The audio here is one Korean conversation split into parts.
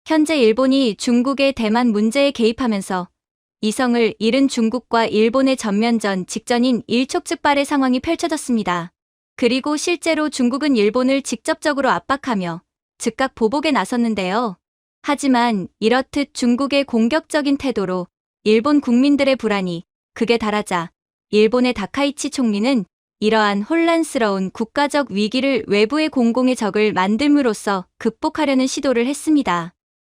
현재 일본이 중국의 대만 문제에 개입하면서 이성을 잃은 중국과 일본의 전면전 직전인 일촉즉발의 상황이 펼쳐졌습니다. 그리고 실제로 중국은 일본을 직접적으로 압박하며 즉각 보복에 나섰는데요. 하지만 이렇듯 중국의 공격적인 태도로 일본 국민들의 불안이 극에 달하자 일본의 다카이치 총리는 이러한 혼란스러운 국가적 위기를 외부의 공공의 적을 만듦으로써 극복하려는 시도를 했습니다.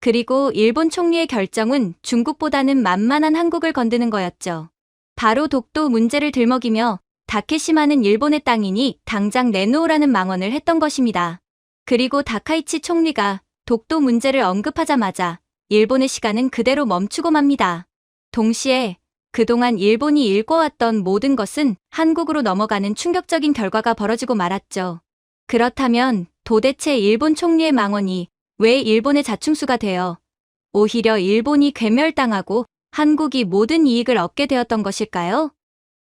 그리고 일본 총리의 결정은 중국보다는 만만한 한국을 건드는 거였죠. 바로 독도 문제를 들먹이며 다케시마는 일본의 땅이니 당장 내놓으라는 망언을 했던 것입니다. 그리고 다카이치 총리가 독도 문제를 언급하자마자 일본의 시간은 그대로 멈추고 맙니다. 동시에 그동안 일본이 일궈왔던 모든 것은 한국으로 넘어가는 충격적인 결과가 벌어지고 말았죠. 그렇다면 도대체 일본 총리의 망언이 왜 일본의 자충수가 되어 오히려 일본이 괴멸당하고 한국이 모든 이익을 얻게 되었던 것일까요?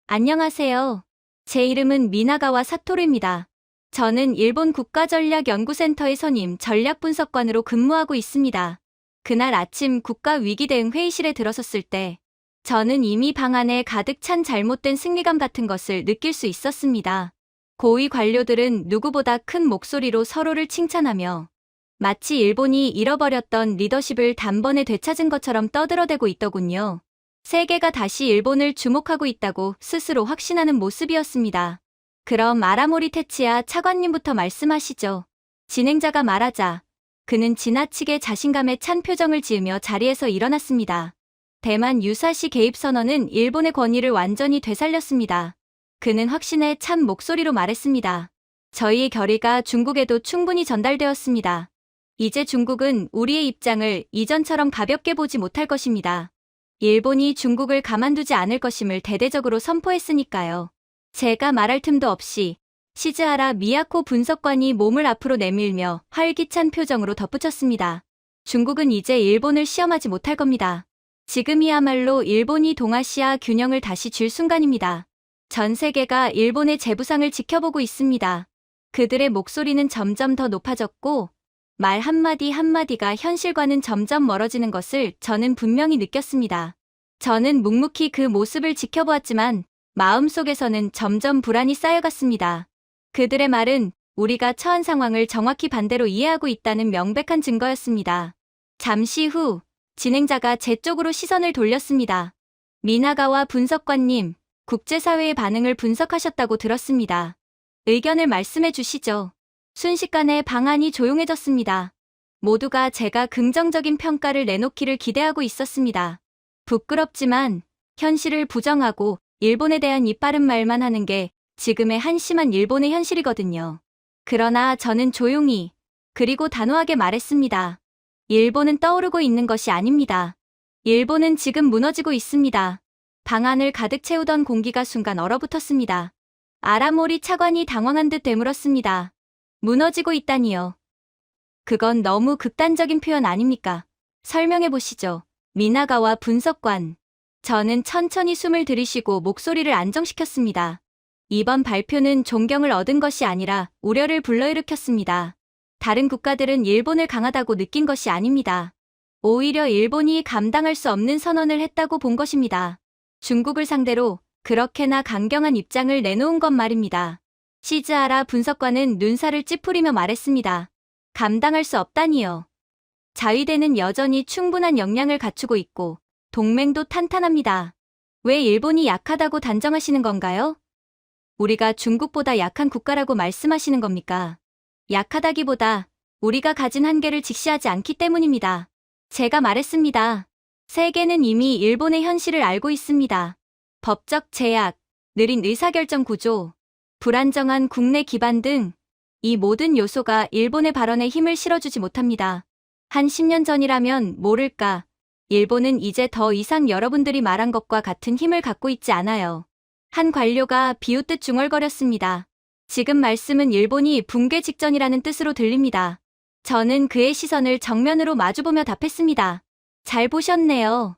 안녕하세요. 제 이름은 미나가와 사토루입니다. 저는 일본 국가전략연구센터의 선임 전략분석관으로 근무하고 있습니다. 그날 아침 국가위기대응 회의실에 들어섰을 때 저는 이미 방안에 가득 찬 잘못된 승리감 같은 것을 느낄 수 있었습니다. 고위 관료들은 누구보다 큰 목소리로 서로를 칭찬하며 마치 일본이 잃어버렸던 리더십을 단번에 되찾은 것처럼 떠들어대고 있더군요. 세계가 다시 일본을 주목하고 있다고 스스로 확신하는 모습이었습니다. 그럼 아라모리 테치야 차관님부터 말씀하시죠. 진행자가 말하자 그는 지나치게 자신감에 찬 표정을 지으며 자리에서 일어났습니다. 대만 유사시 개입 선언은 일본의 권위를 완전히 되살렸습니다. 그는 확신에 찬 목소리로 말했습니다. 저희의 결의가 중국에도 충분히 전달되었습니다. 이제 중국은 우리의 입장을 이전처럼 가볍게 보지 못할 것입니다. 일본이 중국을 가만두지 않을 것임을 대대적으로 선포했으니까요. 제가 말할 틈도 없이 시즈하라 미야코 분석관이 몸을 앞으로 내밀며 활기찬 표정으로 덧붙였습니다. 중국은 이제 일본을 시험하지 못할 겁니다. 지금이야말로 일본이 동아시아 균형을 다시 쥘 순간입니다. 전 세계가 일본의 재부상을 지켜보고 있습니다. 그들의 목소리는 점점 더 높아졌고 말 한마디 한마디가 현실과는 점점 멀어지는 것을 저는 분명히 느꼈습니다. 저는 묵묵히 그 모습을 지켜보았지만 마음속에서는 점점 불안이 쌓여갔습니다. 그들의 말은 우리가 처한 상황을 정확히 반대로 이해하고 있다는 명백한 증거였습니다. 잠시 후 진행자가 제 쪽으로 시선을 돌렸습니다. 미나가와 분석관님, 국제사회의 반응을 분석하셨다고 들었습니다. 의견을 말씀해 주시죠. 순식간에 방안이 조용해졌습니다. 모두가 제가 긍정적인 평가를 내놓기를 기대하고 있었습니다. 부끄럽지만 현실을 부정하고 일본에 대한 이빠른 말만 하는 게 지금의 한심한 일본의 현실이거든요. 그러나 저는 조용히 그리고 단호하게 말했습니다. 일본은 떠오르고 있는 것이 아닙니다. 일본은 지금 무너지고 있습니다. 방안을 가득 채우던 공기가 순간 얼어붙었습니다. 아라모리 차관이 당황한 듯 되물었습니다. 무너지고 있다니요. 그건 너무 극단적인 표현 아닙니까? 설명해 보시죠. 미나가와 분석관. 저는 천천히 숨을 들이쉬고 목소리를 안정시켰습니다. 이번 발표는 존경을 얻은 것이 아니라 우려를 불러일으켰습니다. 다른 국가들은 일본을 강하다고 느낀 것이 아닙니다. 오히려 일본이 감당할 수 없는 선언을 했다고 본 것입니다. 중국을 상대로 그렇게나 강경한 입장을 내놓은 것 말입니다. 시즈하라 분석관은 눈살을 찌푸리며 말했습니다. 감당할 수 없다니요. 자위대는 여전히 충분한 역량을 갖추고 있고 동맹도 탄탄합니다. 왜 일본이 약하다고 단정하시는 건가요? 우리가 중국보다 약한 국가라고 말씀하시는 겁니까? 약하다기보다 우리가 가진 한계를 직시하지 않기 때문입니다. 제가 말했습니다. 세계는 이미 일본의 현실을 알고 있습니다. 법적 제약, 느린 의사결정 구조, 불안정한 국내 기반 등 이 모든 요소가 일본의 발언에 힘을 실어주지 못합니다. 한 10년 전이라면 모를까. 일본은 이제 더 이상 여러분들이 말한 것과 같은 힘을 갖고 있지 않아요. 한 관료가 비웃듯 중얼거렸습니다. 지금 말씀은 일본이 붕괴 직전이라는 뜻으로 들립니다. 저는 그의 시선을 정면으로 마주보며 답했습니다. 잘 보셨네요.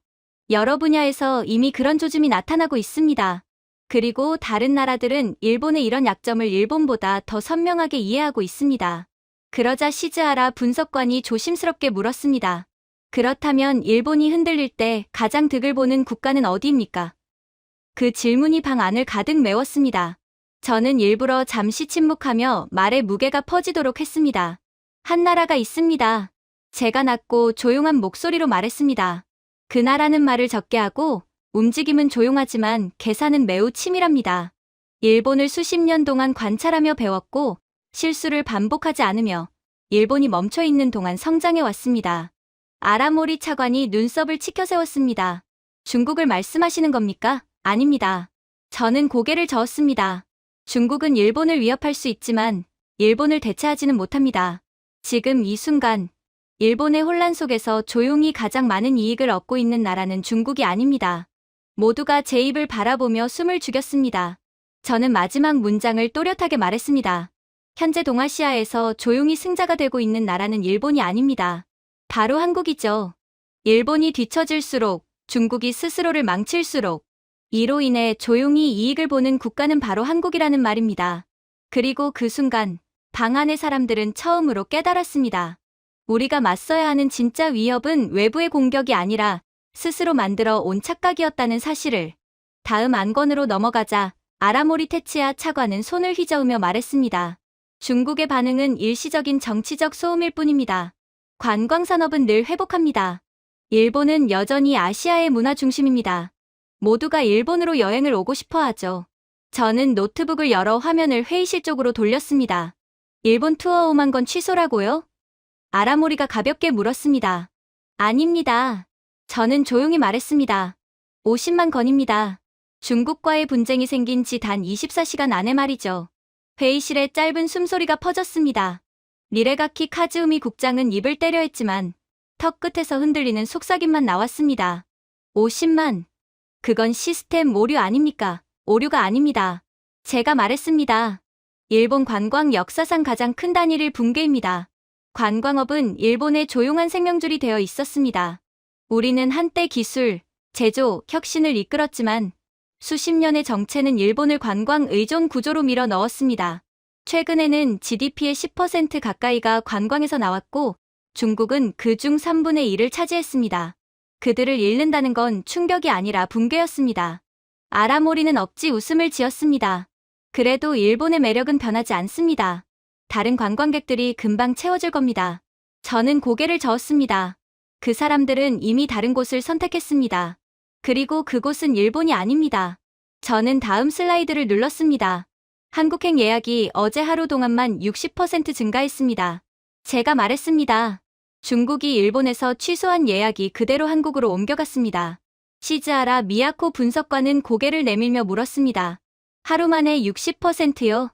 여러 분야에서 이미 그런 조짐이 나타나고 있습니다. 그리고 다른 나라들은 일본의 이런 약점을 일본보다 더 선명하게 이해하고 있습니다. 그러자 시즈하라 분석관이 조심스럽게 물었습니다. 그렇다면 일본이 흔들릴 때 가장 득을 보는 국가는 어디입니까? 그 질문이 방 안을 가득 메웠습니다. 저는 일부러 잠시 침묵하며 말의 무게가 퍼지도록 했습니다. 한 나라가 있습니다. 제가 낮고 조용한 목소리로 말했습니다. 그 나라는 말을 적게 하고 움직임은 조용하지만 계산은 매우 치밀합니다. 일본을 수십 년 동안 관찰하며 배웠고 실수를 반복하지 않으며 일본이 멈춰 있는 동안 성장해 왔습니다. 아라모리 차관이 눈썹을 치켜 세웠습니다. 중국을 말씀하시는 겁니까? 아닙니다. 저는 고개를 저었습니다. 중국은 일본을 위협할 수 있지만 일본을 대체하지는 못합니다. 지금 이 순간 일본의 혼란 속에서 조용히 가장 많은 이익을 얻고 있는 나라는 중국이 아닙니다. 모두가 제 입을 바라보며 숨을 죽였습니다. 저는 마지막 문장을 또렷하게 말했습니다. 현재 동아시아에서 조용히 승자가 되고 있는 나라는 일본이 아닙니다. 바로 한국이죠. 일본이 뒤처질수록 중국이 스스로를 망칠수록 이로 인해 조용히 이익을 보는 국가는 바로 한국이라는 말입니다. 그리고 그 순간 방 안의 사람들은 처음으로 깨달았습니다. 우리가 맞서야 하는 진짜 위협은 외부의 공격이 아니라 스스로 만들어 온 착각이었다는 사실을. 다음 안건으로 넘어가자 아라모리 테츠야 차관은 손을 휘저으며 말했습니다. 중국의 반응은 일시적인 정치적 소음일 뿐입니다. 관광산업은 늘 회복합니다. 일본은 여전히 아시아의 문화 중심입니다. 모두가 일본으로 여행을 오고 싶어 하죠. 저는 노트북을 열어 화면을 회의실 쪽으로 돌렸습니다. 일본 투어 5만 건 취소라고요? 아라모리가 가볍게 물었습니다. 아닙니다. 저는 조용히 말했습니다. 50만 건입니다. 중국과의 분쟁이 생긴 지 단 24시간 안에 말이죠. 회의실에 짧은 숨소리가 퍼졌습니다. 니레가키 카즈우미 국장은 입을 때려 했지만 턱 끝에서 흔들리는 속삭임만 나왔습니다. 50만. 그건 시스템 오류 아닙니까? 오류가 아닙니다. 제가 말했습니다. 일본 관광 역사상 가장 큰 단일일 붕괴입니다. 관광업은 일본의 조용한 생명줄이 되어 있었습니다. 우리는 한때 기술, 제조, 혁신을 이끌었지만 수십 년의 정체는 일본을 관광 의존 구조로 밀어 넣었습니다. 최근에는 GDP의 10% 가까이가 관광에서 나왔고 중국은 그중 3분의 1을 차지했습니다. 그들을 잃는다는 건 충격이 아니라 붕괴였습니다. 아라모리는 억지 웃음을 지었습니다. 그래도 일본의 매력은 변하지 않습니다. 다른 관광객들이 금방 채워질 겁니다. 저는 고개를 저었습니다. 그 사람들은 이미 다른 곳을 선택했습니다. 그리고 그곳은 일본이 아닙니다. 저는 다음 슬라이드를 눌렀습니다. 한국행 예약이 어제 하루 동안만 60% 증가했습니다. 제가 말했습니다. 중국이 일본에서 취소한 예약이 그대로 한국으로 옮겨갔습니다. 시즈하라 미야코 분석관은 고개를 내밀며 물었습니다. 하루 만에 60%요?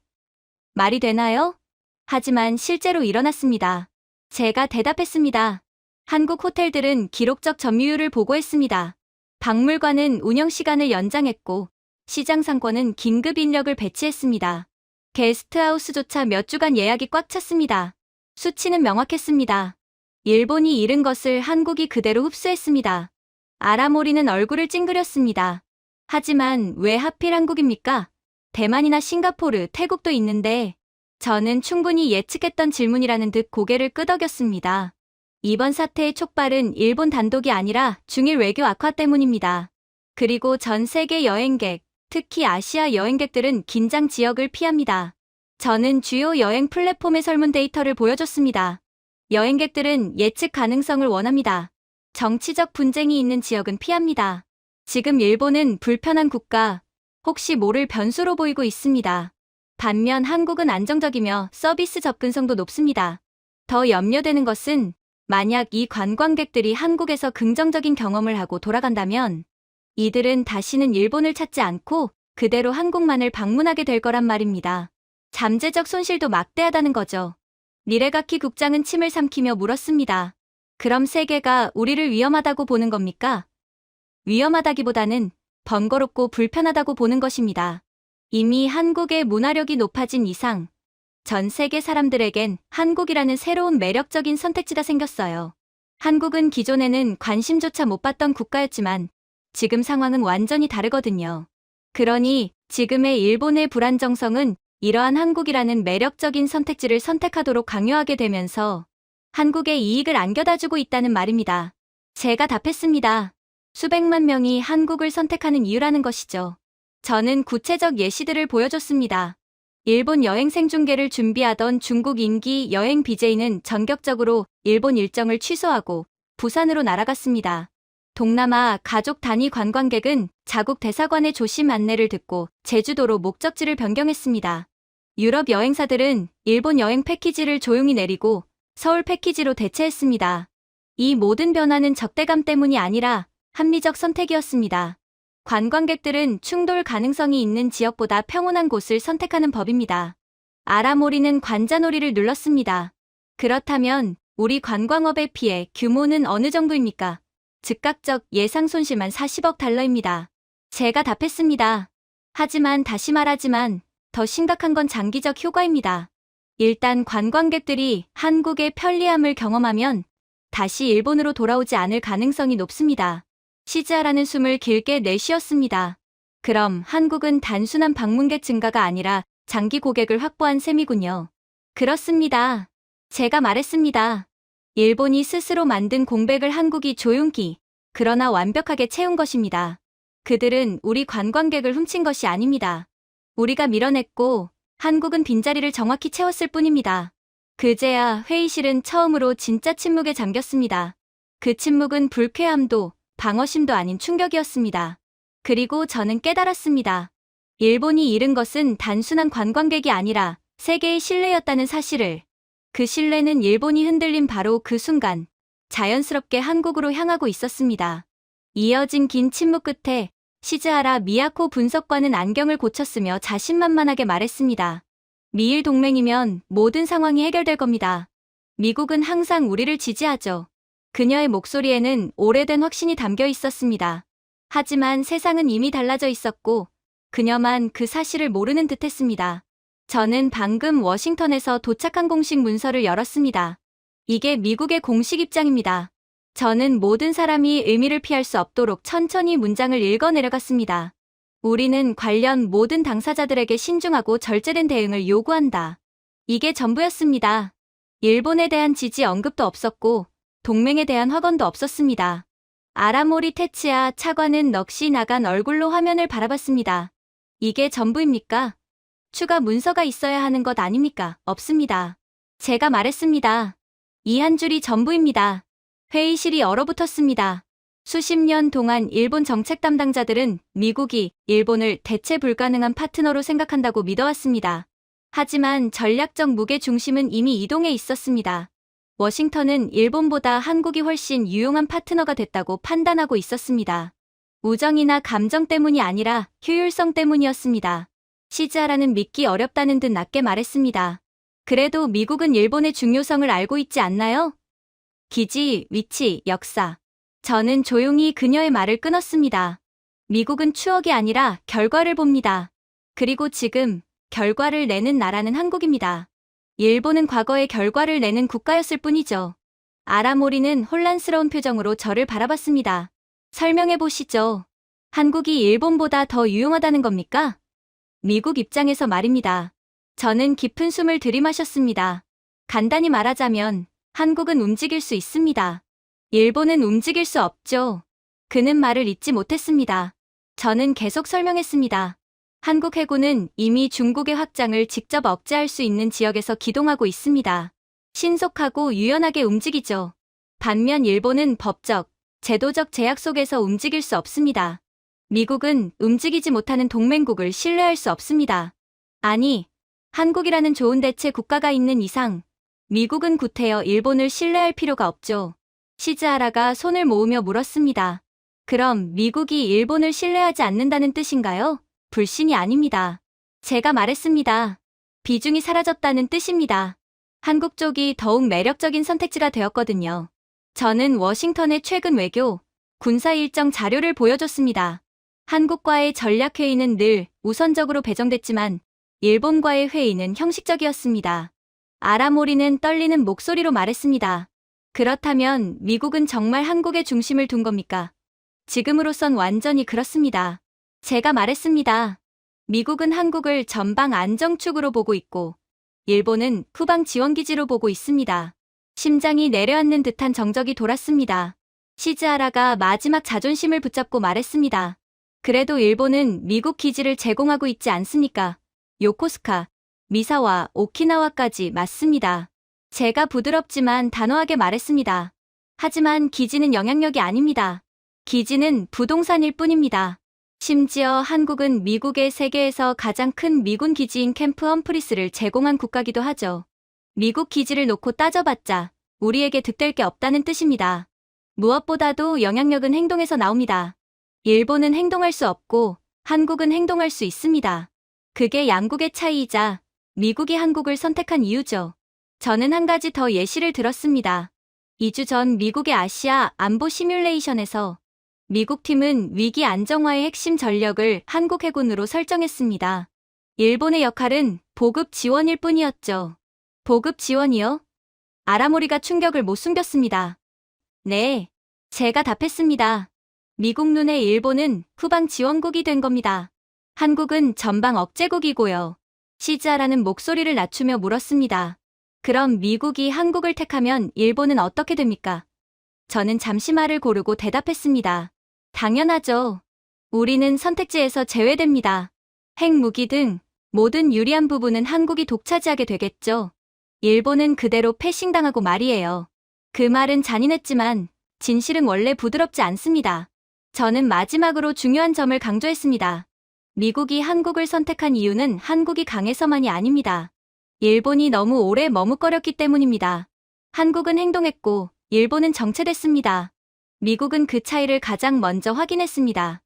말이 되나요? 하지만 실제로 일어났습니다. 제가 대답했습니다. 한국 호텔들은 기록적 점유율을 보고했습니다. 박물관은 운영 시간을 연장했고 시장 상권은 긴급 인력을 배치했습니다. 게스트하우스조차 몇 주간 예약이 꽉 찼습니다. 수치는 명확했습니다. 일본이 잃은 것을 한국이 그대로 흡수했습니다. 아라모리는 얼굴을 찡그렸습니다. 하지만 왜 하필 한국입니까? 대만이나 싱가포르, 태국도 있는데 저는 충분히 예측했던 질문이라는 듯 고개를 끄덕였습니다. 이번 사태의 촉발은 일본 단독이 아니라 중일 외교 악화 때문입니다. 그리고 전 세계 여행객, 특히 아시아 여행객들은 긴장 지역을 피합니다. 저는 주요 여행 플랫폼의 설문 데이터를 보여줬습니다. 여행객들은 예측 가능성을 원합니다. 정치적 분쟁이 있는 지역은 피합니다. 지금 일본은 불편한 국가, 혹시 모를 변수로 보이고 있습니다. 반면 한국은 안정적이며 서비스 접근성도 높습니다. 더 염려되는 것은 만약 이 관광객들이 한국에서 긍정적인 경험을 하고 돌아간다면 이들은 다시는 일본을 찾지 않고 그대로 한국만을 방문하게 될 거란 말입니다. 잠재적 손실도 막대하다는 거죠. 니레가키 국장은 침을 삼키며 물었습니다. 그럼 세계가 우리를 위험하다고 보는 겁니까? 위험하다기보다는 번거롭고 불편하다고 보는 것입니다. 이미 한국의 문화력이 높아진 이상 전 세계 사람들에겐 한국이라는 새로운 매력적인 선택지가 생겼어요. 한국은 기존에는 관심조차 못 받던 국가였지만 지금 상황은 완전히 다르거든요. 그러니 지금의 일본의 불안정성은 이러한 한국이라는 매력적인 선택지를 선택하도록 강요하게 되면서 한국의 이익을 안겨다주고 있다는 말입니다. 제가 답했습니다. 수백만 명이 한국을 선택하는 이유라는 것이죠. 저는 구체적 예시들을 보여줬습니다. 일본 여행 생중계를 준비하던 중국 인기 여행 BJ는 전격적으로 일본 일정을 취소하고 부산으로 날아갔습니다. 동남아 가족 단위 관광객은 자국 대사관의 조심 안내를 듣고 제주도로 목적지를 변경했습니다. 유럽 여행사들은 일본 여행 패키지를 조용히 내리고 서울 패키지로 대체했습니다. 이 모든 변화는 적대감 때문이 아니라 합리적 선택이었습니다. 관광객들은 충돌 가능성이 있는 지역보다 평온한 곳을 선택하는 법입니다. 아라모리는 관자놀이를 눌렀습니다. 그렇다면 우리 관광업의 피해 규모는 어느 정도입니까? 즉각적 예상 손실만 40억 달러입니다. 제가 답했습니다. 하지만 다시 말하지만 더 심각한 건 장기적 효과입니다. 일단 관광객들이 한국의 편리함을 경험하면 다시 일본으로 돌아오지 않을 가능성이 높습니다. 시즈하라는 숨을 길게 내쉬었습니다. 그럼 한국은 단순한 방문객 증가가 아니라 장기 고객을 확보한 셈이군요. 그렇습니다. 제가 말했습니다. 일본이 스스로 만든 공백을 한국이 조용히, 그러나 완벽하게 채운 것입니다. 그들은 우리 관광객을 훔친 것이 아닙니다. 우리가 밀어냈고 한국은 빈자리를 정확히 채웠을 뿐입니다. 그제야 회의실은 처음으로 진짜 침묵에 잠겼습니다. 그 침묵은 불쾌함도 방어심도 아닌 충격이었습니다. 그리고 저는 깨달았습니다. 일본이 잃은 것은 단순한 관광객이 아니라 세계의 신뢰였다는 사실을. 그 신뢰는 일본이 흔들린 바로 그 순간 자연스럽게 한국으로 향하고 있었습니다. 이어진 긴 침묵 끝에 시즈하라 미야코 분석관은 안경을 고쳤으며 자신만만하게 말했습니다. 미일 동맹이면 모든 상황이 해결될 겁니다. 미국은 항상 우리를 지지하죠. 그녀의 목소리에는 오래된 확신이 담겨 있었습니다. 하지만 세상은 이미 달라져 있었고 그녀만 그 사실을 모르는 듯했습니다. 저는 방금 워싱턴에서 도착한 공식 문서를 열었습니다. 이게 미국의 공식 입장입니다. 저는 모든 사람이 의미를 피할 수 없도록 천천히 문장을 읽어 내려갔습니다. 우리는 관련 모든 당사자들에게 신중하고 절제된 대응을 요구한다. 이게 전부였습니다. 일본에 대한 지지 언급도 없었고 동맹에 대한 확언도 없었습니다. 아라모리 테츠야 차관은 넋이 나간 얼굴로 화면을 바라봤습니다. 이게 전부입니까? 추가 문서가 있어야 하는 것 아닙니까? 없습니다. 제가 말했습니다. 이 한 줄이 전부입니다. 회의실이 얼어붙었습니다. 수십 년 동안 일본 정책 담당자들은 미국이 일본을 대체 불가능한 파트너로 생각한다고 믿어왔습니다. 하지만 전략적 무게 중심은 이미 이동해 있었습니다. 워싱턴은 일본보다 한국이 훨씬 유용한 파트너가 됐다고 판단하고 있었습니다. 우정이나 감정 때문이 아니라 효율성 때문이었습니다. 시즈하라는 믿기 어렵다는 듯 낮게 말했습니다. 그래도 미국은 일본의 중요성을 알고 있지 않나요? 기지, 위치, 역사. 저는 조용히 그녀의 말을 끊었습니다. 미국은 추억이 아니라 결과를 봅니다. 그리고 지금 결과를 내는 나라는 한국입니다. 일본은 과거의 결과를 내는 국가였을 뿐이죠. 아라모리는 혼란스러운 표정으로 저를 바라봤습니다. 설명해 보시죠. 한국이 일본보다 더 유용하다는 겁니까? 미국 입장에서 말입니다. 저는 깊은 숨을 들이마셨습니다. 간단히 말하자면 한국은 움직일 수 있습니다. 일본은 움직일 수 없죠. 그는 말을 잇지 못했습니다. 저는 계속 설명했습니다. 한국 해군은 이미 중국의 확장을 직접 억제할 수 있는 지역에서 기동하고 있습니다. 신속하고 유연하게 움직이죠. 반면 일본은 법적, 제도적 제약 속에서 움직일 수 없습니다. 미국은 움직이지 못하는 동맹국을 신뢰할 수 없습니다. 아니, 한국이라는 좋은 대체 국가가 있는 이상 미국은 구태여 일본을 신뢰할 필요가 없죠. 시즈하라가 손을 모으며 물었습니다. 그럼 미국이 일본을 신뢰하지 않는다는 뜻인가요? 불신이 아닙니다. 제가 말했습니다. 비중이 사라졌다는 뜻입니다. 한국 쪽이 더욱 매력적인 선택지가 되었거든요. 저는 워싱턴의 최근 외교, 군사 일정 자료를 보여줬습니다. 한국과의 전략회의는 늘 우선적으로 배정됐지만 일본과의 회의는 형식적이었습니다. 아라모리는 떨리는 목소리로 말했습니다. 그렇다면 미국은 정말 한국에 중심을 둔 겁니까? 지금으로선 완전히 그렇습니다. 제가 말했습니다. 미국은 한국을 전방 안정축으로 보고 있고 일본은 후방 지원기지로 보고 있습니다. 심장이 내려앉는 듯한 정적이 돌았습니다. 시즈하라가 마지막 자존심을 붙잡고 말했습니다. 그래도 일본은 미국 기지를 제공하고 있지 않습니까? 요코스카, 미사와 오키나와까지 맞습니다. 제가 부드럽지만 단호하게 말했습니다. 하지만 기지는 영향력이 아닙니다. 기지는 부동산일 뿐입니다. 심지어 한국은 미국의 세계에서 가장 큰 미군 기지인 캠프 험프리스를 제공한 국가기도 하죠. 미국 기지를 놓고 따져봤자 우리에게 득될 게 없다는 뜻입니다. 무엇보다도 영향력은 행동에서 나옵니다. 일본은 행동할 수 없고 한국은 행동할 수 있습니다. 그게 양국의 차이이자 미국이 한국을 선택한 이유죠. 저는 한 가지 더 예시를 들었습니다. 2주 전 미국의 아시아 안보 시뮬레이션에서 미국 팀은 위기 안정화의 핵심 전력을 한국 해군으로 설정했습니다. 일본의 역할은 보급 지원일 뿐이었죠. 보급 지원이요? 아라모리가 충격을 못 숨겼습니다. 네, 제가 답했습니다. 미국 눈에 일본은 후방 지원국이 된 겁니다. 한국은 전방 억제국이고요. 시즈하라는 목소리를 낮추며 물었습니다. 그럼 미국이 한국을 택하면 일본은 어떻게 됩니까? 저는 잠시 말을 고르고 대답했습니다. 당연하죠. 우리는 선택지에서 제외됩니다. 핵무기 등 모든 유리한 부분은 한국이 독차지하게 되겠죠. 일본은 그대로 패싱당하고 말이에요. 그 말은 잔인했지만 진실은 원래 부드럽지 않습니다. 저는 마지막으로 중요한 점을 강조했습니다. 미국이 한국을 선택한 이유는 한국이 강해서만이 아닙니다. 일본이 너무 오래 머뭇거렸기 때문입니다. 한국은 행동했고 일본은 정체됐습니다. 미국은 그 차이를 가장 먼저 확인했습니다.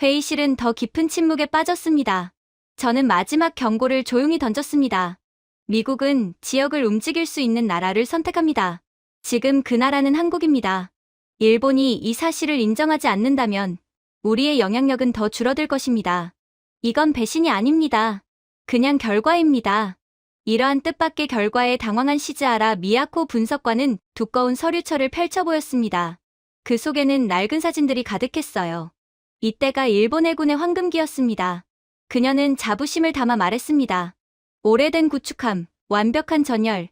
회의실은 더 깊은 침묵에 빠졌습니다. 저는 마지막 경고를 조용히 던졌습니다. 미국은 지역을 움직일 수 있는 나라를 선택합니다. 지금 그 나라는 한국입니다. 일본이 이 사실을 인정하지 않는다면 우리의 영향력은 더 줄어들 것입니다. 이건 배신이 아닙니다. 그냥 결과입니다. 이러한 뜻밖의 결과에 당황한 시즈하라 미야코 분석관은 두꺼운 서류철을 펼쳐 보였습니다. 그 속에는 낡은 사진들이 가득했어요. 이때가 일본 해군의 황금기였습니다. 그녀는 자부심을 담아 말했습니다. 오래된 구축함, 완벽한 전열,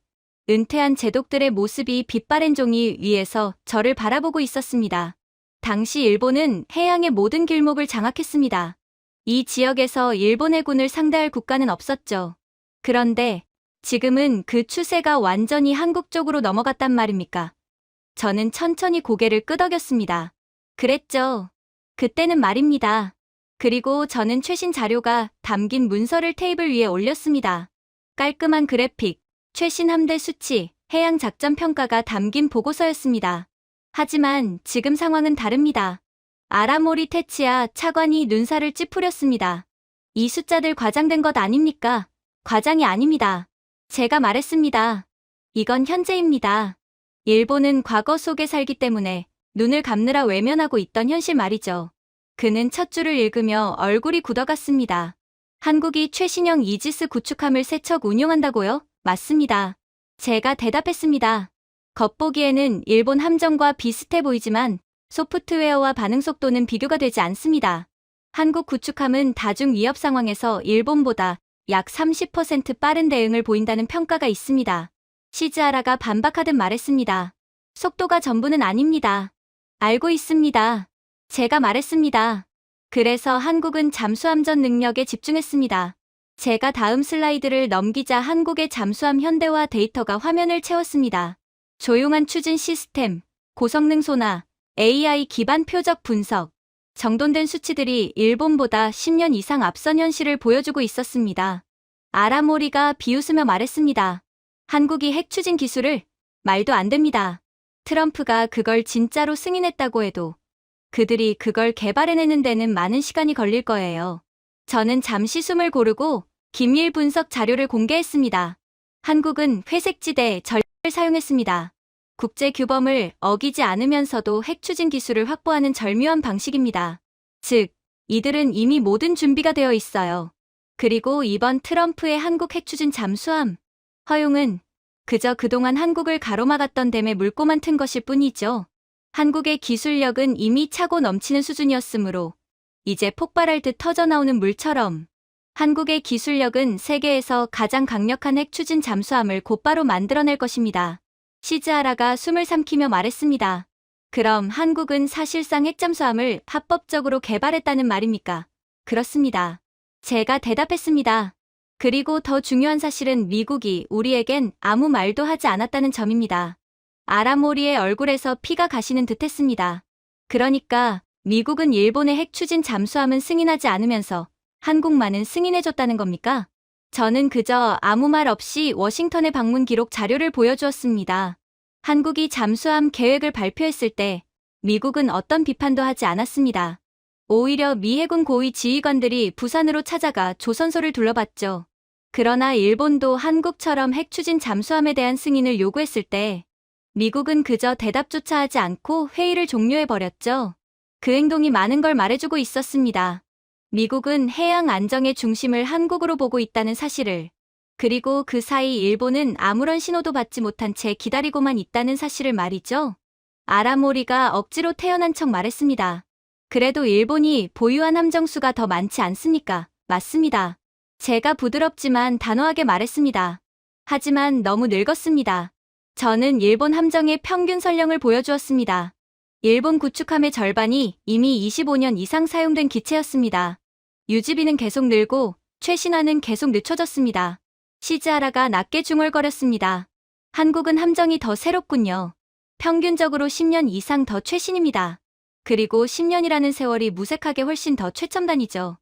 은퇴한 제독들의 모습이 빛바랜 종이 위에서 저를 바라보고 있었습니다. 당시 일본은 해양의 모든 길목을 장악했습니다. 이 지역에서 일본 해군을 상대할 국가는 없었죠. 그런데 지금은 그 추세가 완전히 한국 쪽으로 넘어갔단 말입니까? 저는 천천히 고개를 끄덕였습니다. 그랬죠. 그때는 말입니다. 그리고 저는 최신 자료가 담긴 문서를 테이블 위에 올렸습니다. 깔끔한 그래픽, 최신 함대 수치, 해양 작전 평가가 담긴 보고서였습니다. 하지만 지금 상황은 다릅니다. 아라모리 테치야 차관이 눈살을 찌푸렸습니다. 이 숫자들 과장된 것 아닙니까? 과장이 아닙니다. 제가 말했습니다. 이건 현재입니다. 일본은 과거 속에 살기 때문에 눈을 감느라 외면하고 있던 현실 말이죠. 그는 첫 줄을 읽으며 얼굴이 굳어갔습니다. 한국이 최신형 이지스 구축함을 세 척 운용한다고요? 맞습니다. 제가 대답했습니다. 겉보기에는 일본 함정과 비슷해 보이지만 소프트웨어와 반응 속도는 비교가 되지 않습니다. 한국 구축함은 다중 위협 상황에서 일본보다 약 30% 빠른 대응을 보인다는 평가가 있습니다. 시즈하라가 반박하듯 말했습니다. 속도가 전부는 아닙니다. 알고 있습니다. 제가 말했습니다. 그래서 한국은 잠수함전 능력에 집중했습니다. 제가 다음 슬라이드를 넘기자 한국의 잠수함 현대화 데이터가 화면을 채웠습니다. 조용한 추진 시스템, 고성능 소나, AI 기반 표적 분석, 정돈된 수치들이 일본보다 10년 이상 앞선 현실을 보여주고 있었습니다. 아라모리가 비웃으며 말했습니다. 한국이 핵 추진 기술을? 말도 안 됩니다. 트럼프가 그걸 진짜로 승인했다고 해도 그들이 그걸 개발해내는 데는 많은 시간이 걸릴 거예요. 저는 잠시 숨을 고르고 기밀 분석 자료를 공개했습니다. 한국은 회색지대 전략을 사용했습니다. 국제 규범을 어기지 않으면서도 핵 추진 기술을 확보하는 절묘한 방식입니다. 즉, 이들은 이미 모든 준비가 되어 있어요. 그리고 이번 트럼프의 한국 핵 추진 잠수함 허용은 그저 그동안 한국을 가로막았던 댐에 물꼬만 튼 것일 뿐이죠. 한국의 기술력은 이미 차고 넘치는 수준이었으므로 이제 폭발할 듯 터져나오는 물처럼 한국의 기술력은 세계에서 가장 강력한 핵 추진 잠수함을 곧바로 만들어낼 것입니다. 시즈하라가 숨을 삼키며 말했습니다. 그럼 한국은 사실상 핵잠수함을 합법적으로 개발했다는 말입니까? 그렇습니다. 제가 대답했습니다. 그리고 더 중요한 사실은 미국이 우리에겐 아무 말도 하지 않았다는 점입니다. 아라모리의 얼굴에서 피가 가시는 듯 했습니다. 그러니까 미국은 일본의 핵 추진 잠수함은 승인하지 않으면서 한국만은 승인해줬다는 겁니까? 저는 그저 아무 말 없이 워싱턴의 방문 기록 자료를 보여주었습니다. 한국이 잠수함 계획을 발표했을 때 미국은 어떤 비판도 하지 않았습니다. 오히려 미 해군 고위 지휘관들이 부산으로 찾아가 조선소를 둘러봤죠. 그러나 일본도 한국처럼 핵 추진 잠수함에 대한 승인을 요구했을 때 미국은 그저 대답조차 하지 않고 회의를 종료해버렸죠. 그 행동이 많은 걸 말해주고 있었습니다. 미국은 해양 안정의 중심을 한국으로 보고 있다는 사실을, 그리고 그 사이 일본은 아무런 신호도 받지 못한 채 기다리고만 있다는 사실을 말이죠. 아라모리가 억지로 태어난 척 말했습니다. 그래도 일본이 보유한 함정수가 더 많지 않습니까? 맞습니다. 제가 부드럽지만 단호하게 말했습니다. 하지만 너무 늙었습니다. 저는 일본 함정의 평균 선령을 보여주었습니다. 일본 구축함의 절반이 이미 25년 이상 사용된 기체였습니다. 유지비는 계속 늘고 최신화는 계속 늦춰졌습니다. 시즈하라가 낮게 중얼거렸습니다. 한국은 함정이 더 새롭군요. 평균적으로 10년 이상 더 최신입니다. 그리고 10년이라는 세월이 무색하게 훨씬 더 최첨단이죠.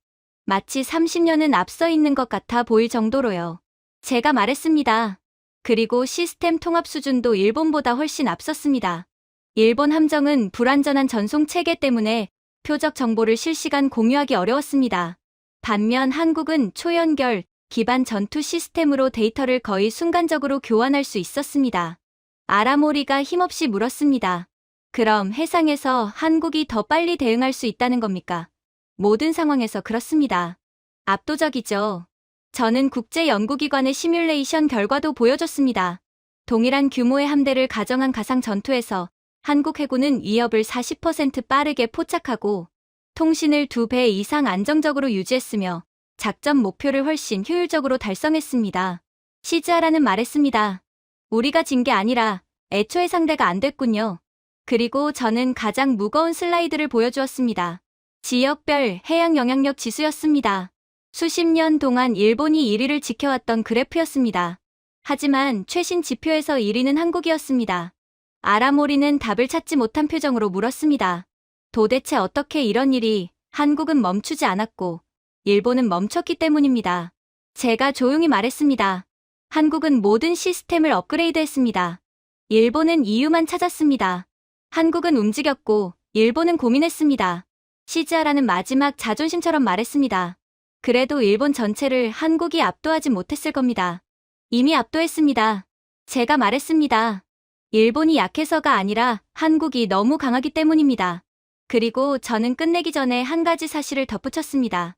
마치 30년은 앞서 있는 것 같아 보일 정도로요. 제가 말했습니다. 그리고 시스템 통합 수준도 일본보다 훨씬 앞섰습니다. 일본 함정은 불완전한 전송 체계 때문에 표적 정보를 실시간 공유하기 어려웠습니다. 반면 한국은 초연결, 기반 전투 시스템으로 데이터를 거의 순간적으로 교환할 수 있었습니다. 아라모리가 힘없이 물었습니다. 그럼 해상에서 한국이 더 빨리 대응할 수 있다는 겁니까? 모든 상황에서 그렇습니다. 압도적이죠. 저는 국제연구기관의 시뮬레이션 결과도 보여줬습니다. 동일한 규모의 함대를 가정한 가상 전투에서 한국 해군은 위협을 40% 빠르게 포착하고 통신을 2배 이상 안정적으로 유지했으며 작전 목표를 훨씬 효율적으로 달성했습니다. 시즈하라는 말했습니다. 우리가 진 게 아니라 애초에 상대가 안 됐군요. 그리고 저는 가장 무거운 슬라이드를 보여주었습니다. 지역별 해양 영향력 지수였습니다. 수십 년 동안 일본이 1위를 지켜왔던 그래프였습니다. 하지만 최신 지표에서 1위는 한국이었습니다. 아라모리는 답을 찾지 못한 표정으로 물었습니다. 도대체 어떻게 이런 일이, 한국은 멈추지 않았고 일본은 멈췄기 때문입니다. 제가 조용히 말했습니다. 한국은 모든 시스템을 업그레이드했습니다. 일본은 이유만 찾았습니다. 한국은 움직였고 일본은 고민했습니다. 시즈하라는 마지막 자존심처럼 말했습니다. 그래도 일본 전체를 한국이 압도하지 못했을 겁니다. 이미 압도했습니다. 제가 말했습니다. 일본이 약해서가 아니라 한국이 너무 강하기 때문입니다. 그리고 저는 끝내기 전에 한 가지 사실을 덧붙였습니다.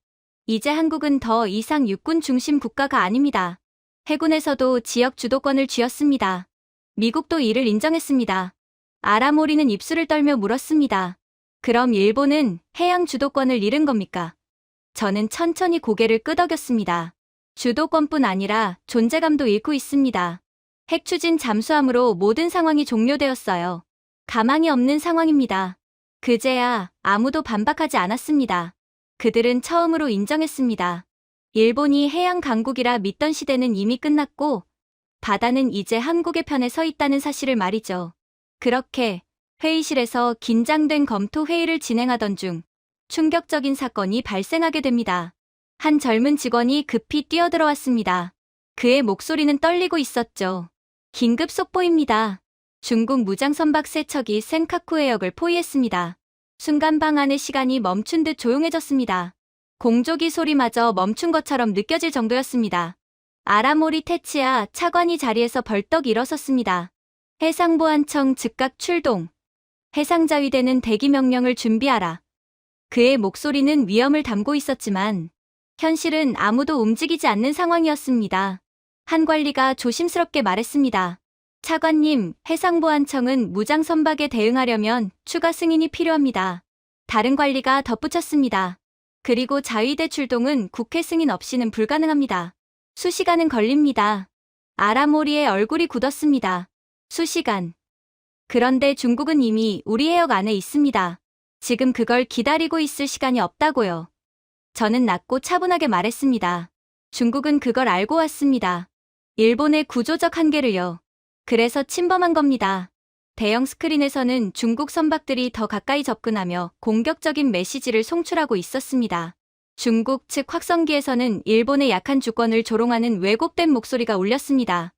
이제 한국은 더 이상 육군 중심 국가가 아닙니다. 해군에서도 지역 주도권을 쥐었습니다. 미국도 이를 인정했습니다. 아라모리는 입술을 떨며 물었습니다. 그럼 일본은 해양 주도권을 잃은 겁니까? 저는 천천히 고개를 끄덕였습니다. 주도권뿐 아니라 존재감도 잃고 있습니다. 핵 추진 잠수함으로 모든 상황이 종료되었어요. 가망이 없는 상황입니다. 그제야 아무도 반박하지 않았습니다. 그들은 처음으로 인정했습니다. 일본이 해양 강국이라 믿던 시대는 이미 끝났고 바다는 이제 한국의 편에 서 있다는 사실을 말이죠. 그렇게 회의실에서 긴장된 검토 회의를 진행하던 중 충격적인 사건이 발생하게 됩니다. 한 젊은 직원이 급히 뛰어들어왔습니다. 그의 목소리는 떨리고 있었죠. 긴급 속보입니다. 중국 무장선박 세척이 센카쿠 해역을 포위했습니다. 순간 방 안의 시간이 멈춘 듯 조용해졌습니다. 공조기 소리마저 멈춘 것처럼 느껴질 정도였습니다. 아라모리 테치야 차관이 자리에서 벌떡 일어섰습니다. 해상보안청 즉각 출동. 해상자위대는 대기 명령을 준비하라. 그의 목소리는 위험을 담고 있었지만 현실은 아무도 움직이지 않는 상황이었습니다. 한 관리가 조심스럽게 말했습니다. 차관님, 해상보안청은 무장선박에 대응하려면 추가 승인이 필요합니다. 다른 관리가 덧붙였습니다. 그리고 자위대 출동은 국회 승인 없이는 불가능합니다. 수시간은 걸립니다. 아라모리의 얼굴이 굳었습니다. 수시간. 그런데 중국은 이미 우리 해역 안에 있습니다. 지금 그걸 기다리고 있을 시간이 없다고요. 저는 낮고 차분하게 말했습니다. 중국은 그걸 알고 왔습니다. 일본의 구조적 한계를요. 그래서 침범한 겁니다. 대형 스크린에서는 중국 선박들이 더 가까이 접근하며 공격적인 메시지를 송출하고 있었습니다. 중국 측 확성기에서는 일본의 약한 주권을 조롱하는 왜곡된 목소리가 울렸습니다.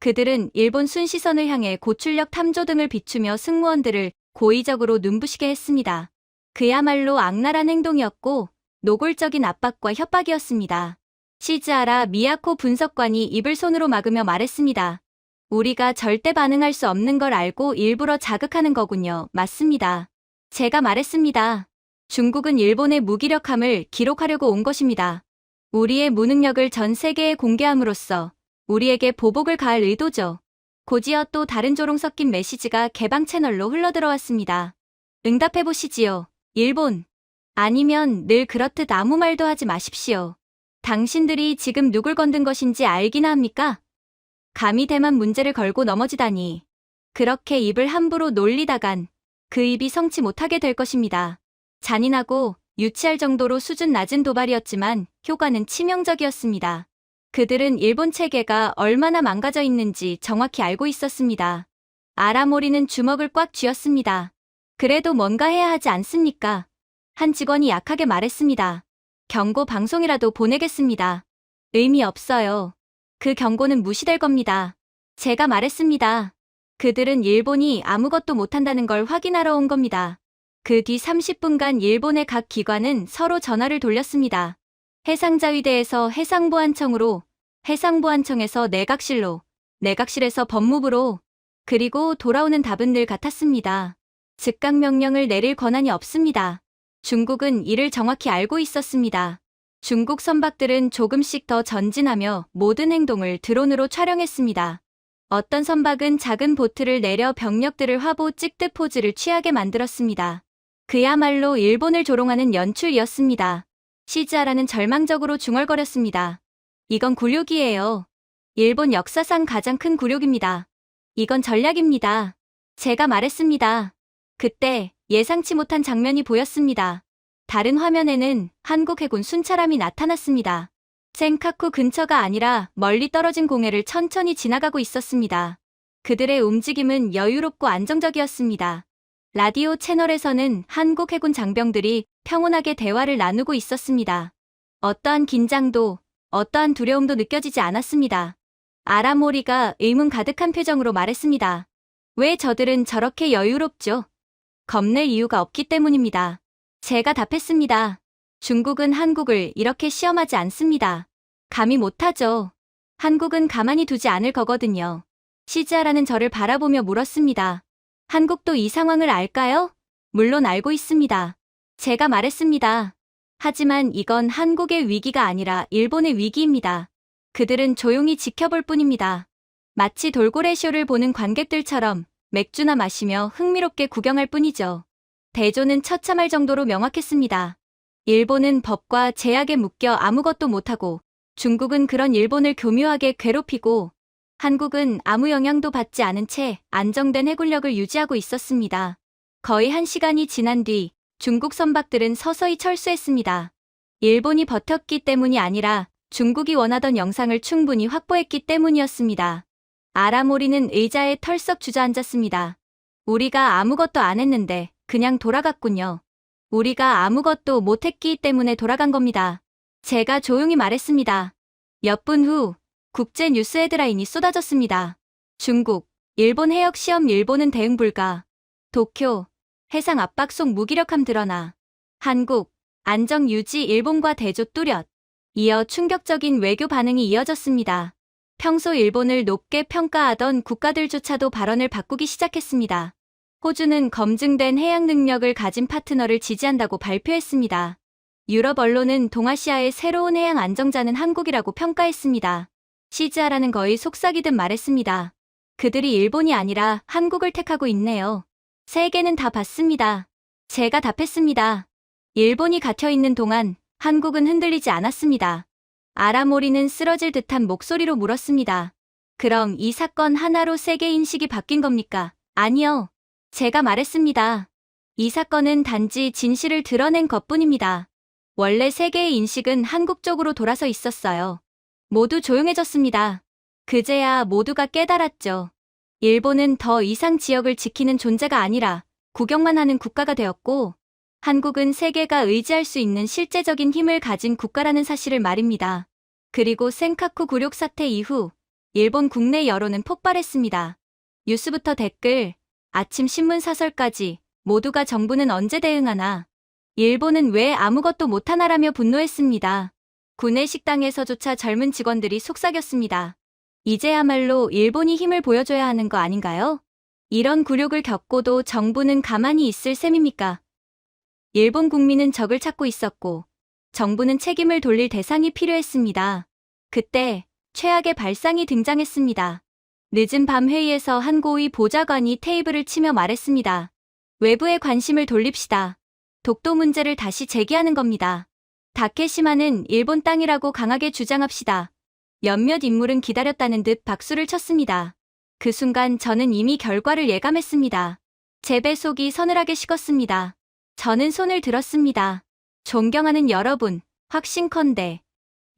그들은 일본 순시선을 향해 고출력 탐조 등을 비추며 승무원들을 고의적으로 눈부시게 했습니다. 그야말로 악랄한 행동이었고 노골적인 압박과 협박이었습니다. 시즈하라 미야코 분석관이 입을 손으로 막으며 말했습니다. 우리가 절대 반응할 수 없는 걸 알고 일부러 자극하는 거군요. 맞습니다. 제가 말했습니다. 중국은 일본의 무기력함을 기록하려고 온 것입니다. 우리의 무능력을 전 세계에 공개함으로써 우리에게 보복을 가할 의도죠. 곧이어 또 다른 조롱 섞인 메시지가 개방 채널로 흘러들어왔습니다. 응답해보시지요. 일본. 아니면 늘 그렇듯 아무 말도 하지 마십시오. 당신들이 지금 누굴 건든 것인지 알기나 합니까? 감히 대만 문제를 걸고 넘어지다니. 그렇게 입을 함부로 놀리다간 그 입이 성치 못하게 될 것입니다. 잔인하고 유치할 정도로 수준 낮은 도발이었지만 효과는 치명적이었습니다. 그들은 일본 체계가 얼마나 망가져 있는지 정확히 알고 있었습니다. 아라모리는 주먹을 꽉 쥐었습니다. 그래도 뭔가 해야 하지 않습니까? 한 직원이 약하게 말했습니다. 경고 방송이라도 보내겠습니다. 의미 없어요. 그 경고는 무시될 겁니다. 제가 말했습니다. 그들은 일본이 아무것도 못한다는 걸 확인하러 온 겁니다. 그 뒤 30분간 일본의 각 기관은 서로 전화를 돌렸습니다. 해상자위대에서 해상보안청으로, 해상보안청에서 내각실로, 내각실에서 법무부로, 그리고 돌아오는 답은 늘 같았습니다. 즉각 명령을 내릴 권한이 없습니다. 중국은 이를 정확히 알고 있었습니다. 중국 선박들은 조금씩 더 전진하며 모든 행동을 드론으로 촬영했습니다. 어떤 선박은 작은 보트를 내려 병력들을 화보 찍듯 포즈를 취하게 만들었습니다. 그야말로 일본을 조롱하는 연출이었습니다. 시즈하라는 절망적으로 중얼거렸습니다. 이건 굴욕이에요. 일본 역사상 가장 큰 굴욕입니다. 이건 전략입니다. 제가 말했습니다. 그때 예상치 못한 장면이 보였습니다. 다른 화면에는 한국 해군 순찰함이 나타났습니다. 센카쿠 근처가 아니라 멀리 떨어진 공해를 천천히 지나가고 있었습니다. 그들의 움직임은 여유롭고 안정적이었습니다. 라디오 채널에서는 한국 해군 장병들이 평온하게 대화를 나누고 있었습니다. 어떠한 긴장도, 어떠한 두려움도 느껴지지 않았습니다. 아라모리가 의문 가득한 표정으로 말했습니다. 왜 저들은 저렇게 여유롭죠? 겁낼 이유가 없기 때문입니다. 제가 답했습니다. 중국은 한국을 이렇게 시험하지 않습니다. 감히 못하죠. 한국은 가만히 두지 않을 거거든요. 시즈하라는 저를 바라보며 물었습니다. 한국도 이 상황을 알까요? 물론 알고 있습니다. 제가 말했습니다. 하지만 이건 한국의 위기가 아니라 일본의 위기입니다. 그들은 조용히 지켜볼 뿐입니다. 마치 돌고래 쇼를 보는 관객들처럼 맥주나 마시며 흥미롭게 구경할 뿐이죠. 대조는 처참할 정도로 명확했습니다. 일본은 법과 제약에 묶여 아무것도 못하고 중국은 그런 일본을 교묘하게 괴롭히고 한국은 아무 영향도 받지 않은 채 안정된 해군력을 유지하고 있었습니다. 거의 1시간이 지난 뒤 중국 선박들은 서서히 철수했습니다. 일본이 버텼기 때문이 아니라 중국이 원하던 영상을 충분히 확보했기 때문이었습니다. 아라모리는 의자에 털썩 주저앉았습니다. 우리가 아무것도 안 했는데 그냥 돌아갔군요. 우리가 아무것도 못했기 때문에 돌아간 겁니다. 제가 조용히 말했습니다. 몇 분 후 국제 뉴스 헤드라인이 쏟아졌습니다. 중국, 일본 해역 시험 일본은 대응 불가. 도쿄, 해상 압박 속 무기력함 드러나. 한국, 안정 유지 일본과 대조 뚜렷. 이어 충격적인 외교 반응이 이어졌습니다. 평소 일본을 높게 평가하던 국가들조차도 발언을 바꾸기 시작했습니다. 호주는 검증된 해양 능력을 가진 파트너를 지지한다고 발표했습니다. 유럽 언론은 동아시아의 새로운 해양 안정자는 한국이라고 평가했습니다. 시즈하라는 거의 속삭이듯 말했습니다. 그들이 일본이 아니라 한국을 택하고 있네요. 세계는 다 봤습니다. 제가 답했습니다. 일본이 갇혀있는 동안 한국은 흔들리지 않았습니다. 아라모리는 쓰러질 듯한 목소리로 물었습니다. 그럼 이 사건 하나로 세계 인식이 바뀐 겁니까? 아니요. 제가 말했습니다. 이 사건은 단지 진실을 드러낸 것뿐입니다. 원래 세계의 인식은 한국 쪽으로 돌아서 있었어요. 모두 조용해졌습니다. 그제야 모두가 깨달았죠. 일본은 더 이상 지역을 지키는 존재가 아니라 구경만 하는 국가가 되었고, 한국은 세계가 의지할 수 있는 실제적인 힘을 가진 국가라는 사실을 말입니다. 그리고 센카쿠 굴욕 사태 이후 일본 국내 여론은 폭발했습니다. 뉴스부터 댓글, 아침 신문 사설까지 모두가 정부는 언제 대응하나, 일본은 왜 아무것도 못하나라며 분노했습니다. 구내 식당에서조차 젊은 직원들이 속삭였습니다. 이제야말로 일본이 힘을 보여줘야 하는 거 아닌가요? 이런 굴욕을 겪고도 정부는 가만히 있을 셈입니까? 일본 국민은 적을 찾고 있었고, 정부는 책임을 돌릴 대상이 필요했습니다. 그때 최악의 발상이 등장했습니다. 늦은 밤 회의에서 한 고위 보좌관이 테이블을 치며 말했습니다. 외부에 관심을 돌립시다. 독도 문제를 다시 제기하는 겁니다. 다케시마는 일본 땅이라고 강하게 주장합시다. 몇몇 인물은 기다렸다는 듯 박수를 쳤습니다. 그 순간 저는 이미 결과를 예감했습니다. 제 배속이 서늘하게 식었습니다. 저는 손을 들었습니다. 존경하는 여러분, 확신컨대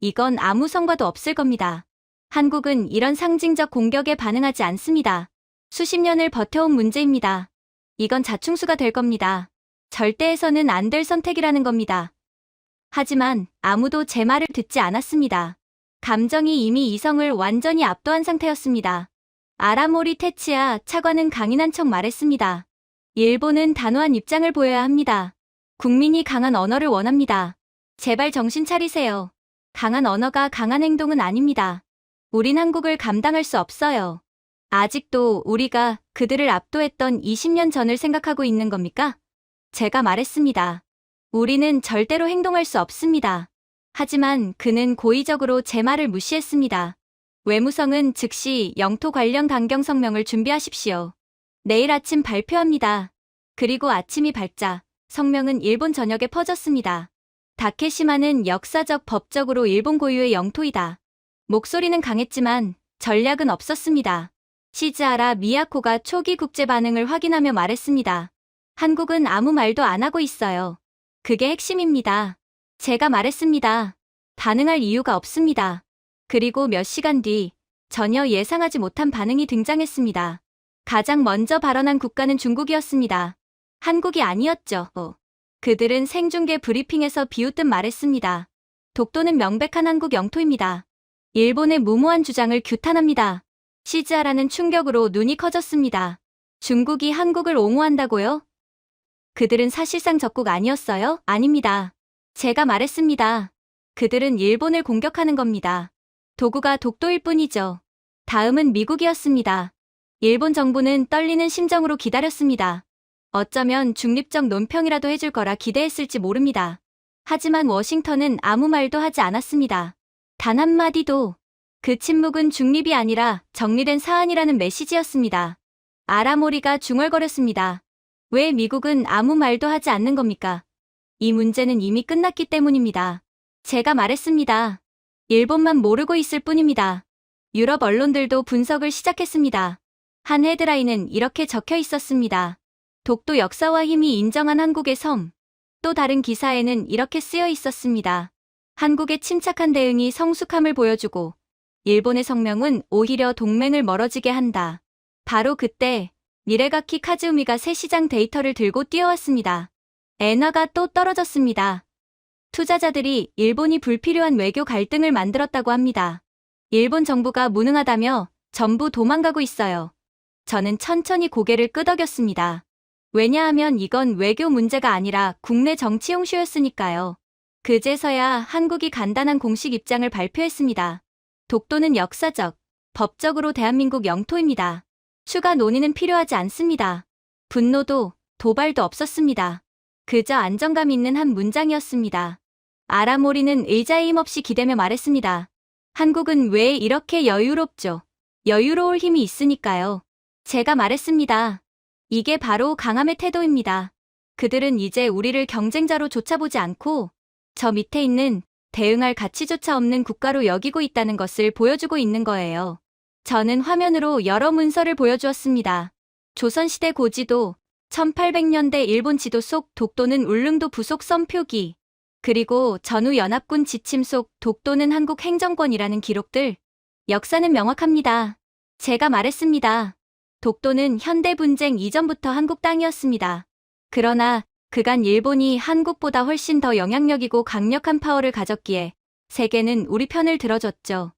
이건 아무 성과도 없을 겁니다. 한국은 이런 상징적 공격에 반응하지 않습니다. 수십 년을 버텨온 문제입니다. 이건 자충수가 될 겁니다. 절대 해서는 안 될 선택이라는 겁니다. 하지만 아무도 제 말을 듣지 않았습니다. 감정이 이미 이성을 완전히 압도한 상태였습니다. 아라모리 테치야 차관은 강인한 척 말했습니다. 일본은 단호한 입장을 보여야 합니다. 국민이 강한 언어를 원합니다. 제발 정신 차리세요. 강한 언어가 강한 행동은 아닙니다. 우린 한국을 감당할 수 없어요. 아직도 우리가 그들을 압도했던 20년 전을 생각하고 있는 겁니까? 제가 말했습니다. 우리는 절대로 행동할 수 없습니다. 하지만 그는 고의적으로 제 말을 무시했습니다. 외무성은 즉시 영토 관련 강경 성명을 준비하십시오. 내일 아침 발표합니다. 그리고 아침이 밝자 성명은 일본 전역에 퍼졌습니다. 다케시마는 역사적 법적으로 일본 고유의 영토이다. 목소리는 강했지만 전략은 없었습니다. 시즈하라 미야코가 초기 국제 반응을 확인하며 말했습니다. 한국은 아무 말도 안 하고 있어요. 그게 핵심입니다. 제가 말했습니다. 반응할 이유가 없습니다. 그리고 몇 시간 뒤 전혀 예상하지 못한 반응이 등장했습니다. 가장 먼저 발언한 국가는 중국이었습니다. 한국이 아니었죠. 그들은 생중계 브리핑에서 비웃듯 말했습니다. 독도는 명백한 한국 영토입니다. 일본의 무모한 주장을 규탄합니다. 시즈하라는 충격으로 눈이 커졌습니다. 중국이 한국을 옹호한다고요? 그들은 사실상 적국 아니었어요? 아닙니다. 제가 말했습니다. 그들은 일본을 공격하는 겁니다. 도구가 독도일 뿐이죠. 다음은 미국이었습니다. 일본 정부는 떨리는 심정으로 기다렸습니다. 어쩌면 중립적 논평이라도 해줄 거라 기대했을지 모릅니다. 하지만 워싱턴은 아무 말도 하지 않았습니다. 단 한마디도. 그 침묵은 중립이 아니라 정리된 사안이라는 메시지였습니다. 아라모리가 중얼거렸습니다. 왜 미국은 아무 말도 하지 않는 겁니까? 이 문제는 이미 끝났기 때문입니다. 제가 말했습니다. 일본만 모르고 있을 뿐입니다. 유럽 언론들도 분석을 시작했습니다. 한 헤드라인은 이렇게 적혀 있었습니다. 독도 역사와 힘이 인정한 한국의 섬. 또 다른 기사에는 이렇게 쓰여 있었습니다. 한국의 침착한 대응이 성숙함을 보여주고 일본의 성명은 오히려 동맹을 멀어지게 한다. 바로 그때 미레가키 카즈우미가 새 시장 데이터를 들고 뛰어왔습니다. 엔화가 또 떨어졌습니다. 투자자들이 일본이 불필요한 외교 갈등을 만들었다고 합니다. 일본 정부가 무능하다며 전부 도망가고 있어요. 저는 천천히 고개를 끄덕였습니다. 왜냐하면 이건 외교 문제가 아니라 국내 정치 홍수였으니까요. 그제서야 한국이 간단한 공식 입장을 발표했습니다. 독도는 역사적, 법적으로 대한민국 영토입니다. 추가 논의는 필요하지 않습니다. 분노도 도발도 없었습니다. 그저 안정감 있는 한 문장이었습니다. 아라모리는 의자에 힘없이 기대며 말했습니다. 한국은 왜 이렇게 여유롭죠? 여유로울 힘이 있으니까요. 제가 말했습니다. 이게 바로 강함의 태도입니다. 그들은 이제 우리를 경쟁자로 쫓아보지 않고 저 밑에 있는 대응할 가치조차 없는 국가로 여기고 있다는 것을 보여주고 있는 거예요. 저는 화면으로 여러 문서를 보여주었습니다. 조선시대 고지도, 1800년대 일본 지도 속 독도는 울릉도 부속 섬 표기, 그리고 전후 연합군 지침 속 독도는 한국 행정권이라는 기록들. 역사는 명확합니다. 제가 말했습니다. 독도는 현대분쟁 이전부터 한국 땅이었습니다. 그러나 그간 일본이 한국보다 훨씬 더 영향력이고 강력한 파워를 가졌기에 세계는 우리 편을 들어줬죠.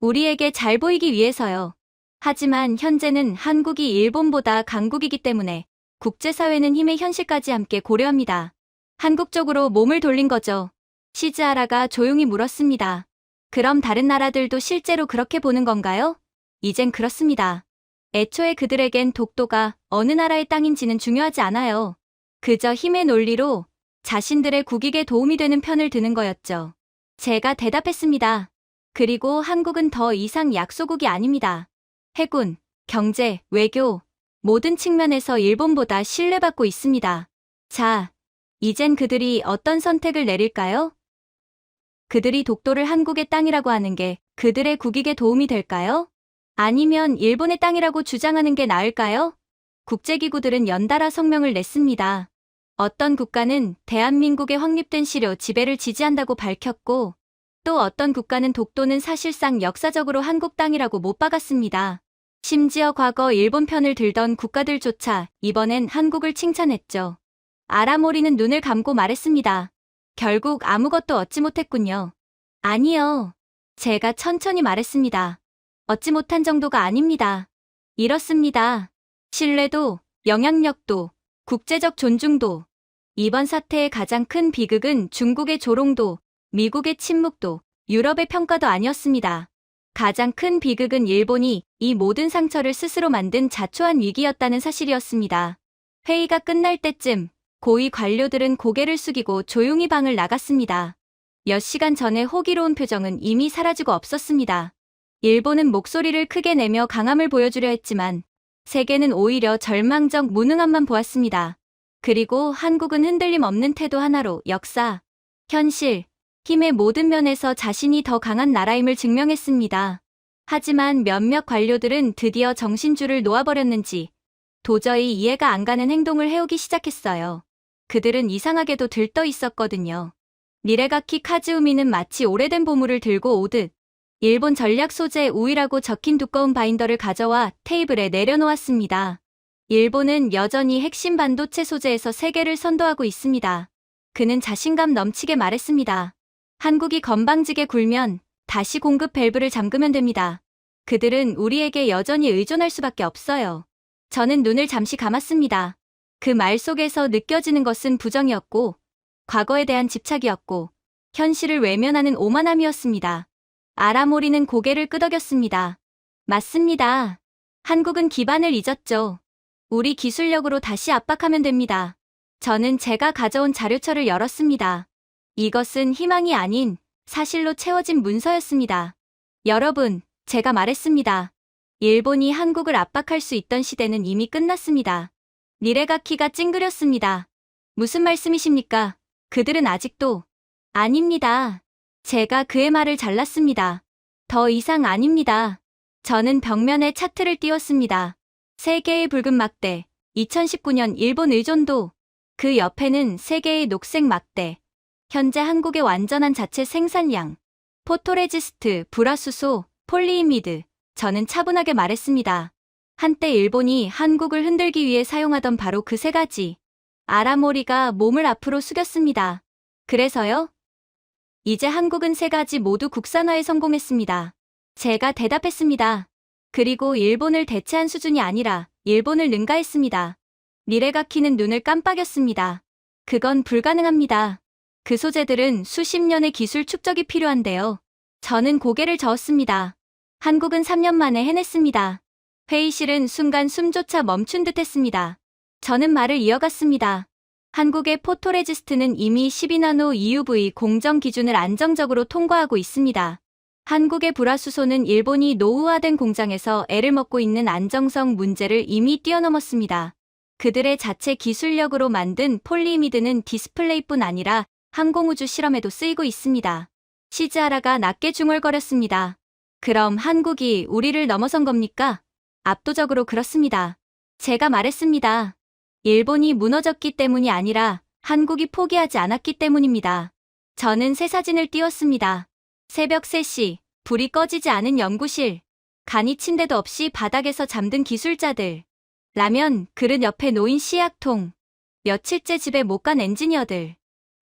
우리에게 잘 보이기 위해서요. 하지만 현재는 한국이 일본보다 강국이기 때문에 국제사회는 힘의 현실까지 함께 고려합니다. 한국 쪽으로 몸을 돌린 거죠. 시즈하라가 조용히 물었습니다. 그럼 다른 나라들도 실제로 그렇게 보는 건가요? 이젠 그렇습니다. 애초에 그들에겐 독도가 어느 나라의 땅인지는 중요하지 않아요. 그저 힘의 논리로 자신들의 국익에 도움이 되는 편을 드는 거였죠. 제가 대답했습니다. 그리고 한국은 더 이상 약소국이 아닙니다. 해군, 경제, 외교, 모든 측면에서 일본보다 신뢰받고 있습니다. 자, 이젠 그들이 어떤 선택을 내릴까요? 그들이 독도를 한국의 땅이라고 하는 게 그들의 국익에 도움이 될까요? 아니면 일본의 땅이라고 주장하는 게 나을까요? 국제기구들은 연달아 성명을 냈습니다. 어떤 국가는 대한민국의 확립된 시료 지배를 지지한다고 밝혔고, 또 어떤 국가는 독도는 사실상 역사적으로 한국 땅이라고 못 박았습니다. 심지어 과거 일본 편을 들던 국가들조차 이번엔 한국을 칭찬했죠. 아라모리는 눈을 감고 말했습니다. 결국 아무것도 얻지 못했군요. 아니요. 제가 천천히 말했습니다. 얻지 못한 정도가 아닙니다. 이렇습니다. 신뢰도, 영향력도, 국제적 존중도. 이번 사태의 가장 큰 비극은 중국의 조롱도, 미국의 침묵도, 유럽의 평가도 아니었습니다. 가장 큰 비극은 일본이 이 모든 상처를 스스로 만든 자초한 위기였다는 사실이었습니다. 회의가 끝날 때쯤 고위 관료들은 고개를 숙이고 조용히 방을 나갔습니다. 몇 시간 전에 호기로운 표정은 이미 사라지고 없었습니다. 일본은 목소리를 크게 내며 강함을 보여주려 했지만 세계는 오히려 절망적 무능함만 보았습니다. 그리고 한국은 흔들림 없는 태도 하나로 역사, 현실, 힘의 모든 면에서 자신이 더 강한 나라임을 증명했습니다. 하지만 몇몇 관료들은 드디어 정신줄을 놓아버렸는지 도저히 이해가 안 가는 행동을 해오기 시작했어요. 그들은 이상하게도 들떠 있었거든요. 니레가키 카즈우미는 마치 오래된 보물을 들고 오듯 일본 전략 소재 우위라고 적힌 두꺼운 바인더를 가져와 테이블에 내려놓았습니다. 일본은 여전히 핵심 반도체 소재에서 세계를 선도하고 있습니다. 그는 자신감 넘치게 말했습니다. 한국이 건방지게 굴면 다시 공급 밸브를 잠그면 됩니다. 그들은 우리에게 여전히 의존할 수밖에 없어요. 저는 눈을 잠시 감았습니다. 그 말 속에서 느껴지는 것은 부정이었고, 과거에 대한 집착이었고, 현실을 외면하는 오만함이었습니다. 아라모리는 고개를 끄덕였습니다. 맞습니다. 한국은 기반을 잊었죠. 우리 기술력으로 다시 압박하면 됩니다. 저는 제가 가져온 자료처를 열었습니다. 이것은 희망이 아닌 사실로 채워진 문서였습니다. 여러분, 제가 말했습니다. 일본이 한국을 압박할 수 있던 시대는 이미 끝났습니다. 니레가키가 찡그렸습니다. 무슨 말씀이십니까? 그들은 아직도... 아닙니다. 제가 그의 말을 잘랐습니다. 더 이상 아닙니다. 저는 벽면에 차트를 띄웠습니다. 세 개의 붉은 막대, 2019년 일본 의존도, 그 옆에는 세 개의 녹색 막대, 현재 한국의 완전한 자체 생산량, 포토레지스트, 불화수소, 폴리이미드. 저는 차분하게 말했습니다. 한때 일본이 한국을 흔들기 위해 사용하던 바로 그 세 가지. 아라모리가 몸을 앞으로 숙였습니다. 그래서요? 이제 한국은 세 가지 모두 국산화에 성공했습니다. 제가 대답했습니다. 그리고 일본을 대체한 수준이 아니라 일본을 능가했습니다. 니레가키는 눈을 깜빡였습니다. 그건 불가능합니다. 그 소재들은 수십 년의 기술 축적이 필요한데요. 저는 고개를 저었습니다. 한국은 3년 만에 해냈습니다. 회의실은 순간 숨조차 멈춘 듯 했습니다. 저는 말을 이어갔습니다. 한국의 포토레지스트는 이미 12나노 EUV 공정 기준을 안정적으로 통과하고 있습니다. 한국의 불화수소는 일본이 노후화된 공장에서 애를 먹고 있는 안정성 문제를 이미 뛰어넘었습니다. 그들의 자체 기술력으로 만든 폴리이미드는 디스플레이뿐 아니라 항공우주 실험에도 쓰이고 있습니다. 시즈하라가 낮게 중얼거렸습니다. 그럼 한국이 우리를 넘어선 겁니까? 압도적으로 그렇습니다. 제가 말했습니다. 일본이 무너졌기 때문이 아니라 한국이 포기하지 않았기 때문입니다. 저는 새 사진을 띄웠습니다. 새벽 3시, 불이 꺼지지 않은 연구실. 간이 침대도 없이 바닥에서 잠든 기술자들. 라면 그릇 옆에 놓인 씨앗통. 며칠째 집에 못 간 엔지니어들.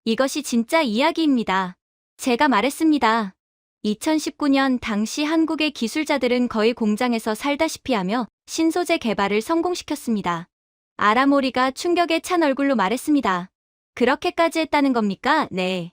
이것이 진짜 이야기입니다. 제가 말했습니다. 2019년 당시 한국의 기술자들은 거의 공장에서 살다시피 하며 신소재 개발을 성공시켰습니다. 아라모리가 충격에 찬 얼굴로 말했습니다. 그렇게까지 했다는 겁니까? 네.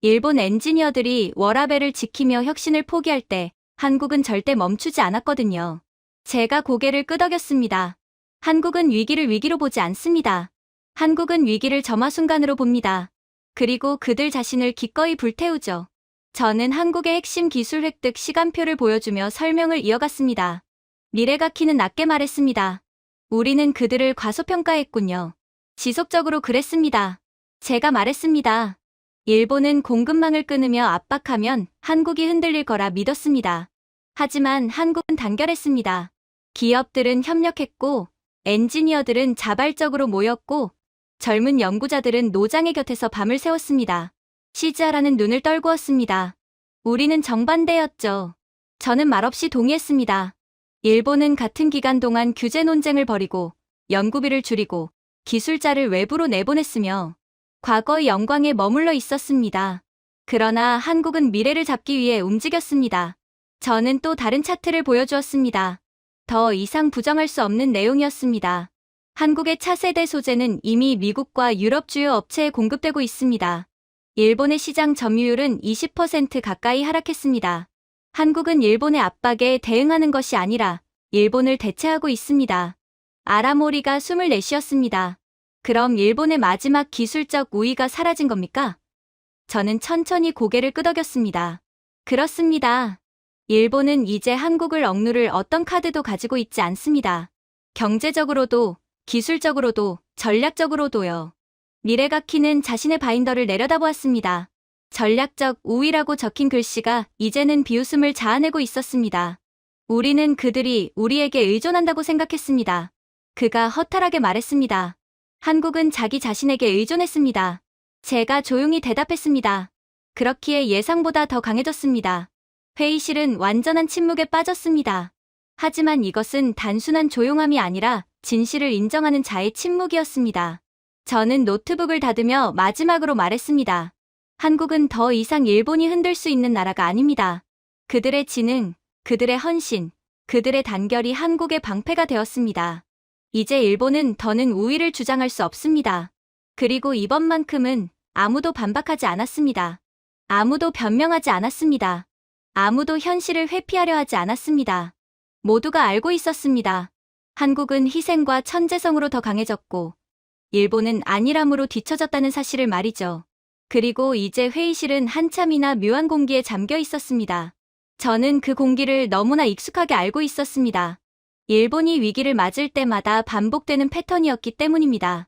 일본 엔지니어들이 워라밸을 지키며 혁신을 포기할 때 한국은 절대 멈추지 않았거든요. 제가 고개를 끄덕였습니다. 한국은 위기를 위기로 보지 않습니다. 한국은 위기를 점화순간으로 봅니다. 그리고 그들 자신을 기꺼이 불태우죠. 저는 한국의 핵심 기술 획득 시간표를 보여주며 설명을 이어갔습니다. 미래가키는 낮게 말했습니다. 우리는 그들을 과소평가했군요. 지속적으로 그랬습니다. 제가 말했습니다. 일본은 공급망을 끊으며 압박하면 한국이 흔들릴 거라 믿었습니다. 하지만 한국은 단결했습니다. 기업들은 협력했고, 엔지니어들은 자발적으로 모였고, 젊은 연구자들은 노장의 곁에서 밤을 새웠습니다. 쉬지 않라는 눈을 떨구었습니다. 우리는 정반대였죠. 저는 말없이 동의했습니다. 일본은 같은 기간 동안 규제 논쟁을 벌이고, 연구비를 줄이고, 기술자를 외부로 내보냈으며, 과거의 영광에 머물러 있었습니다. 그러나 한국은 미래를 잡기 위해 움직였습니다. 저는 또 다른 차트를 보여주었습니다. 더 이상 부정할 수 없는 내용이었습니다. 한국의 차세대 소재는 이미 미국과 유럽 주요 업체에 공급되고 있습니다. 일본의 시장 점유율은 20% 가까이 하락했습니다. 한국은 일본의 압박에 대응하는 것이 아니라 일본을 대체하고 있습니다. 아라모리가 숨을 내쉬었습니다. 그럼 일본의 마지막 기술적 우위가 사라진 겁니까? 저는 천천히 고개를 끄덕였습니다. 그렇습니다. 일본은 이제 한국을 억누를 어떤 카드도 가지고 있지 않습니다. 경제적으로도, 기술적으로도, 전략적으로도요. 미래가키는 자신의 바인더를 내려다보았습니다. 전략적 우위라고 적힌 글씨가 이제는 비웃음을 자아내고 있었습니다. 우리는 그들이 우리에게 의존한다고 생각했습니다. 그가 허탈하게 말했습니다. 한국은 자기 자신에게 의존했습니다. 제가 조용히 대답했습니다. 그렇기에 예상보다 더 강해졌습니다. 회의실은 완전한 침묵에 빠졌습니다. 하지만 이것은 단순한 조용함이 아니라 진실을 인정하는 자의 침묵이었습니다. 저는 노트북을 닫으며 마지막으로 말했습니다. 한국은 더 이상 일본이 흔들 수 있는 나라가 아닙니다. 그들의 지능, 그들의 헌신, 그들의 단결이 한국의 방패가 되었습니다. 이제 일본은 더는 우위를 주장할 수 없습니다. 그리고 이번만큼은 아무도 반박하지 않았습니다. 아무도 변명하지 않았습니다. 아무도 현실을 회피하려 하지 않았습니다. 모두가 알고 있었습니다. 한국은 희생과 천재성으로 더 강해졌고, 일본은 안일함으로 뒤처졌다는 사실을 말이죠. 그리고 이제 회의실은 한참이나 묘한 공기에 잠겨 있었습니다. 저는 그 공기를 너무나 익숙하게 알고 있었습니다. 일본이 위기를 맞을 때마다 반복되는 패턴이었기 때문입니다.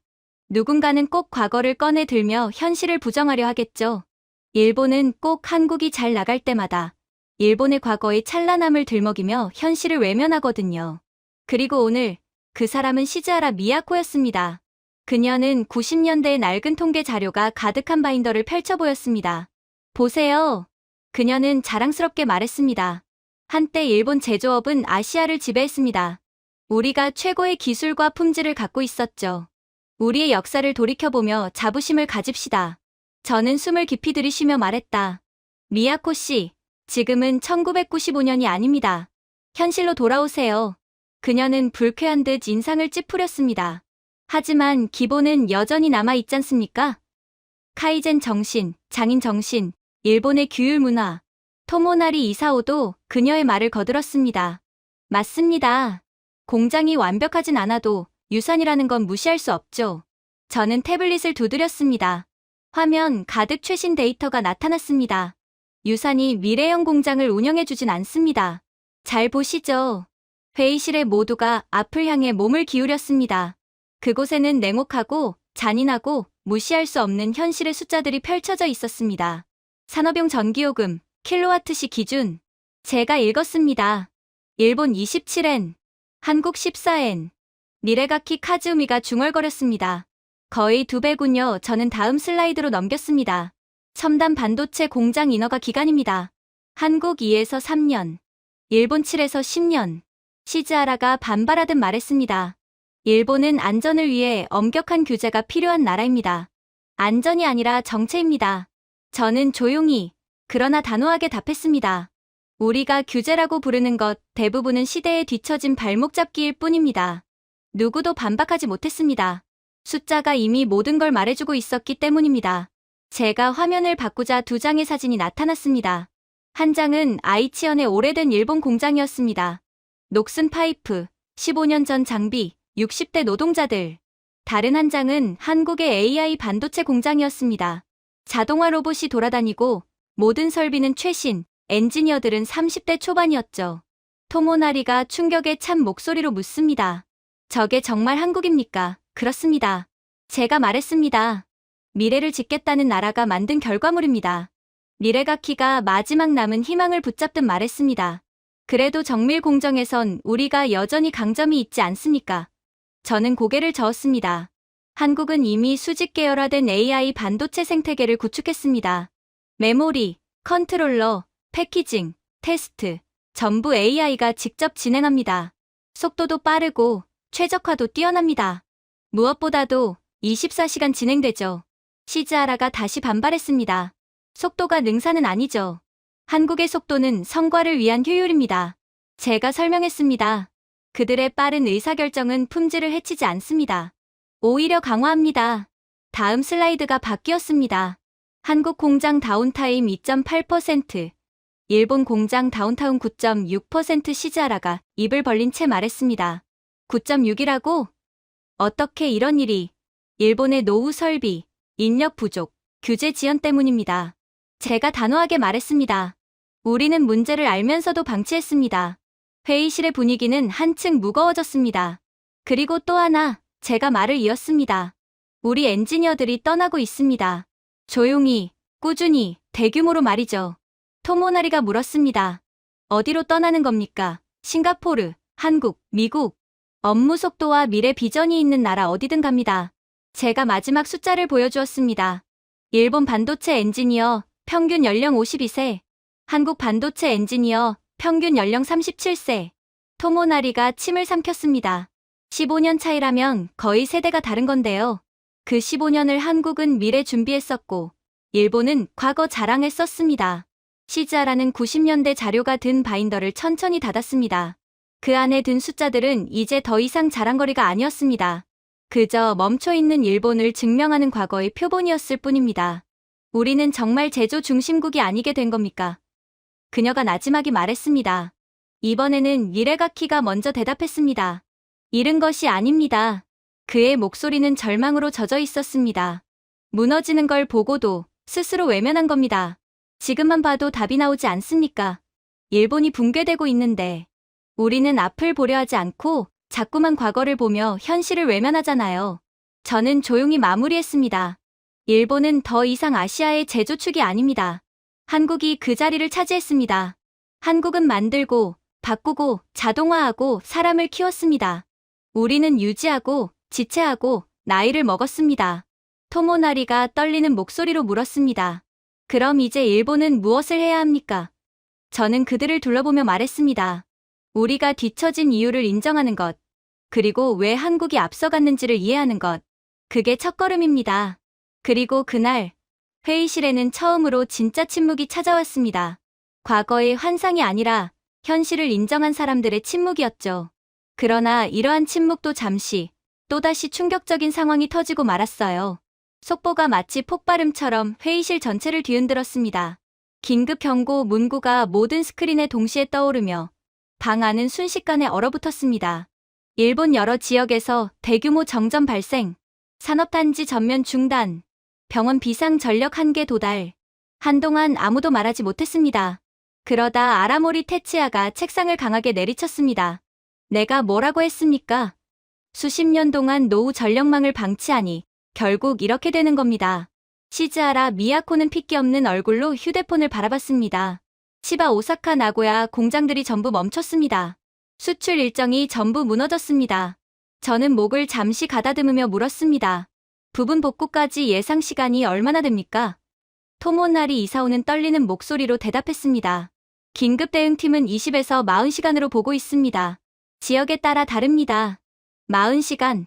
누군가는 꼭 과거를 꺼내 들며 현실을 부정하려 하겠죠. 일본은 꼭 한국이 잘 나갈 때마다 일본의 과거의 찬란함을 들먹이며 현실을 외면하거든요. 그리고 오늘 그 사람은 시즈하라 미야코였습니다. 그녀는 90년대의 낡은 통계 자료가 가득한 바인더를 펼쳐 보였습니다. 보세요. 그녀는 자랑스럽게 말했습니다. 한때 일본 제조업은 아시아를 지배했습니다. 우리가 최고의 기술과 품질을 갖고 있었죠. 우리의 역사를 돌이켜보며 자부심을 가집시다. 저는 숨을 깊이 들이쉬며 말했다. 미야코 씨, 지금은 1995년이 아닙니다. 현실로 돌아오세요. 그녀는 불쾌한 듯 인상을 찌푸렸습니다. 하지만 기본은 여전히 남아있지 않습니까? 카이젠 정신, 장인 정신, 일본의 규율 문화. 토모나리 이사오도 그녀의 말을 거들었습니다. 맞습니다. 공장이 완벽하진 않아도 유산이라는 건 무시할 수 없죠. 저는 태블릿을 두드렸습니다. 화면 가득 최신 데이터가 나타났습니다. 유산이 미래형 공장을 운영해주진 않습니다. 잘 보시죠. 회의실의 모두가 앞을 향해 몸을 기울였습니다. 그곳에는 냉혹하고 잔인하고 무시할 수 없는 현실의 숫자들이 펼쳐져 있었습니다. 산업용 전기요금, 킬로와트시 기준. 제가 읽었습니다. 일본 27엔, 한국 14엔. 미레가키 카즈우미가 중얼거렸습니다. 거의 2배군요. 저는 다음 슬라이드로 넘겼습니다. 첨단 반도체 공장 인허가 기간입니다. 한국 2에서 3년, 일본 7에서 10년. 시즈하라가 반발하듯 말했습니다. 일본은 안전을 위해 엄격한 규제가 필요한 나라입니다. 안전이 아니라 정체입니다. 저는 조용히, 그러나 단호하게 답했습니다. 우리가 규제라고 부르는 것 대부분은 시대에 뒤처진 발목 잡기일 뿐입니다. 누구도 반박하지 못했습니다. 숫자가 이미 모든 걸 말해주고 있었기 때문입니다. 제가 화면을 바꾸자 2장의 사진이 나타났습니다. 한 장은 아이치현의 오래된 일본 공장이었습니다. 녹슨 파이프, 15년 전 장비, 60대 노동자들. 다른 한 장은 한국의 AI 반도체 공장이었습니다. 자동화 로봇이 돌아다니고 모든 설비는 최신, 엔지니어들은 30대 초반이었죠. 토모나리가 충격에 찬 목소리로 묻습니다. 저게 정말 한국입니까? 그렇습니다. 제가 말했습니다. 미래를 짓겠다는 나라가 만든 결과물입니다. 미레가키가 마지막 남은 희망을 붙잡듯 말했습니다. 그래도 정밀 공정에선 우리가 여전히 강점이 있지 않습니까? 저는 고개를 저었습니다. 한국은 이미 수직 계열화된 AI 반도체 생태계를 구축했습니다. 메모리, 컨트롤러, 패키징, 테스트, 전부 AI가 직접 진행합니다. 속도도 빠르고 최적화도 뛰어납니다. 무엇보다도 24시간 진행되죠. 시즈하라가 다시 반발했습니다. 속도가 능사는 아니죠. 한국의 속도는 성과를 위한 효율입니다. 제가 설명했습니다. 그들의 빠른 의사결정은 품질을 해치지 않습니다. 오히려 강화합니다. 다음 슬라이드가 바뀌었습니다. 한국 공장 다운타임 2.8%, 일본 공장 다운타운 9.6%. 시즈하라가 입을 벌린 채 말했습니다. 9.6이라고? 어떻게 이런 일이? 일본의 노후 설비, 인력 부족, 규제 지연 때문입니다. 제가 단호하게 말했습니다. 우리는 문제를 알면서도 방치했습니다. 회의실의 분위기는 한층 무거워졌습니다. 그리고 또 하나, 제가 말을 이었습니다. 우리 엔지니어들이 떠나고 있습니다. 조용히, 꾸준히, 대규모로 말이죠. 토모나리가 물었습니다. 어디로 떠나는 겁니까? 싱가포르, 한국, 미국. 업무 속도와 미래 비전이 있는 나라 어디든 갑니다. 제가 마지막 숫자를 보여주었습니다. 일본 반도체 엔지니어 평균 연령 52세, 한국 반도체 엔지니어 평균 연령 37세. 토모나리가 침을 삼켰습니다. 15년 차이라면 거의 세대가 다른 건데요. 그 15년을 한국은 미래 준비했었고, 일본은 과거 자랑했었습니다. 시즈하라는 90년대 자료가 든 바인더를 천천히 닫았습니다. 그 안에 든 숫자들은 이제 더 이상 자랑거리가 아니었습니다. 그저 멈춰있는 일본을 증명하는 과거의 표본이었을 뿐입니다. 우리는 정말 제조 중심국이 아니게 된 겁니까? 그녀가 나지막이 말했습니다. 이번에는 미레가키가 먼저 대답했습니다. 잃은 것이 아닙니다. 그의 목소리는 절망으로 젖어 있었습니다. 무너지는 걸 보고도 스스로 외면한 겁니다. 지금만 봐도 답이 나오지 않습니까? 일본이 붕괴되고 있는데 우리는 앞을 보려 하지 않고 자꾸만 과거를 보며 현실을 외면하잖아요. 저는 조용히 마무리했습니다. 일본은 더 이상 아시아의 제조축이 아닙니다. 한국이 그 자리를 차지했습니다. 한국은 만들고, 바꾸고, 자동화하고 사람을 키웠습니다. 우리는 유지하고, 지체하고, 나이를 먹었습니다. 토모나리가 떨리는 목소리로 물었습니다. 그럼 이제 일본은 무엇을 해야 합니까? 저는 그들을 둘러보며 말했습니다. 우리가 뒤처진 이유를 인정하는 것, 그리고 왜 한국이 앞서갔는지를 이해하는 것. 그게 첫걸음입니다. 그리고 그날, 회의실에는 처음으로 진짜 침묵이 찾아왔습니다. 과거의 환상이 아니라 현실을 인정한 사람들의 침묵이었죠. 그러나 이러한 침묵도 잠시, 또다시 충격적인 상황이 터지고 말았어요. 속보가 마치 폭발음처럼 회의실 전체를 뒤흔들었습니다. 긴급 경고 문구가 모든 스크린에 동시에 떠오르며 방 안은 순식간에 얼어붙었습니다. 일본 여러 지역에서 대규모 정전 발생, 산업단지 전면 중단, 병원 비상 전력 한계 도달. 한동안 아무도 말하지 못했습니다. 그러다 아라모리 테츠야가 책상을 강하게 내리쳤습니다. 내가 뭐라고 했습니까? 수십 년 동안 노후 전력망을 방치하니 결국 이렇게 되는 겁니다. 시즈하라 미야코는 핏기 없는 얼굴로 휴대폰을 바라봤습니다. 치바, 오사카, 나고야 공장들이 전부 멈췄습니다. 수출 일정이 전부 무너졌습니다. 저는 목을 잠시 가다듬으며 물었습니다. 부분 복구까지 예상 시간이 얼마나 됩니까? 토모나리 이사오는 떨리는 목소리로 대답했습니다. 긴급 대응팀은 20에서 40시간으로 보고 있습니다. 지역에 따라 다릅니다. 40시간.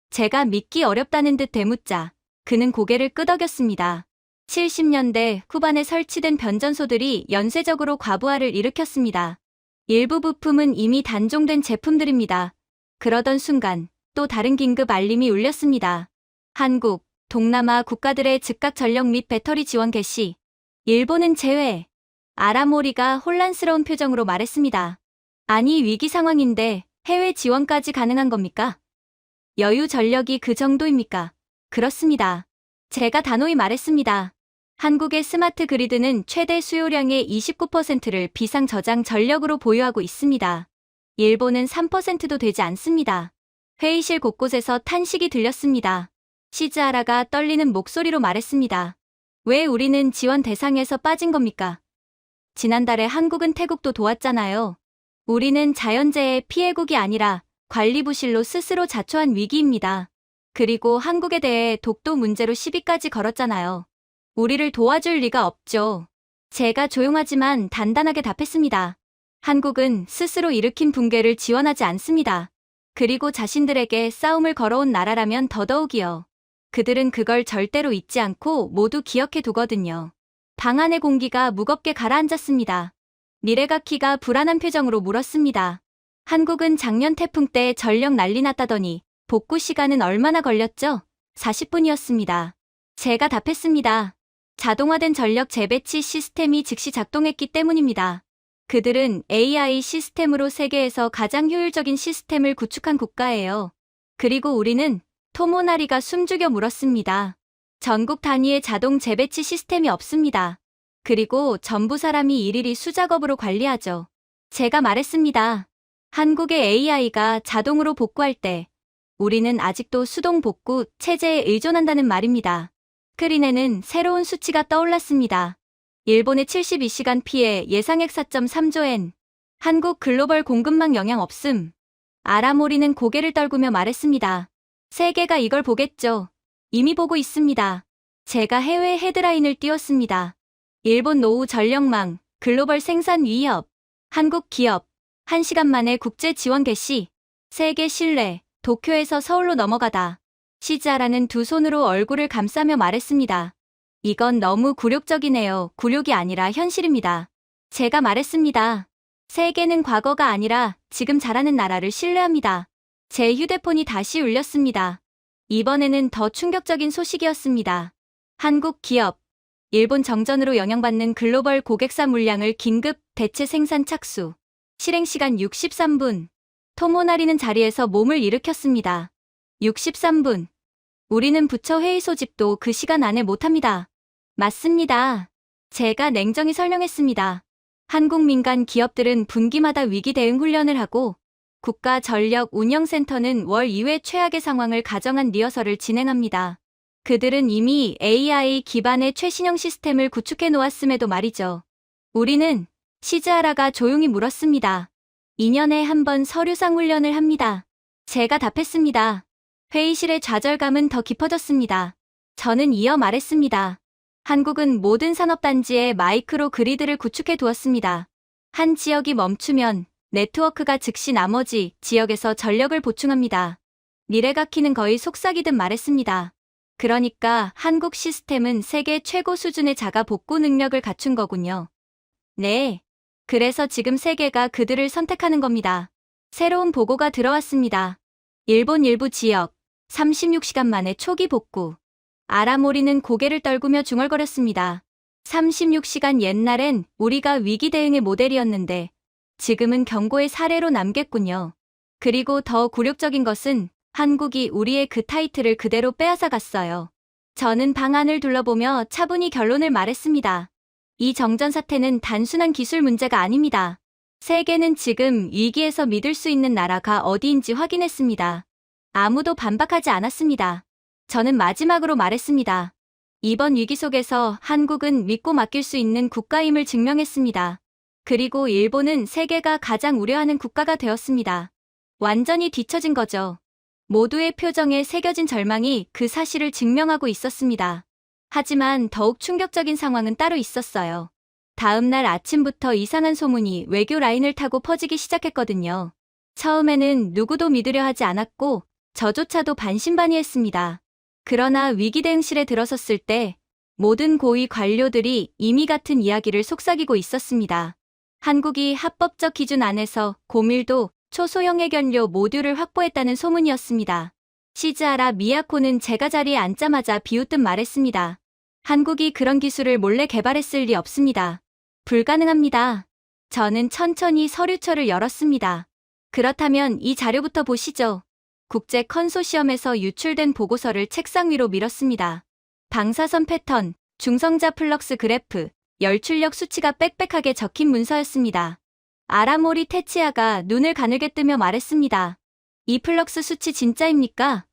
제가 믿기 어렵다는 듯 되묻자 그는 고개를 끄덕였습니다. 70년대 후반에 설치된 변전소들이 연쇄적으로 과부하를 일으켰습니다. 일부 부품은 이미 단종된 제품들입니다. 그러던 순간 또 다른 긴급 알림이 울렸습니다. 한국, 동남아 국가들의 즉각 전력 및 배터리 지원 개시. 일본은 제외. 아라모리가 혼란스러운 표정으로 말했습니다. 아니 위기 상황인데 해외 지원까지 가능한 겁니까? 여유 전력이 그 정도입니까? 그렇습니다. 제가 단호히 말했습니다. 한국의 스마트 그리드는 최대 수요량의 29%를 비상 저장 전력으로 보유하고 있습니다. 일본은 3%도 되지 않습니다. 회의실 곳곳에서 탄식이 들렸습니다. 시즈하라가 떨리는 목소리로 말했습니다. 왜 우리는 지원 대상에서 빠진 겁니까? 지난달에 한국은 태국도 도왔잖아요. 우리는 자연재해 피해국이 아니라 관리부실로 스스로 자초한 위기입니다. 그리고 한국에 대해 독도 문제로 시비까지 걸었잖아요. 우리를 도와줄 리가 없죠. 제가 조용하지만 단단하게 답했습니다. 한국은 스스로 일으킨 붕괴를 지원하지 않습니다. 그리고 자신들에게 싸움을 걸어온 나라라면 더더욱이요. 그들은 그걸 절대로 잊지 않고 모두 기억해 두거든요. 방 안의 공기가 무겁게 가라앉았습니다. 미레가키가 불안한 표정으로 물었습니다. 한국은 작년 태풍 때 전력 난리 났다더니 복구 시간은 얼마나 걸렸죠? 40분이었습니다. 제가 답했습니다. 자동화된 전력 재배치 시스템이 즉시 작동했기 때문입니다. 그들은 AI 시스템으로 세계에서 가장 효율적인 시스템을 구축한 국가예요. 그리고 우리는 토모나리가 숨죽여 물었습니다. 전국 단위의 자동 재배치 시스템이 없습니다. 그리고 전부 사람이 일일이 수작업으로 관리하죠. 제가 말했습니다. 한국의 AI가 자동으로 복구할 때 우리는 아직도 수동 복구 체제에 의존한다는 말입니다. 스크린에는 새로운 수치가 떠올랐습니다. 일본의 72시간 피해 예상액 4.3조 엔. 한국 글로벌 공급망 영향 없음. 아라모리는 고개를 떨구며 말했습니다. 세계가 이걸 보겠죠. 이미 보고 있습니다. 제가 해외 헤드라인을 띄웠습니다. 일본 노후 전력망, 글로벌 생산 위협, 한국 기업, 1시간 만에 국제 지원 개시, 세계 신뢰, 도쿄에서 서울로 넘어가다. 시즈하라는 두 손으로 얼굴을 감싸며 말했습니다. 이건 너무 굴욕적이네요. 굴욕이 아니라 현실입니다. 제가 말했습니다. 세계는 과거가 아니라 지금 잘하는 나라를 신뢰합니다. 제 휴대폰이 다시 울렸습니다. 이번에는 더 충격적인 소식이었습니다. 한국 기업, 일본 정전으로 영향받는 글로벌 고객사 물량을 긴급 대체 생산 착수. 실행시간 63분. 토모나리는 자리에서 몸을 일으켰습니다. 63분. 우리는 부처 회의 소집도 그 시간 안에 못합니다. 맞습니다. 제가 냉정히 설명했습니다. 한국 민간 기업들은 분기마다 위기 대응 훈련을 하고 국가 전력 운영센터는 월 2회 최악의 상황을 가정한 리허설을 진행합니다. 그들은 이미 AI 기반의 최신형 시스템을 구축해 놓았음에도 말이죠. 우리는 시즈하라가 조용히 물었습니다. 2년에 한 번 서류상 훈련을 합니다. 제가 답했습니다. 회의실의 좌절감은 더 깊어졌습니다. 저는 이어 말했습니다. 한국은 모든 산업단지에 마이크로 그리드를 구축해 두었습니다. 한 지역이 멈추면 네트워크가 즉시 나머지 지역에서 전력을 보충합니다. 미레가키는 거의 속삭이듯 말했습니다. 그러니까 한국 시스템은 세계 최고 수준의 자가 복구 능력을 갖춘 거군요. 네. 그래서 지금 세계가 그들을 선택하는 겁니다. 새로운 보고가 들어왔습니다. 일본 일부 지역, 36시간 만에 초기 복구. 아라모리는 고개를 떨구며 중얼거렸습니다. 36시간 옛날엔 우리가 위기 대응의 모델이었는데 지금은 경고의 사례로 남겠군요. 그리고 더 굴욕적인 것은 한국이 우리의 그 타이틀을 그대로 빼앗아 갔어요. 저는 방안을 둘러보며 차분히 결론을 말했습니다. 이 정전 사태는 단순한 기술 문제가 아닙니다. 세계는 지금 위기에서 믿을 수 있는 나라가 어디인지 확인했습니다. 아무도 반박하지 않았습니다. 저는 마지막으로 말했습니다. 이번 위기 속에서 한국은 믿고 맡길 수 있는 국가임을 증명했습니다. 그리고 일본은 세계가 가장 우려하는 국가가 되었습니다. 완전히 뒤처진 거죠. 모두의 표정에 새겨진 절망이 그 사실을 증명하고 있었습니다. 하지만 더욱 충격적인 상황은 따로 있었어요. 다음 날 아침부터 이상한 소문이 외교 라인을 타고 퍼지기 시작했거든요. 처음에는 누구도 믿으려 하지 않았고 저조차도 반신반의했습니다. 그러나 위기대응실에 들어섰을 때 모든 고위 관료들이 이미 같은 이야기를 속삭이고 있었습니다. 한국이 합법적 기준 안에서 고밀도 초소형 핵연료 모듈을 확보했다는 소문이었습니다. 시즈하라 미야코는 제가 자리에 앉자마자 비웃듯 말했습니다. 한국이 그런 기술을 몰래 개발했을 리 없습니다. 불가능합니다. 저는 천천히 서류처를 열었습니다. 그렇다면 이 자료부터 보시죠. 국제 컨소시엄에서 유출된 보고서를 책상 위로 밀었습니다. 방사선 패턴, 중성자 플럭스 그래프, 열출력 수치가 빽빽하게 적힌 문서였습니다. 아라모리 테치야가 눈을 가늘게 뜨며 말했습니다. 이 플럭스 수치 진짜입니까?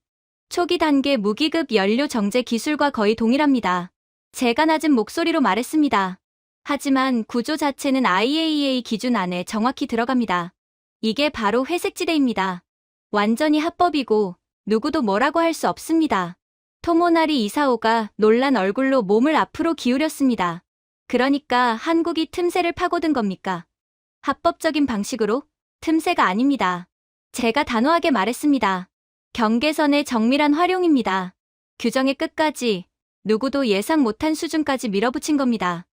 초기 단계 무기급 연료 정제 기술과 거의 동일합니다. 제가 낮은 목소리로 말했습니다. 하지만 구조 자체는 IAEA 기준 안에 정확히 들어갑니다. 이게 바로 회색지대입니다. 완전히 합법이고 누구도 뭐라고 할 수 없습니다. 토모나리 이사오가 놀란 얼굴로 몸을 앞으로 기울였습니다. 그러니까 한국이 틈새를 파고든 겁니까? 합법적인 방식으로? 틈새가 아닙니다. 제가 단호하게 말했습니다. 경계선의 정밀한 활용입니다. 규정의 끝까지, 누구도 예상 못한 수준까지 밀어붙인 겁니다.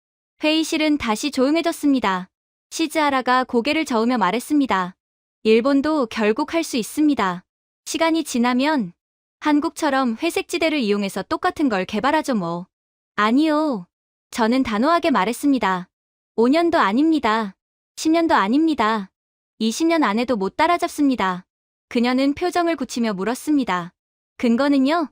회의실은 다시 조용해졌습니다. 시즈하라가 고개를 저으며 말했습니다. 일본도 결국 할 수 있습니다. 시간이 지나면 한국처럼 회색지대를 이용해서 똑같은 걸 개발하죠 뭐. 아니요. 저는 단호하게 말했습니다. 5년도 아닙니다. 10년도 아닙니다. 20년 안에도 못 따라잡습니다. 그녀는 표정을 굳히며 물었습니다. 근거는요?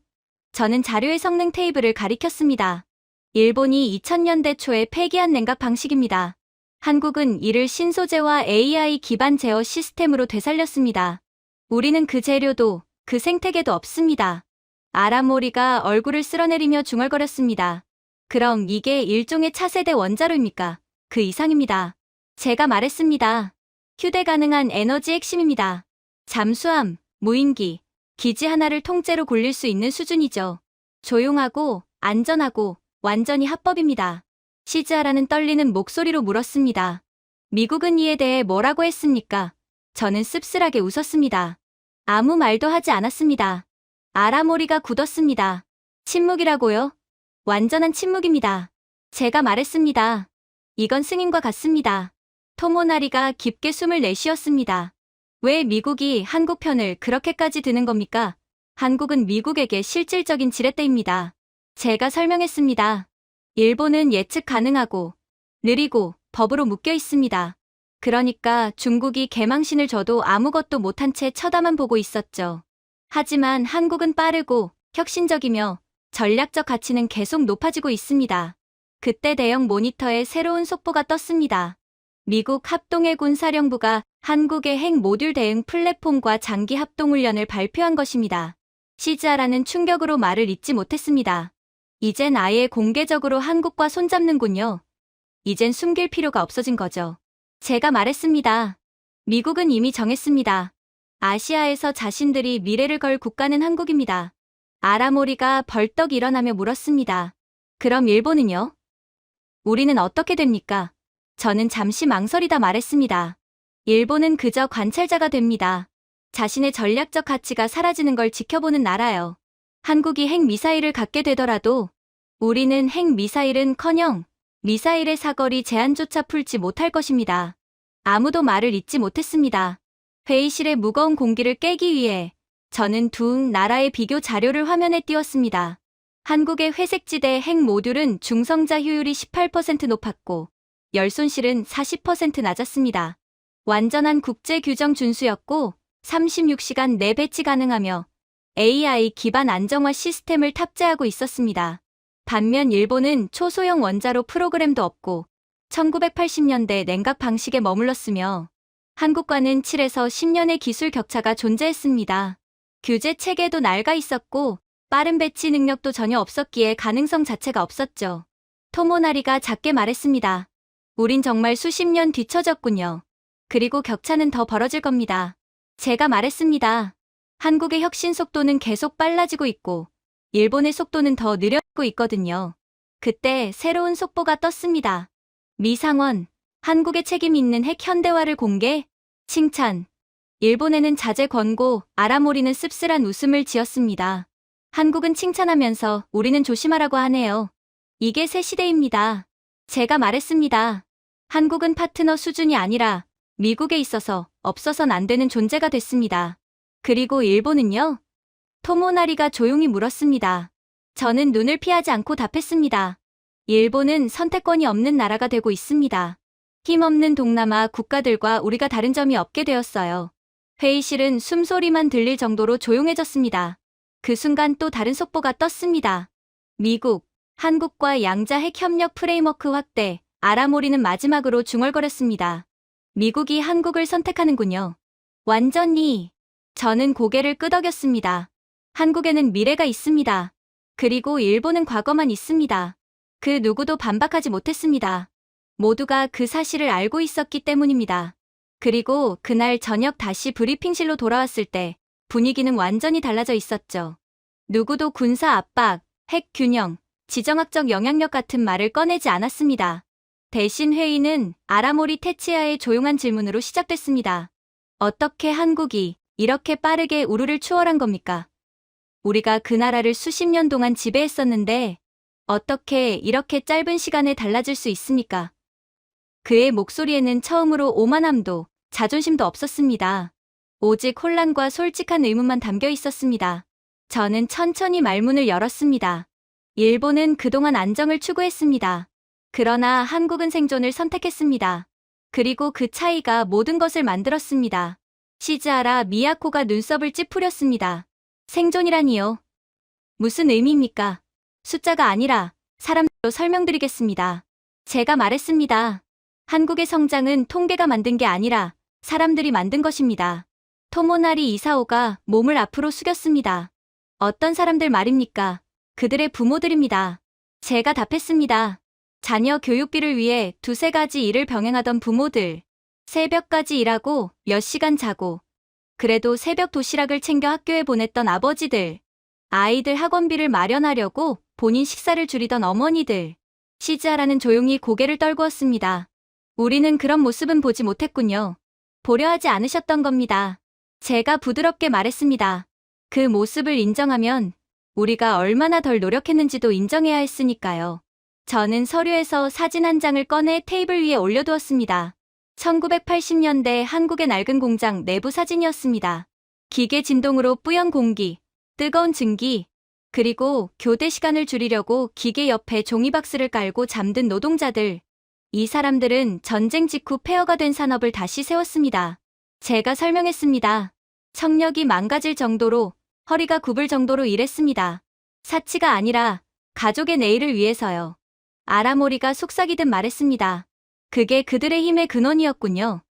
저는 자료의 성능 테이블을 가리켰습니다. 일본이 2000년대 초에 폐기한 냉각 방식입니다. 한국은 이를 신소재와 AI 기반 제어 시스템으로 되살렸습니다. 우리는 그 재료도 그 생태계도 없습니다. 아라모리가 얼굴을 쓸어내리며 중얼거렸습니다. 그럼 이게 일종의 차세대 원자로입니까? 그 이상입니다. 제가 말했습니다. 휴대 가능한 에너지 핵심입니다. 잠수함, 무인기, 기지 하나를 통째로 굴릴 수 있는 수준이죠. 조용하고 안전하고 완전히 합법입니다. 시즈하라는 떨리는 목소리로 물었습니다. 미국은 이에 대해 뭐라고 했습니까? 저는 씁쓸하게 웃었습니다. 아무 말도 하지 않았습니다. 아라모리가 굳었습니다. 침묵이라고요? 완전한 침묵입니다. 제가 말했습니다. 이건 승인과 같습니다. 토모나리가 깊게 숨을 내쉬었습니다. 왜 미국이 한국 편을 그렇게까지 드는 겁니까? 한국은 미국에게 실질적인 지렛대입니다. 제가 설명했습니다. 일본은 예측 가능하고 느리고 법으로 묶여 있습니다. 그러니까 중국이 개망신을 줘도 아무것도 못한 채 쳐다만 보고 있었죠. 하지만 한국은 빠르고 혁신적이며 전략적 가치는 계속 높아지고 있습니다. 그때 대형 모니터에 새로운 속보가 떴습니다. 미국 합동해군 사령부가 한국의 핵 모듈 대응 플랫폼과 장기 합동훈련을 발표한 것입니다. 시즈하라는 충격으로 말을 잇지 못했습니다. 이젠 아예 공개적으로 한국과 손잡는군요. 이젠 숨길 필요가 없어진 거죠. 제가 말했습니다. 미국은 이미 정했습니다. 아시아에서 자신들이 미래를 걸 국가는 한국입니다. 아라모리가 벌떡 일어나며 물었습니다. 그럼 일본은요? 우리는 어떻게 됩니까? 저는 잠시 망설이다 말했습니다. 일본은 그저 관찰자가 됩니다. 자신의 전략적 가치가 사라지는 걸 지켜보는 나라요. 한국이 핵미사일을 갖게 되더라도 우리는 핵미사일은커녕 미사일의 사거리 제한조차 풀지 못할 것입니다. 아무도 말을 잇지 못했습니다. 회의실의 무거운 공기를 깨기 위해 저는 두 나라의 비교 자료를 화면에 띄웠습니다. 한국의 회색지대 핵 모듈은 중성자 효율이 18% 높았고 열 손실은 40% 낮았습니다. 완전한 국제 규정 준수였고 36시간 내 배치 가능하며 AI 기반 안정화 시스템을 탑재하고 있었습니다. 반면 일본은 초소형 원자로 프로그램도 없고 1980년대 냉각 방식에 머물렀으며 한국과는 7에서 10년의 기술 격차가 존재했습니다. 규제 체계도 낡아 있었고 빠른 배치 능력도 전혀 없었기에 가능성 자체가 없었죠. 토모나리가 작게 말했습니다. 우린 정말 수십 년 뒤처졌군요. 그리고 격차는 더 벌어질 겁니다. 제가 말했습니다. 한국의 혁신 속도는 계속 빨라지고 있고 일본의 속도는 더 느려지고 있거든요. 그때 새로운 속보가 떴습니다. 미 상원, 한국의 책임 있는 핵 현대화를 공개, 칭찬. 일본에는 자제 권고, 아라모리는 씁쓸한 웃음을 지었습니다. 한국은 칭찬하면서 우리는 조심하라고 하네요. 이게 새 시대입니다. 제가 말했습니다. 한국은 파트너 수준이 아니라 미국에 있어서 없어선 안 되는 존재가 됐습니다. 그리고 일본은요? 토모나리가 조용히 물었습니다. 저는 눈을 피하지 않고 답했습니다. 일본은 선택권이 없는 나라가 되고 있습니다. 힘없는 동남아 국가들과 우리가 다른 점이 없게 되었어요. 회의실은 숨소리만 들릴 정도로 조용해졌습니다. 그 순간 또 다른 속보가 떴습니다. 미국, 한국과 양자 핵 협력 프레임워크 확대, 아라모리는 마지막으로 중얼거렸습니다. 미국이 한국을 선택하는군요. 완전히. 저는 고개를 끄덕였습니다. 한국에는 미래가 있습니다. 그리고 일본은 과거만 있습니다. 그 누구도 반박하지 못했습니다. 모두가 그 사실을 알고 있었기 때문입니다. 그리고 그날 저녁 다시 브리핑실로 돌아왔을 때 분위기는 완전히 달라져 있었죠. 누구도 군사 압박, 핵 균형, 지정학적 영향력 같은 말을 꺼내지 않았습니다. 대신 회의는 아라모리 테치야의 조용한 질문으로 시작됐습니다. 어떻게 한국이 이렇게 빠르게 우루를 추월한 겁니까? 우리가 그 나라를 수십 년 동안 지배했었는데 어떻게 이렇게 짧은 시간에 달라질 수 있습니까? 그의 목소리에는 처음으로 오만함도 자존심도 없었습니다. 오직 혼란과 솔직한 의문만 담겨 있었습니다. 저는 천천히 말문을 열었습니다. 일본은 그동안 안정을 추구했습니다. 그러나 한국은 생존을 선택했습니다. 그리고 그 차이가 모든 것을 만들었습니다. 시즈하라 미야코가 눈썹을 찌푸렸습니다. 생존이라니요. 무슨 의미입니까? 숫자가 아니라 사람들로 설명드리겠습니다. 제가 말했습니다. 한국의 성장은 통계가 만든 게 아니라 사람들이 만든 것입니다. 토모나리 이사오가 몸을 앞으로 숙였습니다. 어떤 사람들 말입니까? 그들의 부모들입니다. 제가 답했습니다. 자녀 교육비를 위해 두세 가지 일을 병행하던 부모들. 새벽까지 일하고 몇 시간 자고 그래도 새벽 도시락을 챙겨 학교에 보냈던 아버지들. 아이들 학원비를 마련하려고 본인 식사를 줄이던 어머니들. 시즈하라는 조용히 고개를 떨구었습니다. 우리는 그런 모습은 보지 못했군요. 보려 하지 않으셨던 겁니다. 제가 부드럽게 말했습니다. 그 모습을 인정하면 우리가 얼마나 덜 노력했는지도 인정해야 했으니까요. 저는 서류에서 사진 한 장을 꺼내 테이블 위에 올려두었습니다. 1980년대 한국의 낡은 공장 내부 사진이었습니다. 기계 진동으로 뿌연 공기, 뜨거운 증기, 그리고 교대 시간을 줄이려고 기계 옆에 종이박스를 깔고 잠든 노동자들. 이 사람들은 전쟁 직후 폐허가 된 산업을 다시 세웠습니다. 제가 설명했습니다. 청력이 망가질 정도로, 허리가 굽을 정도로 일했습니다. 사치가 아니라 가족의 내일을 위해서요. 아라모리가 속삭이듯 말했습니다. 그게 그들의 힘의 근원이었군요.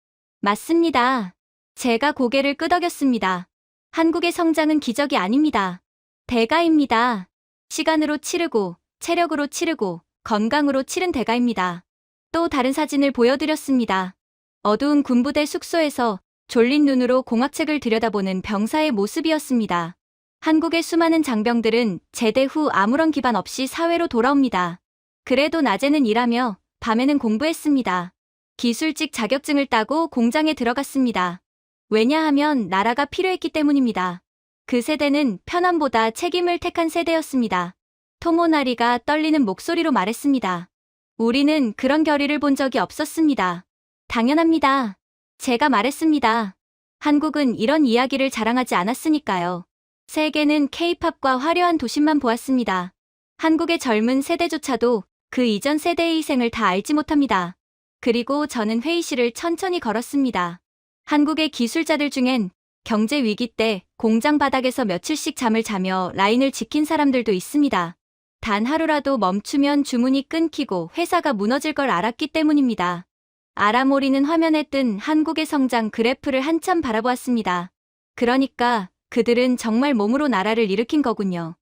맞습니다. 제가 고개를 끄덕였습니다. 한국의 성장은 기적이 아닙니다. 대가입니다. 시간으로 치르고, 체력으로 치르고, 건강으로 치른 대가입니다. 또 다른 사진을 보여드렸습니다. 어두운 군부대 숙소에서 졸린 눈으로 공학책을 들여다보는 병사의 모습이었습니다. 한국의 수많은 장병들은 제대 후 아무런 기반 없이 사회로 돌아옵니다. 그래도 낮에는 일하며 밤에는 공부했습니다. 기술직 자격증을 따고 공장에 들어갔습니다. 왜냐하면 나라가 필요했기 때문입니다. 그 세대는 편안보다 책임을 택한 세대였습니다. 토모나리가 떨리는 목소리로 말했습니다. 우리는 그런 결의를 본 적이 없었습니다. 당연합니다. 제가 말했습니다. 한국은 이런 이야기를 자랑하지 않았으니까요. 세계는 K-팝과 화려한 도심만 보았습니다. 한국의 젊은 세대조차도 그 이전 세대의 희생을 다 알지 못합니다. 그리고 저는 회의실을 천천히 걸었습니다. 한국의 기술자들 중엔 경제 위기 때 공장 바닥에서 며칠씩 잠을 자며 라인을 지킨 사람들도 있습니다. 단 하루라도 멈추면 주문이 끊기고 회사가 무너질 걸 알았기 때문입니다. 아라모리는 화면에 뜬 한국의 성장 그래프를 한참 바라보았습니다. 그러니까 그들은 정말 몸으로 나라를 일으킨 거군요.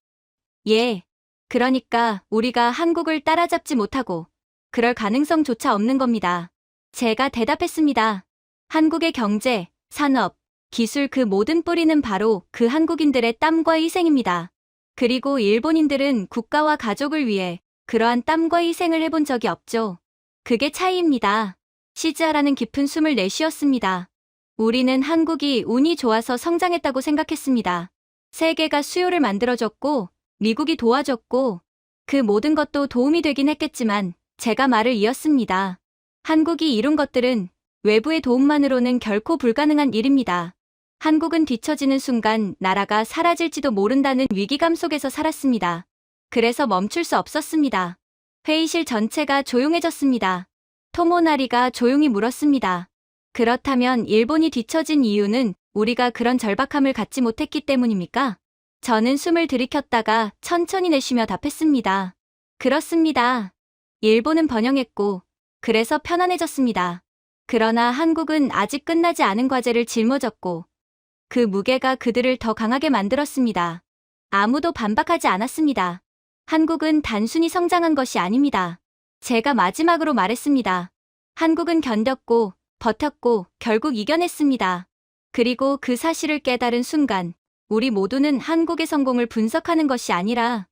예. 그러니까 우리가 한국을 따라잡지 못하고 그럴 가능성조차 없는 겁니다. 제가 대답했습니다. 한국의 경제, 산업, 기술 그 모든 뿌리는 바로 그 한국인들의 땀과 희생입니다. 그리고 일본인들은 국가와 가족을 위해 그러한 땀과 희생을 해본 적이 없죠. 그게 차이입니다. 시즈하라는 깊은 숨을 내쉬었습니다. 우리는 한국이 운이 좋아서 성장했다고 생각했습니다. 세계가 수요를 만들어줬고 미국이 도와줬고 그 모든 것도 도움이 되긴 했겠지만 제가 말을 이었습니다. 한국이 이룬 것들은 외부의 도움만으로는 결코 불가능한 일입니다. 한국은 뒤처지는 순간 나라가 사라질지도 모른다는 위기감 속에서 살았습니다. 그래서 멈출 수 없었습니다. 회의실 전체가 조용해졌습니다. 토모나리가 조용히 물었습니다. 그렇다면 일본이 뒤처진 이유는 우리가 그런 절박함을 갖지 못했기 때문입니까? 저는 숨을 들이켰다가 천천히 내쉬며 답했습니다. 그렇습니다. 일본은 번영했고 그래서 편안해졌습니다. 그러나 한국은 아직 끝나지 않은 과제를 짊어졌고 그 무게가 그들을 더 강하게 만들었습니다. 아무도 반박하지 않았습니다. 한국은 단순히 성장한 것이 아닙니다. 제가 마지막으로 말했습니다. 한국은 견뎠고 버텼고 결국 이겨냈습니다. 그리고 그 사실을 깨달은 순간 우리 모두는 한국의 성공을 분석하는 것이 아니라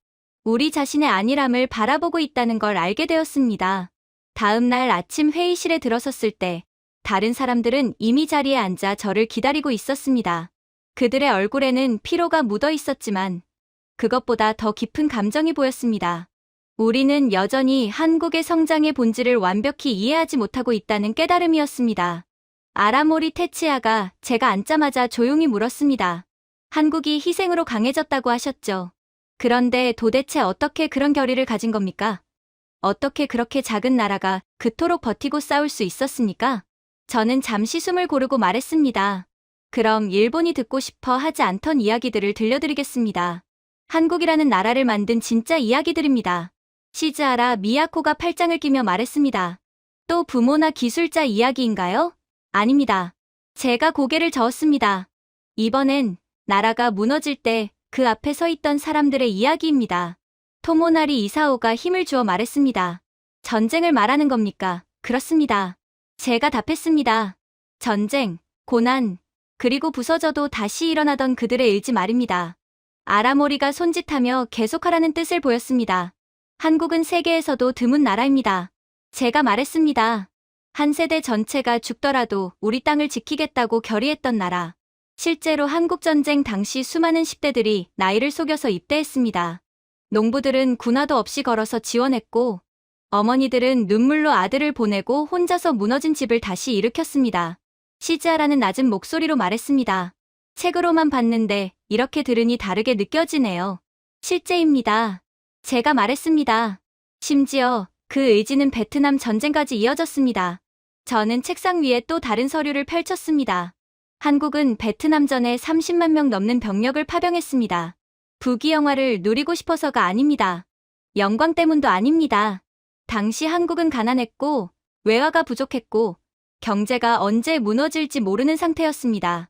우리 자신의 안일함을 바라보고 있다는 걸 알게 되었습니다. 다음 날 아침 회의실에 들어섰을 때 다른 사람들은 이미 자리에 앉아 저를 기다리고 있었습니다. 그들의 얼굴에는 피로가 묻어 있었지만 그것보다 더 깊은 감정이 보였습니다. 우리는 여전히 한국의 성장의 본질을 완벽히 이해하지 못하고 있다는 깨달음이었습니다. 아라모리 테치야가 제가 앉자마자 조용히 물었습니다. 한국이 희생으로 강해졌다고 하셨죠. 그런데 도대체 어떻게 그런 결의를 가진 겁니까? 어떻게 그렇게 작은 나라가 그토록 버티고 싸울 수 있었습니까? 저는 잠시 숨을 고르고 말했습니다. 그럼 일본이 듣고 싶어 하지 않던 이야기들을 들려드리겠습니다. 한국이라는 나라를 만든 진짜 이야기들입니다. 시즈하라 미야코가 팔짱을 끼며 말했습니다. 또 부모나 기술자 이야기인가요? 아닙니다. 제가 고개를 저었습니다. 이번엔 나라가 무너질 때 그 앞에 서 있던 사람들의 이야기입니다. 토모나리 이사오가 힘을 주어 말했습니다. 전쟁을 말하는 겁니까? 그렇습니다. 제가 답했습니다. 전쟁, 고난, 그리고 부서져도 다시 일어나던 그들의 의지 말입니다. 아라모리가 손짓하며 계속하라는 뜻을 보였습니다. 한국은 세계에서도 드문 나라입니다. 제가 말했습니다. 한 세대 전체가 죽더라도 우리 땅을 지키겠다고 결의했던 나라. 실제로 한국전쟁 당시 수많은 10대들이 나이를 속여서 입대했습니다. 농부들은 군화도 없이 걸어서 지원했고 어머니들은 눈물로 아들을 보내고 혼자서 무너진 집을 다시 일으켰습니다. 시즈하라는 낮은 목소리로 말했습니다. 책으로만 봤는데 이렇게 들으니 다르게 느껴지네요. 실제입니다. 제가 말했습니다. 심지어 그 의지는 베트남 전쟁까지 이어졌습니다. 저는 책상 위에 또 다른 서류를 펼쳤습니다. 한국은 베트남전에 30만 명 넘는 병력을 파병했습니다. 부귀영화를 누리고 싶어서가 아닙니다. 영광 때문도 아닙니다. 당시 한국은 가난했고 외화가 부족했고 경제가 언제 무너질지 모르는 상태였습니다.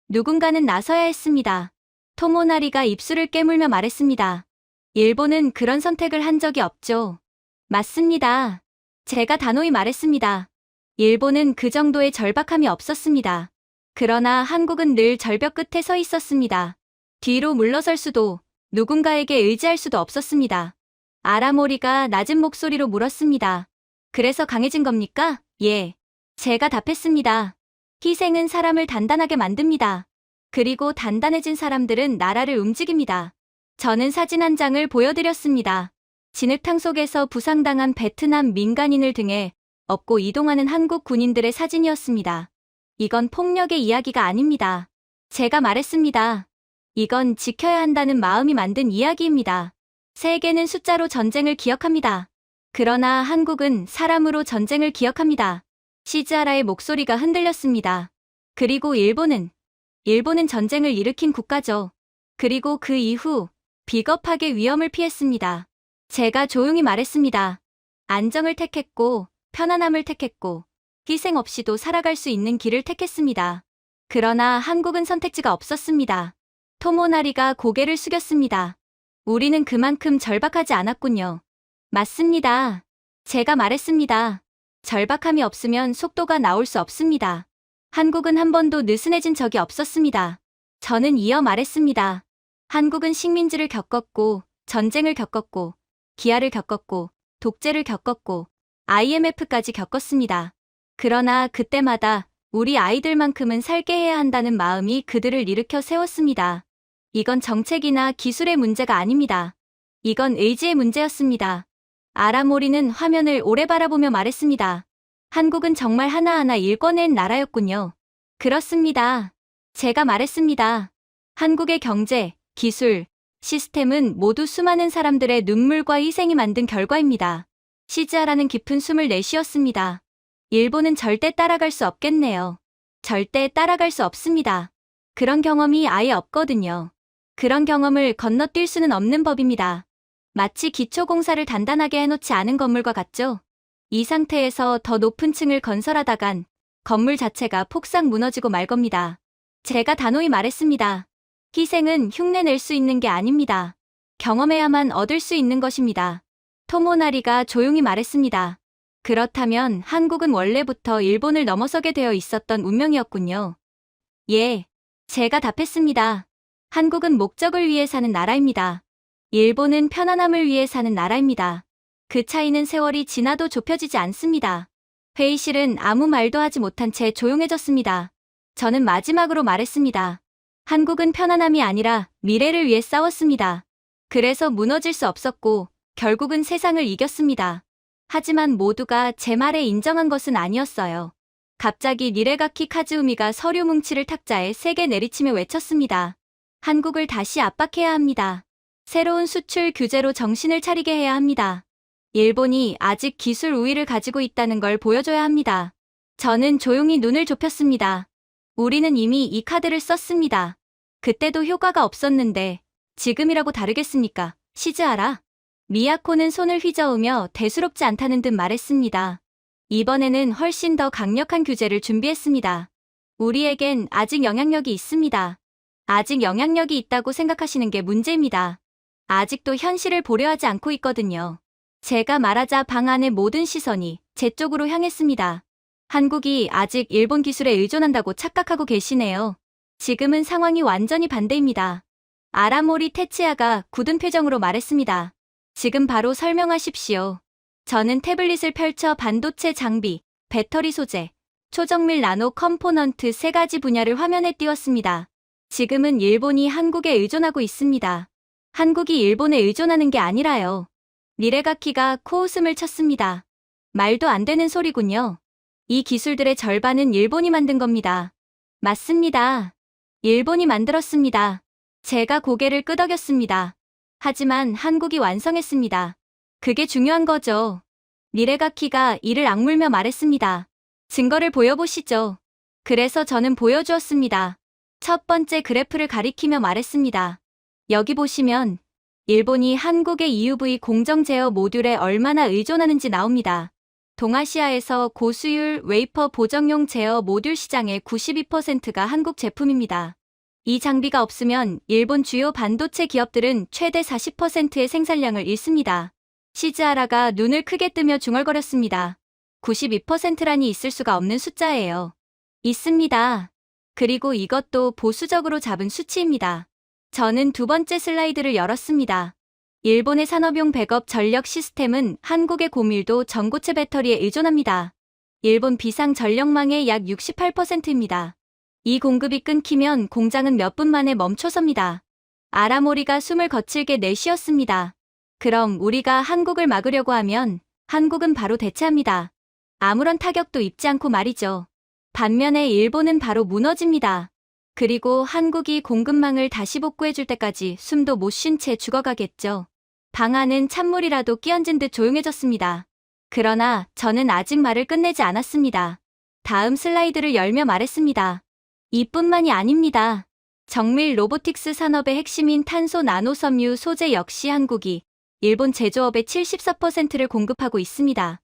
누군가는 나서야 했습니다. 토모나리가 입술을 깨물며 말했습니다. 일본은 그런 선택을 한 적이 없죠. 맞습니다. 제가 단호히 말했습니다. 일본은 그 정도의 절박함이 없었습니다. 그러나 한국은 늘 절벽 끝에 서 있었습니다. 뒤로 물러설 수도 누군가에게 의지할 수도 없었습니다. 아라모리가 낮은 목소리로 물었습니다. 그래서 강해진 겁니까? 예. 제가 답했습니다. 희생은 사람을 단단하게 만듭니다. 그리고 단단해진 사람들은 나라를 움직입니다. 저는 사진 한 장을 보여드렸습니다. 진흙탕 속에서 부상당한 베트남 민간인을 등에 업고 이동하는 한국 군인들의 사진이었습니다. 이건 폭력의 이야기가 아닙니다. 제가 말했습니다. 이건 지켜야 한다는 마음이 만든 이야기입니다. 세계는 숫자로 전쟁을 기억합니다. 그러나 한국은 사람으로 전쟁을 기억합니다. 시즈하라의 목소리가 흔들렸습니다. 그리고 일본은 전쟁을 일으킨 국가죠. 그리고 그 이후 비겁하게 위험을 피했습니다. 제가 조용히 말했습니다. 안정을 택했고 편안함을 택했고 희생 없이도 살아갈 수 있는 길을 택했습니다. 그러나 한국은 선택지가 없었습니다. 토모나리가 고개를 숙였습니다. 우리는 그만큼 절박하지 않았군요. 맞습니다. 제가 말했습니다. 절박함이 없으면 속도가 나올 수 없습니다. 한국은 한 번도 느슨해진 적이 없었습니다. 저는 이어 말했습니다. 한국은 식민지를 겪었고, 전쟁을 겪었고, 기아를 겪었고, 독재를 겪었고, IMF까지 겪었습니다. 그러나 그때마다 우리 아이들만큼은 살게 해야 한다는 마음이 그들을 일으켜 세웠습니다. 이건 정책이나 기술의 문제가 아닙니다. 이건 의지의 문제였습니다. 아라모리는 화면을 오래 바라보며 말했습니다. 한국은 정말 하나하나 일궈낸 나라였군요. 그렇습니다. 제가 말했습니다. 한국의 경제, 기술, 시스템은 모두 수많은 사람들의 눈물과 희생이 만든 결과입니다. 쉬지 않는 깊은 숨을 내쉬었습니다. 일본은 절대 따라갈 수 없겠네요. 절대 따라갈 수 없습니다. 그런 경험이 아예 없거든요. 그런 경험을 건너뛸 수는 없는 법입니다. 마치 기초공사를 단단하게 해놓지 않은 건물과 같죠? 이 상태에서 더 높은 층을 건설하다간 건물 자체가 폭삭 무너지고 말 겁니다. 제가 단호히 말했습니다. 희생은 흉내낼 수 있는 게 아닙니다. 경험해야만 얻을 수 있는 것입니다. 토모나리가 조용히 말했습니다. 그렇다면 한국은 원래부터 일본을 넘어서게 되어 있었던 운명이었군요. 예. 제가 답했습니다. 한국은 목적을 위해 사는 나라입니다. 일본은 편안함을 위해 사는 나라입니다. 그 차이는 세월이 지나도 좁혀지지 않습니다. 회의실은 아무 말도 하지 못한 채 조용해졌습니다. 저는 마지막으로 말했습니다. 한국은 편안함이 아니라 미래를 위해 싸웠습니다. 그래서 무너질 수 없었고 결국은 세상을 이겼습니다. 하지만 모두가 제 말에 인정한 것은 아니었어요. 갑자기 니레가키 카즈우미가 서류 뭉치를 탁자에 세게 내리치며 외쳤습니다. 한국을 다시 압박해야 합니다. 새로운 수출 규제로 정신을 차리게 해야 합니다. 일본이 아직 기술 우위를 가지고 있다는 걸 보여줘야 합니다. 저는 조용히 눈을 좁혔습니다. 우리는 이미 이 카드를 썼습니다. 그때도 효과가 없었는데 지금이라고 다르겠습니까? 시즈하라. 미야코는 손을 휘저으며 대수롭지 않다는 듯 말했습니다. 이번에는 훨씬 더 강력한 규제를 준비했습니다. 우리에겐 아직 영향력이 있습니다. 아직 영향력이 있다고 생각하시는 게 문제입니다. 아직도 현실을 보려 하지 않고 있거든요. 제가 말하자 방 안의 모든 시선이 제 쪽으로 향했습니다. 한국이 아직 일본 기술에 의존한다고 착각하고 계시네요. 지금은 상황이 완전히 반대입니다. 아라모리 테츠야가 굳은 표정으로 말했습니다. 지금 바로 설명하십시오. 저는 태블릿을 펼쳐 반도체 장비, 배터리 소재, 초정밀 나노 컴포넌트 세 가지 분야를 화면에 띄웠습니다. 지금은 일본이 한국에 의존하고 있습니다. 한국이 일본에 의존하는 게 아니라요. 니레가키가 코웃음을 쳤습니다. 말도 안 되는 소리군요. 이 기술들의 절반은 일본이 만든 겁니다. 맞습니다. 일본이 만들었습니다. 제가 고개를 끄덕였습니다. 하지만 한국이 완성했습니다. 그게 중요한 거죠. 니레가키가 이를 악물며 말했습니다. 증거를 보여보시죠. 그래서 저는 보여주었습니다. 첫 번째 그래프를 가리키며 말했습니다. 여기 보시면 일본이 한국의 EUV 공정 제어 모듈에 얼마나 의존하는지 나옵니다. 동아시아에서 고수율 웨이퍼 보정용 제어 모듈 시장의 92%가 한국 제품입니다. 이 장비가 없으면 일본 주요 반도체 기업들은 최대 40%의 생산량을 잃습니다. 시즈하라가 눈을 크게 뜨며 중얼거렸습니다. 92%라니 있을 수가 없는 숫자예요. 있습니다. 그리고 이것도 보수적으로 잡은 수치입니다. 저는 두 번째 슬라이드를 열었습니다. 일본의 산업용 백업 전력 시스템은 한국의 고밀도 전고체 배터리에 의존합니다. 일본 비상 전력망의 약 68%입니다. 이 공급이 끊기면 공장은 몇 분 만에 멈춰섭니다. 아라모리가 숨을 거칠게 내쉬었습니다. 그럼 우리가 한국을 막으려고 하면 한국은 바로 대체합니다. 아무런 타격도 입지 않고 말이죠. 반면에 일본은 바로 무너집니다. 그리고 한국이 공급망을 다시 복구해줄 때까지 숨도 못 쉰 채 죽어가겠죠. 방 안은 찬물이라도 끼얹은 듯 조용해졌습니다. 그러나 저는 아직 말을 끝내지 않았습니다. 다음 슬라이드를 열며 말했습니다. 이뿐만이 아닙니다. 정밀 로보틱스 산업의 핵심인 탄소 나노섬유 소재 역시 한국이 일본 제조업의 74%를 공급하고 있습니다.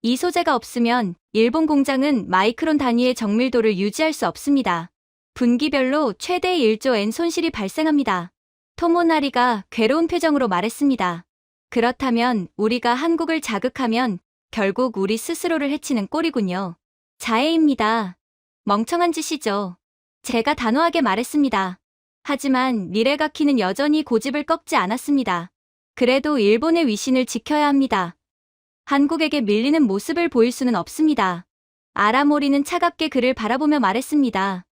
이 소재가 없으면 일본 공장은 마이크론 단위의 정밀도를 유지할 수 없습니다. 분기별로 최대 1조 엔 손실이 발생합니다. 토모나리가 괴로운 표정으로 말했습니다. 그렇다면 우리가 한국을 자극하면 결국 우리 스스로를 해치는 꼴이군요. 자해입니다. 멍청한 짓이죠. 제가 단호하게 말했습니다. 하지만 니레가키는 여전히 고집을 꺾지 않았습니다. 그래도 일본의 위신을 지켜야 합니다. 한국에게 밀리는 모습을 보일 수는 없습니다. 아라모리는 차갑게 그를 바라보며 말했습니다.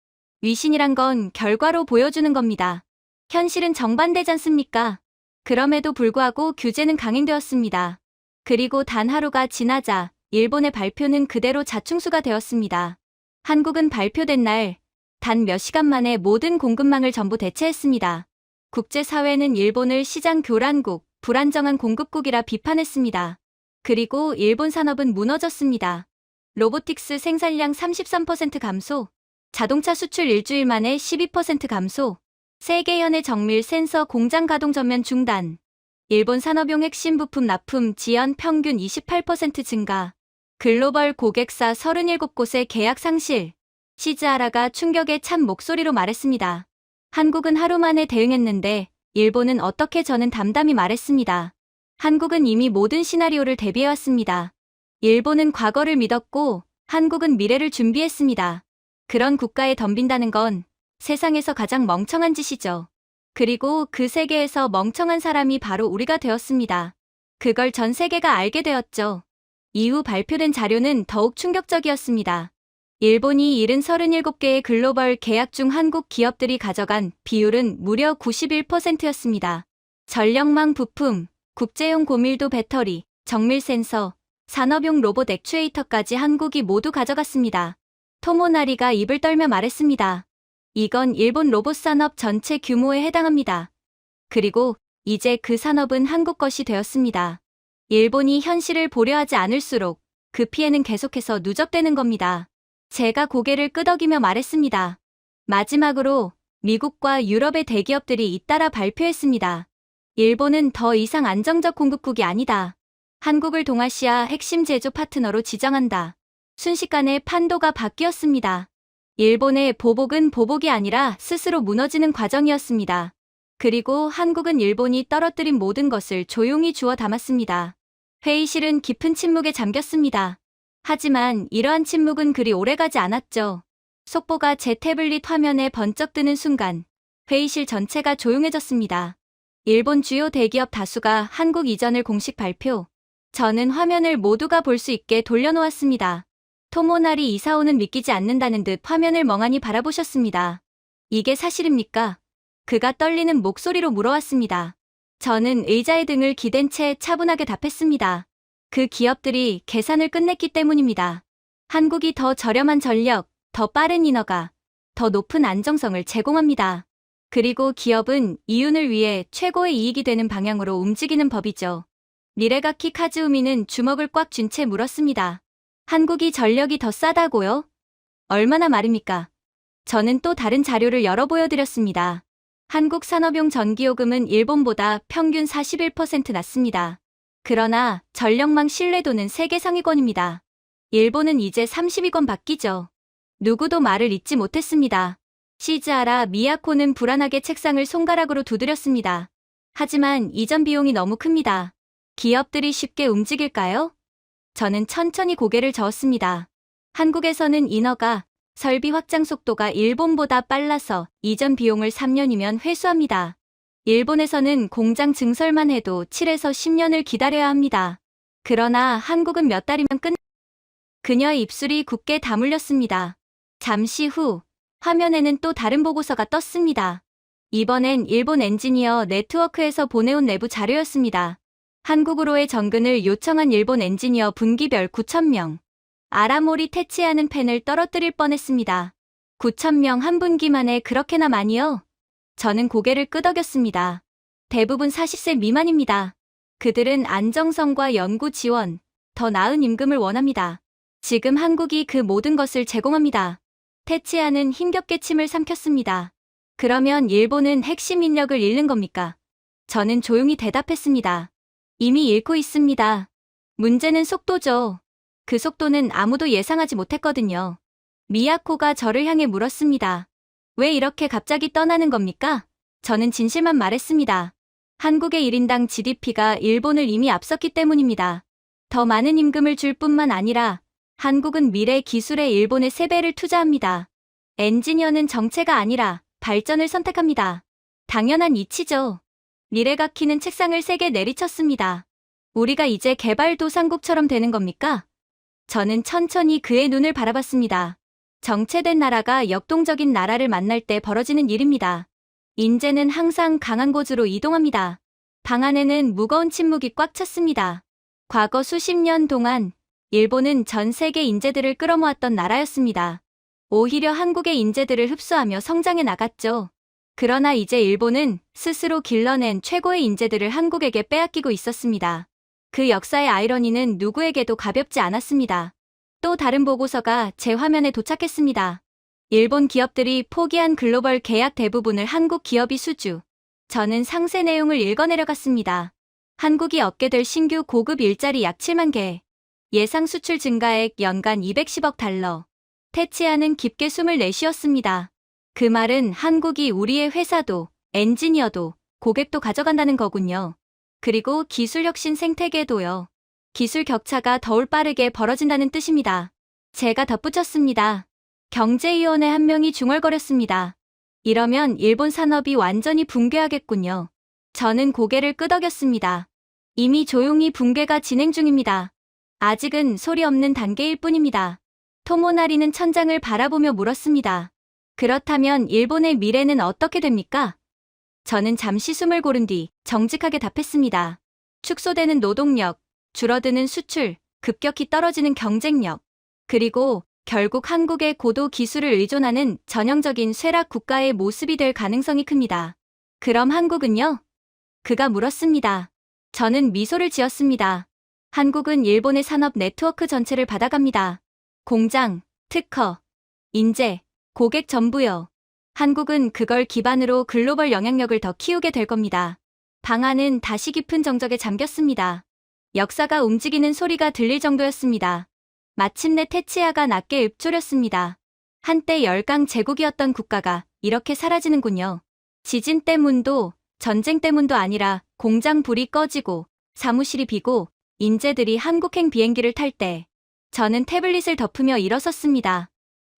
위신이란 건 결과로 보여주는 겁니다. 현실은 정반대지 않습니까? 그럼에도 불구하고 규제는 강행되었습니다. 그리고 단 하루가 지나자 일본의 발표는 그대로 자충수가 되었습니다. 한국은 발표된 날 단 몇 시간 만에 모든 공급망을 전부 대체했습니다. 국제사회는 일본을 시장 교란국, 불안정한 공급국이라 비판했습니다. 그리고 일본 산업은 무너졌습니다. 로보틱스 생산량 33% 감소, 자동차 수출 일주일 만에 12% 감소, 세계연의 정밀 센서 공장 가동 전면 중단, 일본 산업용 핵심 부품 납품 지연 평균 28% 증가, 글로벌 고객사 37곳의 계약 상실. 시즈하라가 충격에 찬 목소리로 말했습니다. 한국은 하루 만에 대응했는데 일본은 어떻게 저는 담담히 말했습니다. 한국은 이미 모든 시나리오를 대비해왔습니다. 일본은 과거를 믿었고 한국은 미래를 준비했습니다. 그런 국가에 덤빈다는 건 세상에서 가장 멍청한 짓이죠. 그리고 그 세계에서 멍청한 사람이 바로 우리가 되었습니다. 그걸 전 세계가 알게 되었죠. 이후 발표된 자료는 더욱 충격적이었습니다. 일본이 37개의 글로벌 계약 중 한국 기업들이 가져간 비율은 무려 91%였습니다. 전력망 부품, 국제용 고밀도 배터리, 정밀 센서, 산업용 로봇 액추에이터까지 한국이 모두 가져갔습니다. 토모나리가 입을 떨며 말했습니다. 이건 일본 로봇 산업 전체 규모에 해당합니다. 그리고 이제 그 산업은 한국 것이 되었습니다. 일본이 현실을 보려하지 않을수록 그 피해는 계속해서 누적되는 겁니다. 제가 고개를 끄덕이며 말했습니다. 마지막으로 미국과 유럽의 대기업들이 잇따라 발표했습니다. 일본은 더 이상 안정적 공급국이 아니다. 한국을 동아시아 핵심 제조 파트너로 지정한다. 순식간에 판도가 바뀌었습니다. 일본의 보복은 보복이 아니라 스스로 무너지는 과정이었습니다. 그리고 한국은 일본이 떨어뜨린 모든 것을 조용히 주워 담았습니다. 회의실은 깊은 침묵에 잠겼습니다. 하지만 이러한 침묵은 그리 오래가지 않았죠. 속보가 제 태블릿 화면에 번쩍 뜨는 순간 회의실 전체가 조용해졌습니다. 일본 주요 대기업 다수가 한국 이전을 공식 발표. 저는 화면을 모두가 볼 수 있게 돌려놓았습니다. 토모나리 이사오는 믿기지 않는다는 듯 화면을 멍하니 바라보셨습니다. 이게 사실입니까? 그가 떨리는 목소리로 물어왔습니다. 저는 의자의 등을 기댄 채 차분하게 답했습니다. 그 기업들이 계산을 끝냈기 때문입니다. 한국이 더 저렴한 전력, 더 빠른 인허가, 더 높은 안정성을 제공합니다. 그리고 기업은 이윤을 위해 최고의 이익이 되는 방향으로 움직이는 법이죠. 니레가키 카즈우미는 주먹을 꽉 쥔 채 물었습니다. 한국이 전력이 더 싸다고요? 얼마나 말입니까? 저는 또 다른 자료를 열어 보여드렸습니다. 한국 산업용 전기요금은 일본보다 평균 41% 낮습니다. 그러나 전력망 신뢰도는 세계 상위권입니다. 일본은 이제 30위권 바뀌죠. 누구도 말을 잇지 못했습니다. 시즈하라 미야코는 불안하게 책상을 손가락으로 두드렸습니다. 하지만 이전 비용이 너무 큽니다. 기업들이 쉽게 움직일까요? 저는 천천히 고개를 저었습니다. 한국에서는 인허가, 설비 확장 속도가 일본보다 빨라서 이전 비용을 3년이면 회수합니다. 일본에서는 공장 증설만 해도 7에서 10년을 기다려야 합니다. 그러나 한국은 몇 달이면 그녀의 입술이 굳게 다물렸습니다. 잠시 후 화면에는 또 다른 보고서가 떴습니다. 이번엔 일본 엔지니어 네트워크에서 보내온 내부 자료였습니다. 한국으로의 전근을 요청한 일본 엔지니어 분기별 9,000명. 아라모리 테치하는 펜을 떨어뜨릴 뻔했습니다. 9,000명 한 분기 만에 그렇게나 많이요? 저는 고개를 끄덕였습니다. 대부분 40세 미만입니다. 그들은 안정성과 연구 지원, 더 나은 임금을 원합니다. 지금 한국이 그 모든 것을 제공합니다. 테치아는 힘겹게 침을 삼켰습니다. 그러면 일본은 핵심 인력을 잃는 겁니까? 저는 조용히 대답했습니다. 이미 잃고 있습니다. 문제는 속도죠. 그 속도는 아무도 예상하지 못했거든요. 미야코가 저를 향해 물었습니다. 왜 이렇게 갑자기 떠나는 겁니까? 저는 진실만 말했습니다. 한국의 1인당 GDP가 일본을 이미 앞섰기 때문입니다. 더 많은 임금을 줄 뿐만 아니라 한국은 미래 기술에 일본의 3배를 투자합니다. 엔지니어는 정체가 아니라 발전을 선택합니다. 당연한 이치죠. 미래가키는 책상을 세게 내리쳤습니다. 우리가 이제 개발도상국처럼 되는 겁니까? 저는 천천히 그의 눈을 바라봤습니다. 정체된 나라가 역동적인 나라를 만날 때 벌어지는 일입니다. 인재는 항상 강한 곳으로 이동합니다. 방 안에는 무거운 침묵이 꽉 찼습니다. 과거 수십 년 동안 일본은 전 세계 인재들을 끌어모았던 나라였습니다. 오히려 한국의 인재들을 흡수하며 성장해 나갔죠. 그러나 이제 일본은 스스로 길러낸 최고의 인재들을 한국에게 빼앗기고 있었습니다. 그 역사의 아이러니는 누구에게도 가볍지 않았습니다. 또 다른 보고서가 제 화면에 도착했습니다. 일본 기업들이 포기한 글로벌 계약 대부분을 한국 기업이 수주. 저는 상세 내용을 읽어내려갔습니다. 한국이 얻게 될 신규 고급 일자리 약 7만 개. 예상 수출 증가액 연간 210억 달러. 테치아는 깊게 숨을 내쉬었습니다. 그 말은 한국이 우리의 회사도, 엔지니어도, 고객도 가져간다는 거군요. 그리고 기술 혁신 생태계도요. 기술 격차가 더욱 빠르게 벌어진다는 뜻입니다. 제가 덧붙였습니다. 경제위원회 한 명이 중얼거렸습니다. 이러면 일본 산업이 완전히 붕괴하겠군요. 저는 고개를 끄덕였습니다. 이미 조용히 붕괴가 진행 중입니다. 아직은 소리 없는 단계일 뿐입니다. 토모나리는 천장을 바라보며 물었습니다. 그렇다면 일본의 미래는 어떻게 됩니까? 저는 잠시 숨을 고른 뒤 정직하게 답했습니다. 축소되는 노동력, 줄어드는 수출, 급격히 떨어지는 경쟁력, 그리고 결국 한국의 고도 기술을 의존하는 전형적인 쇠락 국가의 모습이 될 가능성이 큽니다. 그럼 한국은요? 그가 물었습니다. 저는 미소를 지었습니다. 한국은 일본의 산업 네트워크 전체를 받아갑니다. 공장, 특허, 인재, 고객 전부요. 한국은 그걸 기반으로 글로벌 영향력을 더 키우게 될 겁니다. 방안은 다시 깊은 정적에 잠겼습니다. 역사가 움직이는 소리가 들릴 정도였습니다. 마침내 테치아가 낮게 읊조렸습니다. 한때 열강 제국이었던 국가가 이렇게 사라지는군요. 지진 때문도 전쟁 때문도 아니라 공장 불이 꺼지고 사무실이 비고 인재들이 한국행 비행기를 탈 때 저는 태블릿을 덮으며 일어섰습니다.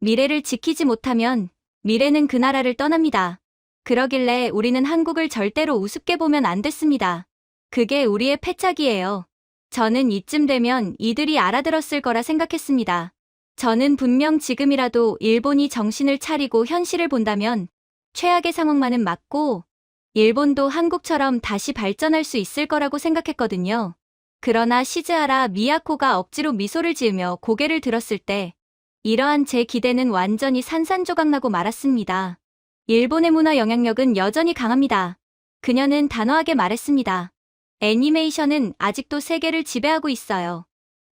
미래를 지키지 못하면 미래는 그 나라를 떠납니다. 그러길래 우리는 한국을 절대로 우습게 보면 안 됐습니다. 그게 우리의 패착이에요. 저는 이쯤 되면 이들이 알아들었을 거라 생각했습니다. 저는 분명 지금이라도 일본이 정신을 차리고 현실을 본다면 최악의 상황만은 막고 일본도 한국처럼 다시 발전할 수 있을 거라고 생각했거든요. 그러나 시즈하라 미야코가 억지로 미소를 지으며 고개를 들었을 때 이러한 제 기대는 완전히 산산조각나고 말았습니다. 일본의 문화 영향력은 여전히 강합니다. 그녀는 단호하게 말했습니다. 애니메이션은 아직도 세계를 지배하고 있어요.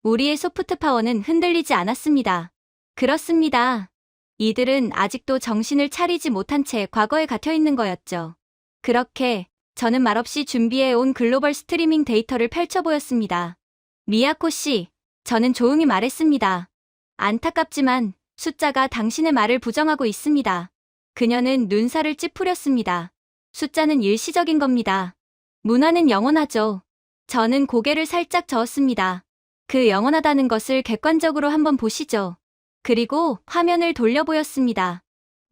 우리의 소프트 파워는 흔들리지 않았습니다. 그렇습니다. 이들은 아직도 정신을 차리지 못한 채 과거에 갇혀 있는 거였죠. 그렇게 저는 말없이 준비해 온 글로벌 스트리밍 데이터를 펼쳐 보였습니다. 미야코 씨, 저는 조용히 말했습니다. 안타깝지만 숫자가 당신의 말을 부정하고 있습니다. 그녀는 눈살을 찌푸렸습니다. 숫자는 일시적인 겁니다. 문화는 영원하죠. 저는 고개를 살짝 저었습니다. 그 영원하다는 것을 객관적으로 한번 보시죠. 그리고 화면을 돌려 보였습니다.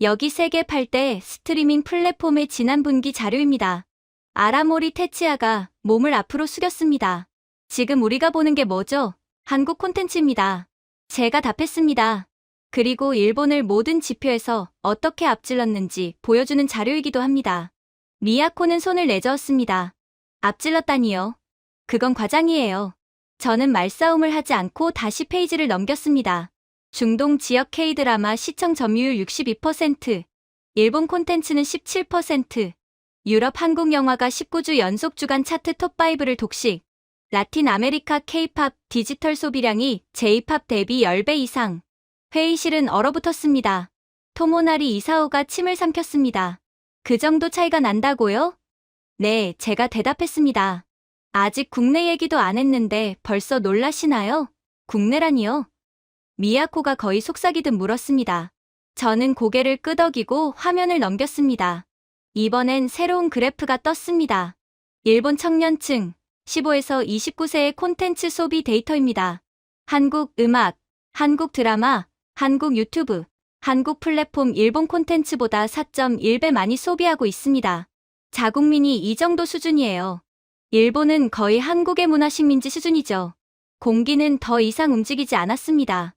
여기 세계 8대 스트리밍 플랫폼의 지난 분기 자료입니다. 아라모리 테치아가 몸을 앞으로 숙였습니다. 지금 우리가 보는 게 뭐죠? 한국 콘텐츠입니다. 제가 답했습니다. 그리고 일본을 모든 지표에서 어떻게 앞질렀는지 보여주는 자료이기도 합니다. 미야코는 손을 내저었습니다. 앞질렀다니요. 그건 과장이에요. 저는 말싸움을 하지 않고 다시 페이지를 넘겼습니다. 중동 지역 K-드라마 시청 점유율 62%, 일본 콘텐츠는 17%, 유럽 한국 영화가 19주 연속 주간 차트 톱5를 독식, 라틴 아메리카 K-팝 디지털 소비량이 J-팝 대비 10배 이상. 회의실은 얼어붙었습니다. 토모나리 이사오가 침을 삼켰습니다. 그 정도 차이가 난다고요? 네, 제가 대답했습니다. 아직 국내 얘기도 안 했는데 벌써 놀라시나요? 국내라니요? 미야코가 거의 속삭이듯 물었습니다. 저는 고개를 끄덕이고 화면을 넘겼습니다. 이번엔 새로운 그래프가 떴습니다. 일본 청년층 15에서 29세의 콘텐츠 소비 데이터입니다. 한국 음악, 한국 드라마, 한국 유튜브, 한국 플랫폼 일본 콘텐츠보다 4.1배 많이 소비하고 있습니다. 자국민이 이 정도 수준이에요. 일본은 거의 한국의 문화식민지 수준이죠. 공기는 더 이상 움직이지 않았습니다.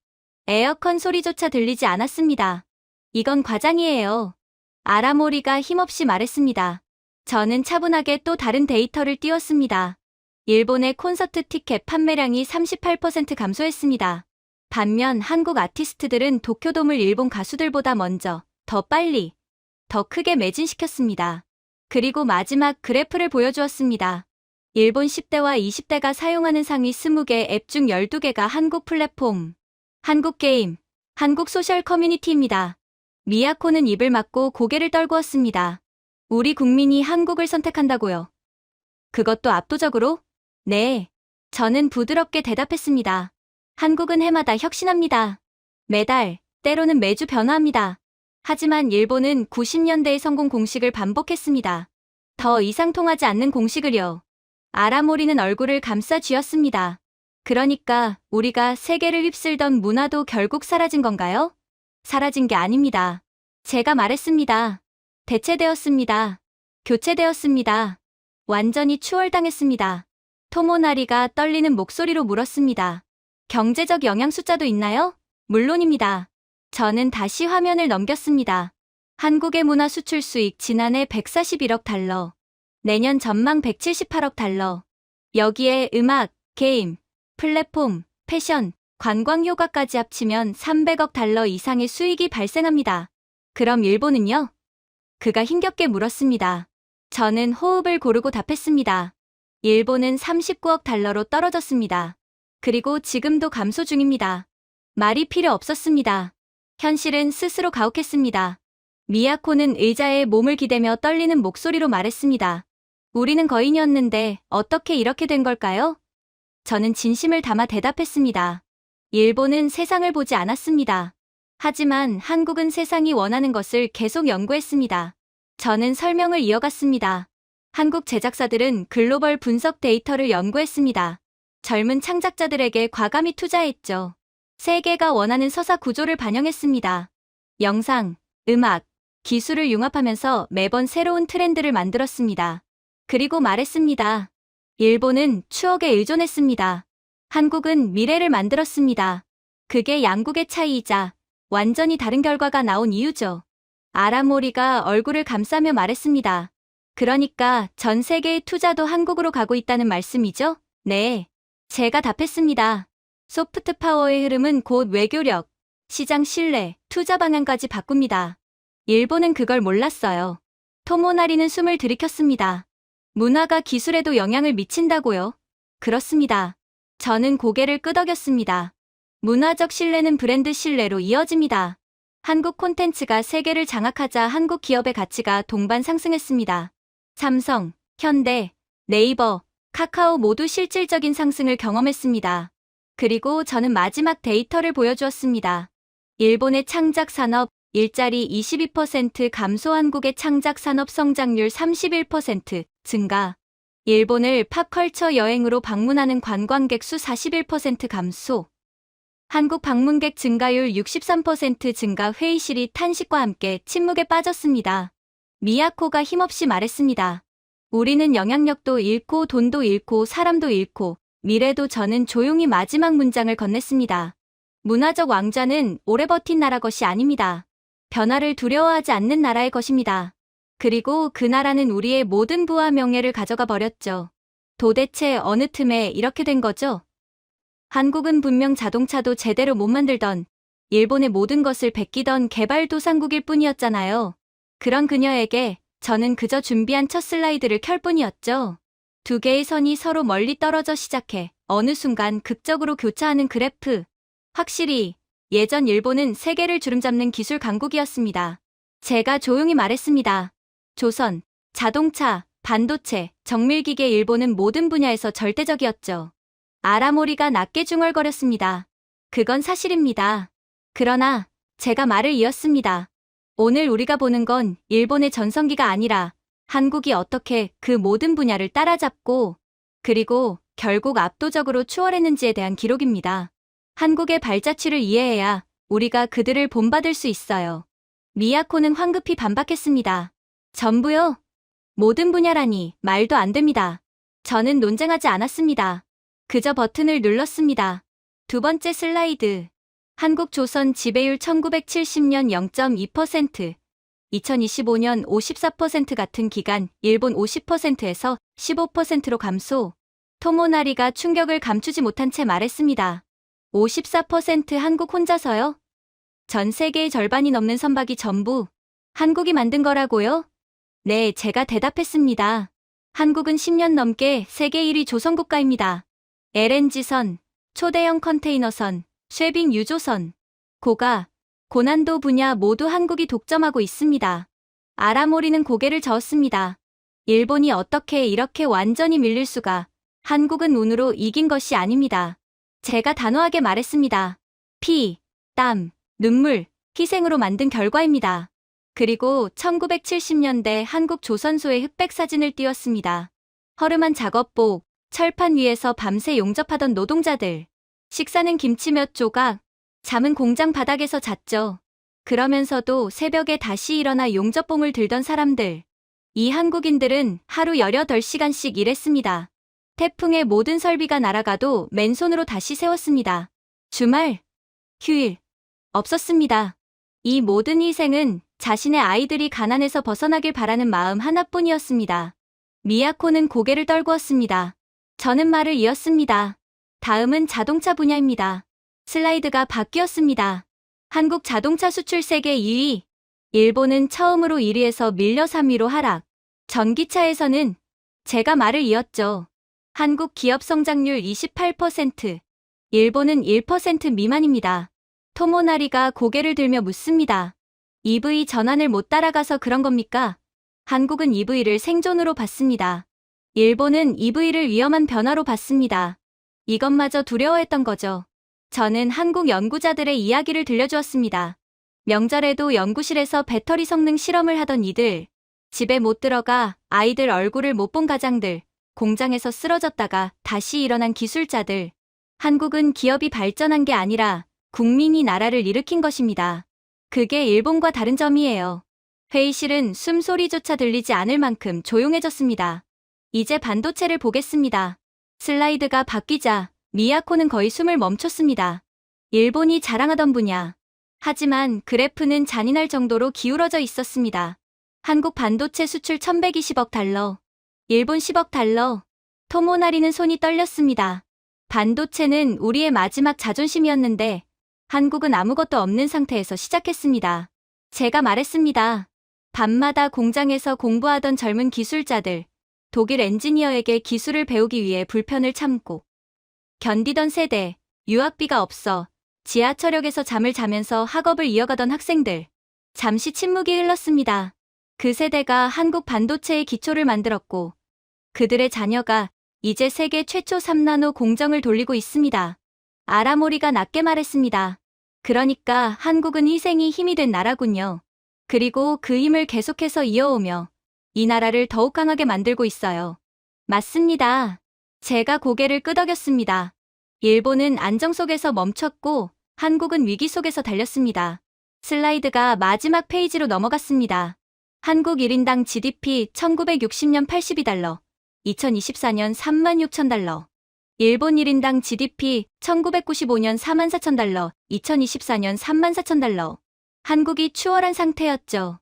에어컨 소리조차 들리지 않았습니다. 이건 과장이에요. 아라모리가 힘없이 말했습니다. 저는 차분하게 또 다른 데이터를 띄웠습니다. 일본의 콘서트 티켓 판매량이 38% 감소했습니다. 반면 한국 아티스트들은 도쿄돔을 일본 가수들보다 먼저, 더 빨리, 더 크게 매진시켰습니다. 그리고 마지막 그래프를 보여주었습니다. 일본 10대와 20대가 사용하는 상위 20개 앱 중 12개가 한국 플랫폼, 한국 게임, 한국 소셜 커뮤니티입니다. 미야코는 입을 막고 고개를 떨구었습니다. 우리 국민이 한국을 선택한다고요? 그것도 압도적으로? 네. 저는 부드럽게 대답했습니다. 한국은 해마다 혁신합니다. 매달, 때로는 매주 변화합니다. 하지만 일본은 90년대의 성공 공식을 반복했습니다. 더 이상 통하지 않는 공식을요. 아라모리는 얼굴을 감싸 쥐었습니다. 그러니까 우리가 세계를 휩쓸던 문화도 결국 사라진 건가요? 사라진 게 아닙니다. 제가 말했습니다. 대체되었습니다. 교체되었습니다. 완전히 추월당했습니다. 토모나리가 떨리는 목소리로 물었습니다. 경제적 영향 숫자도 있나요? 물론입니다. 저는 다시 화면을 넘겼습니다. 한국의 문화 수출 수익 지난해 141억 달러, 내년 전망 178억 달러. 여기에 음악, 게임, 플랫폼, 패션, 관광 효과까지 합치면 300억 달러 이상의 수익이 발생합니다. 그럼 일본은요? 그가 힘겹게 물었습니다. 저는 호흡을 고르고 답했습니다. 일본은 39억 달러로 떨어졌습니다. 그리고 지금도 감소 중입니다. 말이 필요 없었습니다. 현실은 스스로 가혹했습니다. 미야코는 의자에 몸을 기대며 떨리는 목소리로 말했습니다. 우리는 거인이었는데 어떻게 이렇게 된 걸까요? 저는 진심을 담아 대답했습니다. 일본은 세상을 보지 않았습니다. 하지만 한국은 세상이 원하는 것을 계속 연구했습니다. 저는 설명을 이어갔습니다. 한국 제작사들은 글로벌 분석 데이터를 연구했습니다. 젊은 창작자들에게 과감히 투자했죠. 세계가 원하는 서사 구조를 반영했습니다. 영상, 음악, 기술을 융합하면서 매번 새로운 트렌드를 만들었습니다. 그리고 말했습니다. 일본은 추억에 의존했습니다. 한국은 미래를 만들었습니다. 그게 양국의 차이이자 완전히 다른 결과가 나온 이유죠. 아라모리가 얼굴을 감싸며 말했습니다. 그러니까 전 세계의 투자도 한국으로 가고 있다는 말씀이죠? 네. 제가 답했습니다. 소프트 파워의 흐름은 곧 외교력, 시장 신뢰, 투자 방향까지 바꿉니다. 일본은 그걸 몰랐어요. 토모나리는 숨을 들이켰습니다. 문화가 기술에도 영향을 미친다고요? 그렇습니다. 저는 고개를 끄덕였습니다. 문화적 신뢰는 브랜드 신뢰로 이어집니다. 한국 콘텐츠가 세계를 장악하자 한국 기업의 가치가 동반 상승했습니다. 삼성, 현대, 네이버, 카카오 모두 실질적인 상승을 경험했습니다. 그리고 저는 마지막 데이터를 보여주었습니다. 일본의 창작 산업, 일자리 22% 감소, 한국의 창작 산업 성장률 31% 증가. 일본을 팝컬처 여행으로 방문하는 관광객 수 41% 감소. 한국 방문객 증가율 63% 증가. 회의실이 탄식과 함께 침묵에 빠졌습니다. 미야코가 힘없이 말했습니다. 우리는 영향력도 잃고 돈도 잃고 사람도 잃고 미래도. 저는 조용히 마지막 문장을 건넸습니다. 문화적 왕좌는 오래 버틴 나라 것이 아닙니다. 변화를 두려워하지 않는 나라의 것입니다. 그리고 그 나라는 우리의 모든 부와 명예를 가져가 버렸죠. 도대체 어느 틈에 이렇게 된 거죠? 한국은 분명 자동차도 제대로 못 만들던, 일본의 모든 것을 베끼던 개발도상국일 뿐이었잖아요. 그런 그녀에게 저는 그저 준비한 첫 슬라이드를 켤 뿐이었죠. 두 개의 선이 서로 멀리 떨어져 시작해 어느 순간 극적으로 교차하는 그래프. 확실히 예전 일본은 세계를 주름잡는 기술 강국이었습니다. 제가 조용히 말했습니다. 조선, 자동차, 반도체, 정밀기계. 일본은 모든 분야에서 절대적이었죠. 아라모리가 낮게 중얼거렸습니다. 그건 사실입니다. 그러나 제가 말을 이었습니다. 오늘 우리가 보는 건 일본의 전성기가 아니라 한국이 어떻게 그 모든 분야를 따라잡고 그리고 결국 압도적으로 추월했는지에 대한 기록입니다. 한국의 발자취를 이해해야 우리가 그들을 본받을 수 있어요. 미야코는 황급히 반박했습니다. 전부요? 모든 분야라니 말도 안 됩니다. 저는 논쟁하지 않았습니다. 그저 버튼을 눌렀습니다. 두 번째 슬라이드. 한국조선 지배율 1970년 0.2%, 2025년 54% 같은 기간 일본 50%에서 15%로 감소. 토모나리가 충격을 감추지 못한 채 말했습니다. 54% 한국 혼자서요? 전 세계의 절반이 넘는 선박이 전부 한국이 만든 거라고요? 네, 제가 대답했습니다. 한국은 10년 넘게 세계 1위 조선국가입니다. LNG선, 초대형 컨테이너선, 쉐빙 유조선, 고가, 고난도 분야 모두 한국이 독점하고 있습니다. 아라모리는 고개를 저었습니다. 일본이 어떻게 이렇게 완전히 밀릴 수가. 한국은 운으로 이긴 것이 아닙니다. 제가 단호하게 말했습니다. 피, 땀, 눈물, 희생으로 만든 결과입니다. 그리고 1970년대 한국 조선소의 흑백 사진을 띄웠습니다. 허름한 작업복, 철판 위에서 밤새 용접하던 노동자들. 식사는 김치 몇 조각, 잠은 공장 바닥에서 잤죠. 그러면서도 새벽에 다시 일어나 용접봉을 들던 사람들. 이 한국인들은 하루 18시간씩 일했습니다. 태풍에 모든 설비가 날아가도 맨손으로 다시 세웠습니다. 주말, 휴일, 없었습니다. 이 모든 희생은 자신의 아이들이 가난에서 벗어나길 바라는 마음 하나뿐이었습니다. 미야코는 고개를 떨구었습니다. 저는 말을 이었습니다. 다음은 자동차 분야입니다. 슬라이드가 바뀌었습니다. 한국 자동차 수출 세계 2위. 일본은 처음으로 1위에서 밀려 3위로 하락. 전기차에서는 제가 말을 이었죠. 한국 기업 성장률 28%, 일본은 1% 미만입니다. 토모나리가 고개를 들며 묻습니다. EV 전환을 못 따라가서 그런 겁니까? 한국은 EV를 생존으로 봤습니다. 일본은 EV를 위험한 변화로 봤습니다. 이것마저 두려워했던 거죠. 저는 한국 연구자들의 이야기를 들려주었습니다. 명절에도 연구실에서 배터리 성능 실험을 하던 이들, 집에 못 들어가 아이들 얼굴을 못 본 가장들, 공장에서 쓰러졌다가 다시 일어난 기술자들. 한국은 기업이 발전한 게 아니라 국민이 나라를 일으킨 것입니다. 그게 일본과 다른 점이에요. 회의실은 숨소리조차 들리지 않을 만큼 조용해졌습니다. 이제 반도체를 보겠습니다. 슬라이드가 바뀌자 미야코는 거의 숨을 멈췄습니다. 일본이 자랑하던 분야. 하지만 그래프는 잔인할 정도로 기울어져 있었습니다. 한국 반도체 수출 1120억 달러. 일본 10억 달러. 토모나리는 손이 떨렸습니다. 반도체는 우리의 마지막 자존심이었는데 한국은 아무것도 없는 상태에서 시작했습니다. 제가 말했습니다. 밤마다 공장에서 공부하던 젊은 기술자들, 독일 엔지니어에게 기술을 배우기 위해 불편을 참고 견디던 세대, 유학비가 없어 지하철역에서 잠을 자면서 학업을 이어가던 학생들. 잠시 침묵이 흘렀습니다. 그 세대가 한국 반도체의 기초를 만들었고 그들의 자녀가 이제 세계 최초 3나노 공정을 돌리고 있습니다. 아라모리가 낮게 말했습니다. 그러니까 한국은 희생이 힘이 된 나라군요. 그리고 그 힘을 계속해서 이어오며 이 나라를 더욱 강하게 만들고 있어요. 맞습니다. 제가 고개를 끄덕였습니다. 일본은 안정 속에서 멈췄고 한국은 위기 속에서 달렸습니다. 슬라이드가 마지막 페이지로 넘어갔습니다. 한국 1인당 GDP 1960년 82달러, 2024년 36,000달러. 일본 1인당 GDP 1995년 44,000달러, 2024년 34,000달러. 한국이 추월한 상태였죠.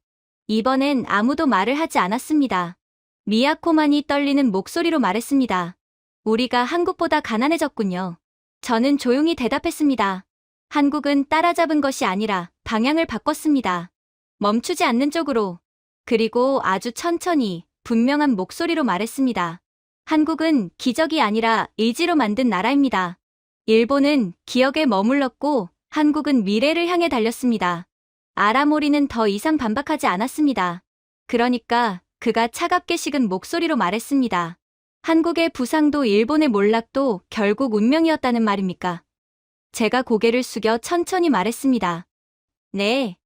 이번엔 아무도 말을 하지 않았습니다. 미야코만이 떨리는 목소리로 말했습니다. 우리가 한국보다 가난해졌군요. 저는 조용히 대답했습니다. 한국은 따라잡은 것이 아니라 방향을 바꿨습니다. 멈추지 않는 쪽으로. 그리고 아주 천천히 분명한 목소리로 말했습니다. 한국은 기적이 아니라 의지로 만든 나라입니다. 일본은 기억에 머물렀고 한국은 미래를 향해 달렸습니다. 아라모리는 더 이상 반박하지 않았습니다. 그러니까 그가 차갑게 식은 목소리로 말했습니다. 한국의 부상도 일본의 몰락도 결국 운명이었다는 말입니까? 제가 고개를 숙여 천천히 말했습니다. 네.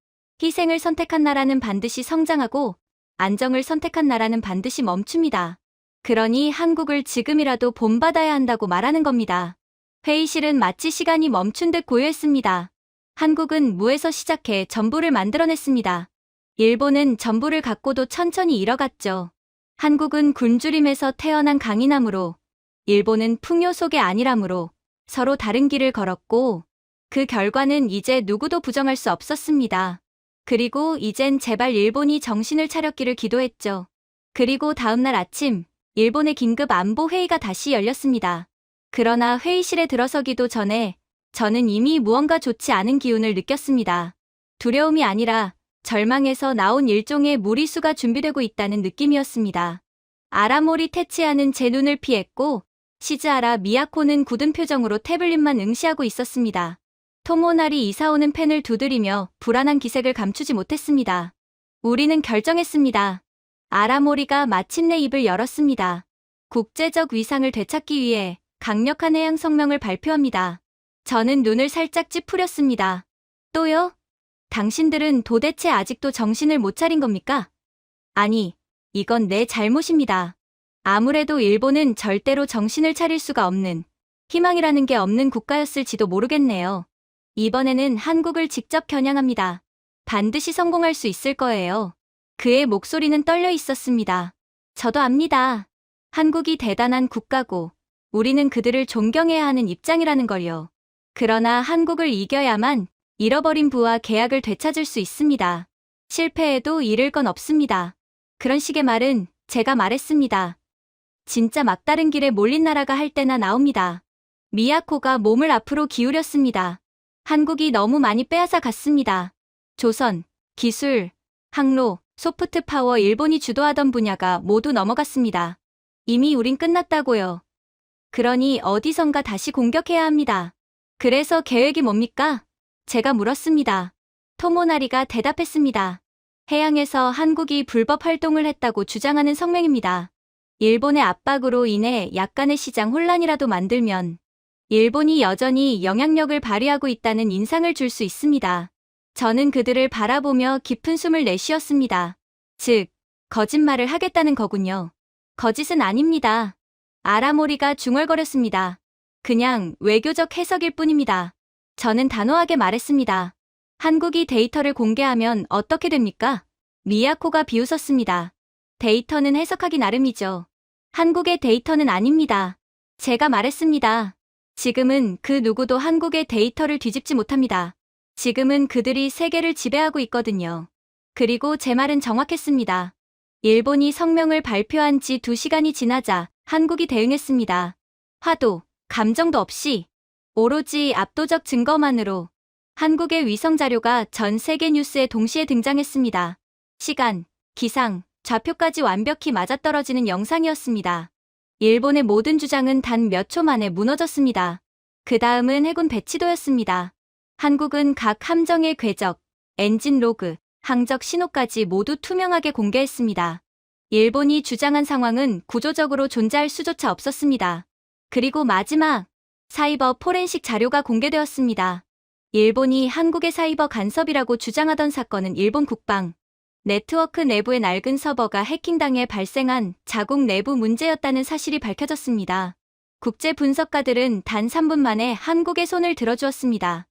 희생을 선택한 나라는 반드시 성장하고 안정을 선택한 나라는 반드시 멈춥니다. 그러니 한국을 지금이라도 본받아야 한다고 말하는 겁니다. 회의실은 마치 시간이 멈춘 듯 고요했습니다. 한국은 무에서 시작해 전부를 만들어냈습니다. 일본은 전부를 갖고도 천천히 잃어갔죠. 한국은 굶주림에서 태어난 강인함으로, 일본은 풍요 속의 안일함으로 서로 다른 길을 걸었고, 그 결과는 이제 누구도 부정할 수 없었습니다. 그리고 이젠 제발 일본이 정신을 차렸기를 기도했죠. 그리고 다음날 아침, 일본의 긴급 안보 회의가 다시 열렸습니다. 그러나 회의실에 들어서기도 전에 저는 이미 무언가 좋지 않은 기운을 느꼈습니다. 두려움이 아니라 절망에서 나온 일종의 무리수가 준비되고 있다는 느낌이었습니다. 아라모리 테치아는 제 눈을 피했고, 시즈하라 미야코는 굳은 표정으로 태블릿만 응시하고 있었습니다. 토모나리 이사오는 펜을 두드리며 불안한 기색을 감추지 못했습니다. 우리는 결정했습니다. 아라모리가 마침내 입을 열었습니다. 국제적 위상을 되찾기 위해 강력한 해양 성명을 발표합니다. 저는 눈을 살짝 찌푸렸습니다. 또요? 당신들은 도대체 아직도 정신을 못 차린 겁니까? 아니, 이건 내 잘못입니다. 아무래도 일본은 절대로 정신을 차릴 수가 없는, 희망이라는 게 없는 국가였을지도 모르겠네요. 이번에는 한국을 직접 겨냥합니다. 반드시 성공할 수 있을 거예요. 그의 목소리는 떨려 있었습니다. 저도 압니다. 한국이 대단한 국가고, 우리는 그들을 존경해야 하는 입장이라는 걸요. 그러나 한국을 이겨야만 잃어버린 부와 계약을 되찾을 수 있습니다. 실패해도 잃을 건 없습니다. 그런 식의 말은 제가 말했습니다. 진짜 막다른 길에 몰린 나라가 할 때나 나옵니다. 미야코가 몸을 앞으로 기울였습니다. 한국이 너무 많이 빼앗아 갔습니다. 조선, 기술, 항로, 소프트 파워 일본이 주도하던 분야가 모두 넘어갔습니다. 이미 우린 끝났다고요. 그러니 어디선가 다시 공격해야 합니다. 그래서 계획이 뭡니까? 제가 물었습니다. 토모나리가 대답했습니다. 해양에서 한국이 불법 활동을 했다고 주장하는 성명입니다. 일본의 압박으로 인해 약간의 시장 혼란이라도 만들면 일본이 여전히 영향력을 발휘하고 있다는 인상을 줄 수 있습니다. 저는 그들을 바라보며 깊은 숨을 내쉬었습니다. 즉, 거짓말을 하겠다는 거군요. 거짓은 아닙니다. 아라모리가 중얼거렸습니다. 그냥 외교적 해석일 뿐입니다. 저는 단호하게 말했습니다. 한국이 데이터를 공개하면 어떻게 됩니까? 미야코가 비웃었습니다. 데이터는 해석하기 나름이죠. 한국의 데이터는 아닙니다. 제가 말했습니다. 지금은 그 누구도 한국의 데이터를 뒤집지 못합니다. 지금은 그들이 세계를 지배하고 있거든요. 그리고 제 말은 정확했습니다. 일본이 성명을 발표한 지 2시간이 지나자 한국이 대응했습니다. 화도, 감정도 없이 오로지 압도적 증거만으로 한국의 위성 자료가 전 세계 뉴스에 동시에 등장했습니다. 시간, 기상, 좌표까지 완벽히 맞아떨어지는 영상이었습니다. 일본의 모든 주장은 단 몇 초 만에 무너졌습니다. 그 다음은 해군 배치도였습니다. 한국은 각 함정의 궤적, 엔진 로그, 항적 신호까지 모두 투명하게 공개했습니다. 일본이 주장한 상황은 구조적으로 존재할 수조차 없었습니다. 그리고 마지막, 사이버 포렌식 자료가 공개되었습니다. 일본이 한국의 사이버 간섭이라고 주장하던 사건은 일본 국방 네트워크 내부의 낡은 서버가 해킹당해 발생한 자국 내부 문제였다는 사실이 밝혀졌습니다. 국제 분석가들은 단 3분 만에 한국의 손을 들어주었습니다.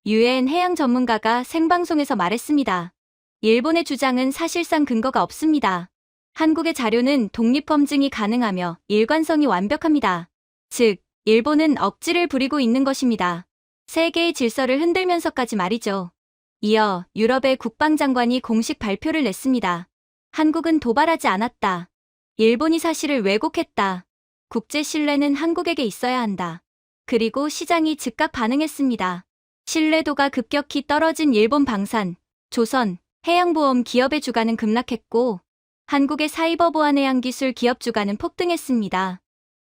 유엔 해양 전문가가 생방송에서 말했습니다. 일본의 주장은 사실상 근거가 없습니다. 한국의 자료는 독립검증이 가능하며 일관성이 완벽합니다. 즉, 일본은 억지를 부리고 있는 것입니다. 세계의 질서를 흔들면서까지 말이죠. 이어 유럽의 국방장관이 공식 발표를 냈습니다. 한국은 도발하지 않았다. 일본이 사실을 왜곡했다. 국제 신뢰는 한국에게 있어야 한다. 그리고 시장이 즉각 반응했습니다. 신뢰도가 급격히 떨어진 일본 방산, 조선, 해양보험 기업의 주가는 급락했고 한국의 사이버 보안 해양 기술 기업 주가는 폭등했습니다.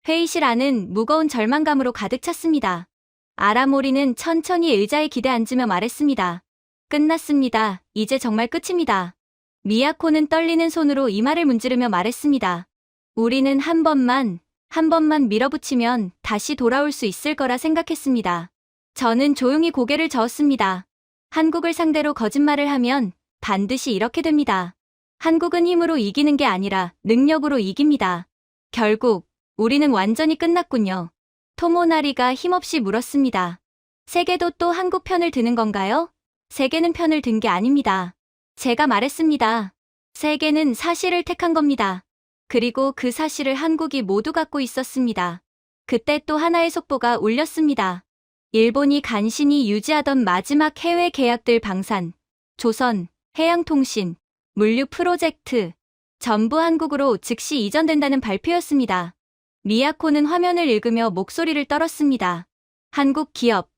회의실 안은 무거운 절망감으로 가득 찼습니다. 아라모리는 천천히 의자에 기대 앉으며 말했습니다. 끝났습니다. 이제 정말 끝입니다. 미야코는 떨리는 손으로 이마를 문지르며 말했습니다. 우리는 한 번만 밀어붙이면 다시 돌아올 수 있을 거라 생각했습니다. 저는 조용히 고개를 저었습니다. 한국을 상대로 거짓말을 하면 반드시 이렇게 됩니다. 한국은 힘으로 이기는 게 아니라 능력으로 이깁니다. 결국 우리는 완전히 끝났군요. 토모나리가 힘없이 물었습니다. 세계도 또 한국 편을 드는 건가요? 세계는 편을 든 게 아닙니다. 제가 말했습니다. 세계는 사실을 택한 겁니다. 그리고 그 사실을 한국이 모두 갖고 있었습니다. 그때 또 하나의 속보가 울렸습니다. 일본이 간신히 유지하던 마지막 해외 계약들 방산, 조선, 해양통신, 물류 프로젝트, 전부 한국으로 즉시 이전된다는 발표였습니다. 미야코는 화면을 읽으며 목소리를 떨었습니다. 한국 기업,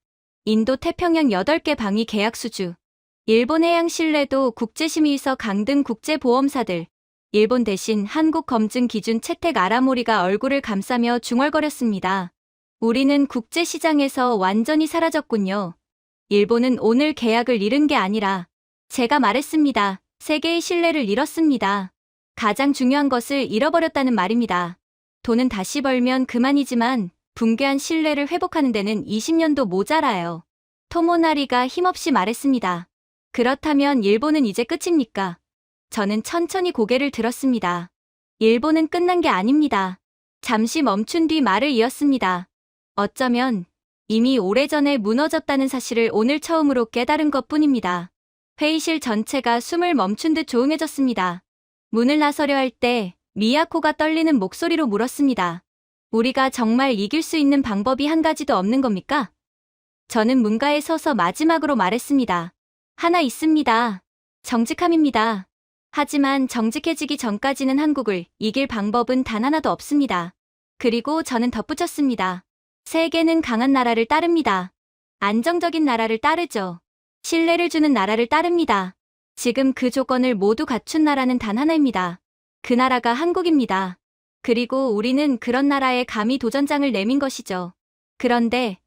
인도 태평양 8개 방위 계약 수주, 일본 해양 신뢰도 국제심의서 강 등 국제보험사들, 일본 대신 한국 검증 기준 채택 아라모리가 얼굴을 감싸며 중얼거렸습니다. 우리는 국제시장에서 완전히 사라졌군요. 일본은 오늘 계약을 잃은 게 아니라 제가 말했습니다. 세계의 신뢰를 잃었습니다. 가장 중요한 것을 잃어버렸다는 말입니다. 돈은 다시 벌면 그만이지만 붕괴한 신뢰를 회복하는 데는 20년도 모자라요. 토모나리가 힘없이 말했습니다. 그렇다면 일본은 이제 끝입니까? 저는 천천히 고개를 들었습니다. 일본은 끝난 게 아닙니다. 잠시 멈춘 뒤 말을 이었습니다. 어쩌면 이미 오래전에 무너졌다는 사실을 오늘 처음으로 깨달은 것뿐입니다. 회의실 전체가 숨을 멈춘 듯 조용해졌습니다. 문을 나서려 할 때 미야코가 떨리는 목소리로 물었습니다. 우리가 정말 이길 수 있는 방법이 한 가지도 없는 겁니까? 저는 문가에 서서 마지막으로 말했습니다. 하나 있습니다. 정직함입니다. 하지만 정직해지기 전까지는 한국을 이길 방법은 단 하나도 없습니다. 그리고 저는 덧붙였습니다. 세계는 강한 나라를 따릅니다. 안정적인 나라를 따르죠. 신뢰를 주는 나라를 따릅니다. 지금 그 조건을 모두 갖춘 나라는 단 하나입니다. 그 나라가 한국입니다. 그리고 우리는 그런 나라에 감히 도전장을 내민 것이죠. 그런데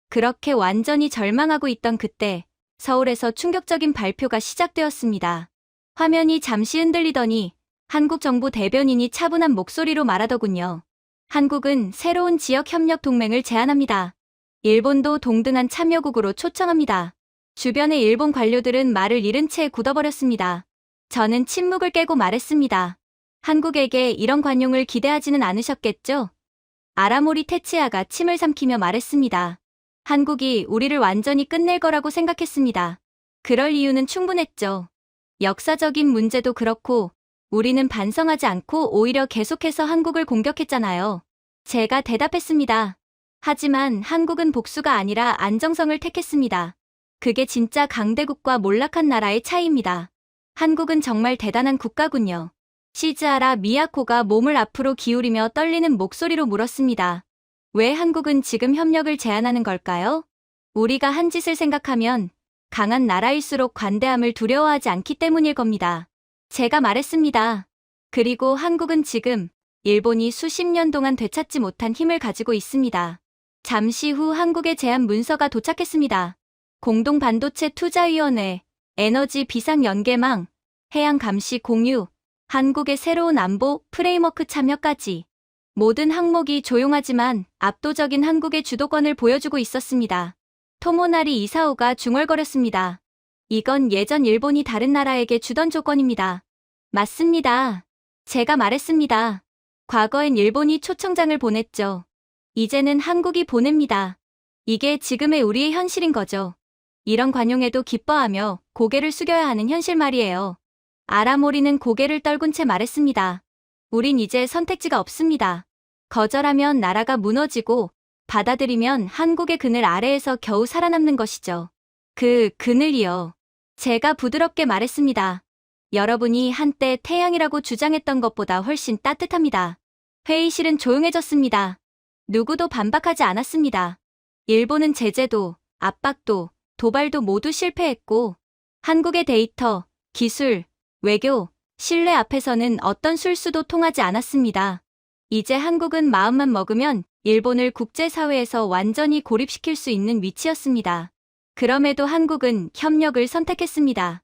그렇게 완전히 절망하고 있던 그때 서울에서 충격적인 발표가 시작되었습니다. 화면이 잠시 흔들리더니 한국 정부 대변인이 차분한 목소리로 말하더군요. 한국은 새로운 지역 협력 동맹을 제안합니다. 일본도 동등한 참여국으로 초청합니다. 주변의 일본 관료들은 말을 잃은 채 굳어버렸습니다. 저는 침묵을 깨고 말했습니다. 한국에게 이런 관용을 기대하지는 않으셨겠죠? 아라모리 테츠야가 침을 삼키며 말했습니다. 한국이 우리를 완전히 끝낼 거라고 생각했습니다. 그럴 이유는 충분했죠. 역사적인 문제도 그렇고 우리는 반성하지 않고 오히려 계속해서 한국을 공격했잖아요. 제가 대답했습니다. 하지만 한국은 복수가 아니라 안정성을 택했습니다. 그게 진짜 강대국과 몰락한 나라의 차이입니다. 한국은 정말 대단한 국가군요. 시즈하라 미야코가 몸을 앞으로 기울이며 떨리는 목소리로 물었습니다. 왜 한국은 지금 협력을 제안하는 걸까요? 우리가 한 짓을 생각하면 강한 나라일수록 관대함을 두려워하지 않기 때문일 겁니다. 제가 말했습니다. 그리고 한국은 지금 일본이 수십 년 동안 되찾지 못한 힘을 가지고 있습니다. 잠시 후 한국의 제안 문서가 도착했습니다. 공동반도체 투자위원회, 에너지 비상연계망, 해양감시 공유, 한국의 새로운 안보 프레임워크 참여까지 모든 항목이 조용하지만 압도적인 한국의 주도권을 보여주고 있었습니다. 토모나리 이사오가 중얼거렸습니다. 이건 예전 일본이 다른 나라에게 주던 조건입니다. 맞습니다. 제가 말했습니다. 과거엔 일본이 초청장을 보냈죠. 이제는 한국이 보냅니다. 이게 지금의 우리의 현실인 거죠. 이런 관용에도 기뻐하며 고개를 숙여야 하는 현실 말이에요. 아라모리는 고개를 떨군 채 말했습니다. 우린 이제 선택지가 없습니다. 거절하면 나라가 무너지고 받아들이면 한국의 그늘 아래에서 겨우 살아남는 것이죠. 그 그늘이요. 제가 부드럽게 말했습니다. 여러분이 한때 태양이라고 주장했던 것보다 훨씬 따뜻합니다. 회의실은 조용해졌습니다. 누구도 반박하지 않았습니다. 일본은 제재도, 압박도, 도발도 모두 실패했고 한국의 데이터, 기술, 외교, 신뢰 앞에서는 어떤 술수도 통하지 않았습니다. 이제 한국은 마음만 먹으면 일본을 국제사회에서 완전히 고립시킬 수 있는 위치였습니다. 그럼에도 한국은 협력을 선택했습니다.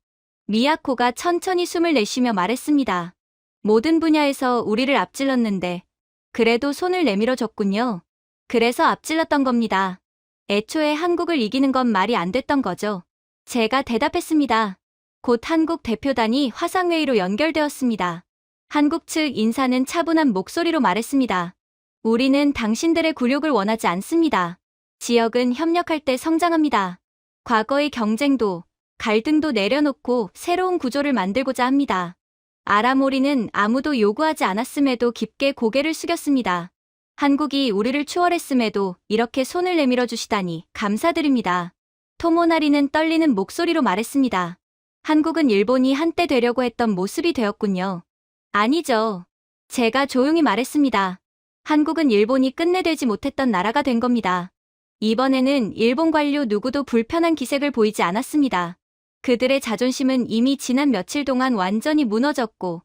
미야코가 천천히 숨을 내쉬며 말했습니다. 모든 분야에서 우리를 앞질렀는데 그래도 손을 내밀어 줬군요. 그래서 앞질렀던 겁니다. 애초에 한국을 이기는 건 말이 안 됐던 거죠. 제가 대답했습니다. 곧 한국 대표단이 화상회의로 연결되었습니다. 한국 측 인사는 차분한 목소리로 말했습니다. 우리는 당신들의 굴욕을 원하지 않습니다. 지역은 협력할 때 성장합니다. 과거의 경쟁도, 갈등도 내려놓고 새로운 구조를 만들고자 합니다. 아라모리는 아무도 요구하지 않았음에도 깊게 고개를 숙였습니다. 한국이 우리를 추월했음에도 이렇게 손을 내밀어 주시다니 감사드립니다. 토모나리는 떨리는 목소리로 말했습니다. 한국은 일본이 한때 되려고 했던 모습이 되었군요. 아니죠. 제가 조용히 말했습니다. 한국은 일본이 끝내 되지 못했던 나라가 된 겁니다. 이번에는 일본 관료 누구도 불편한 기색을 보이지 않았습니다. 그들의 자존심은 이미 지난 며칠 동안 완전히 무너졌고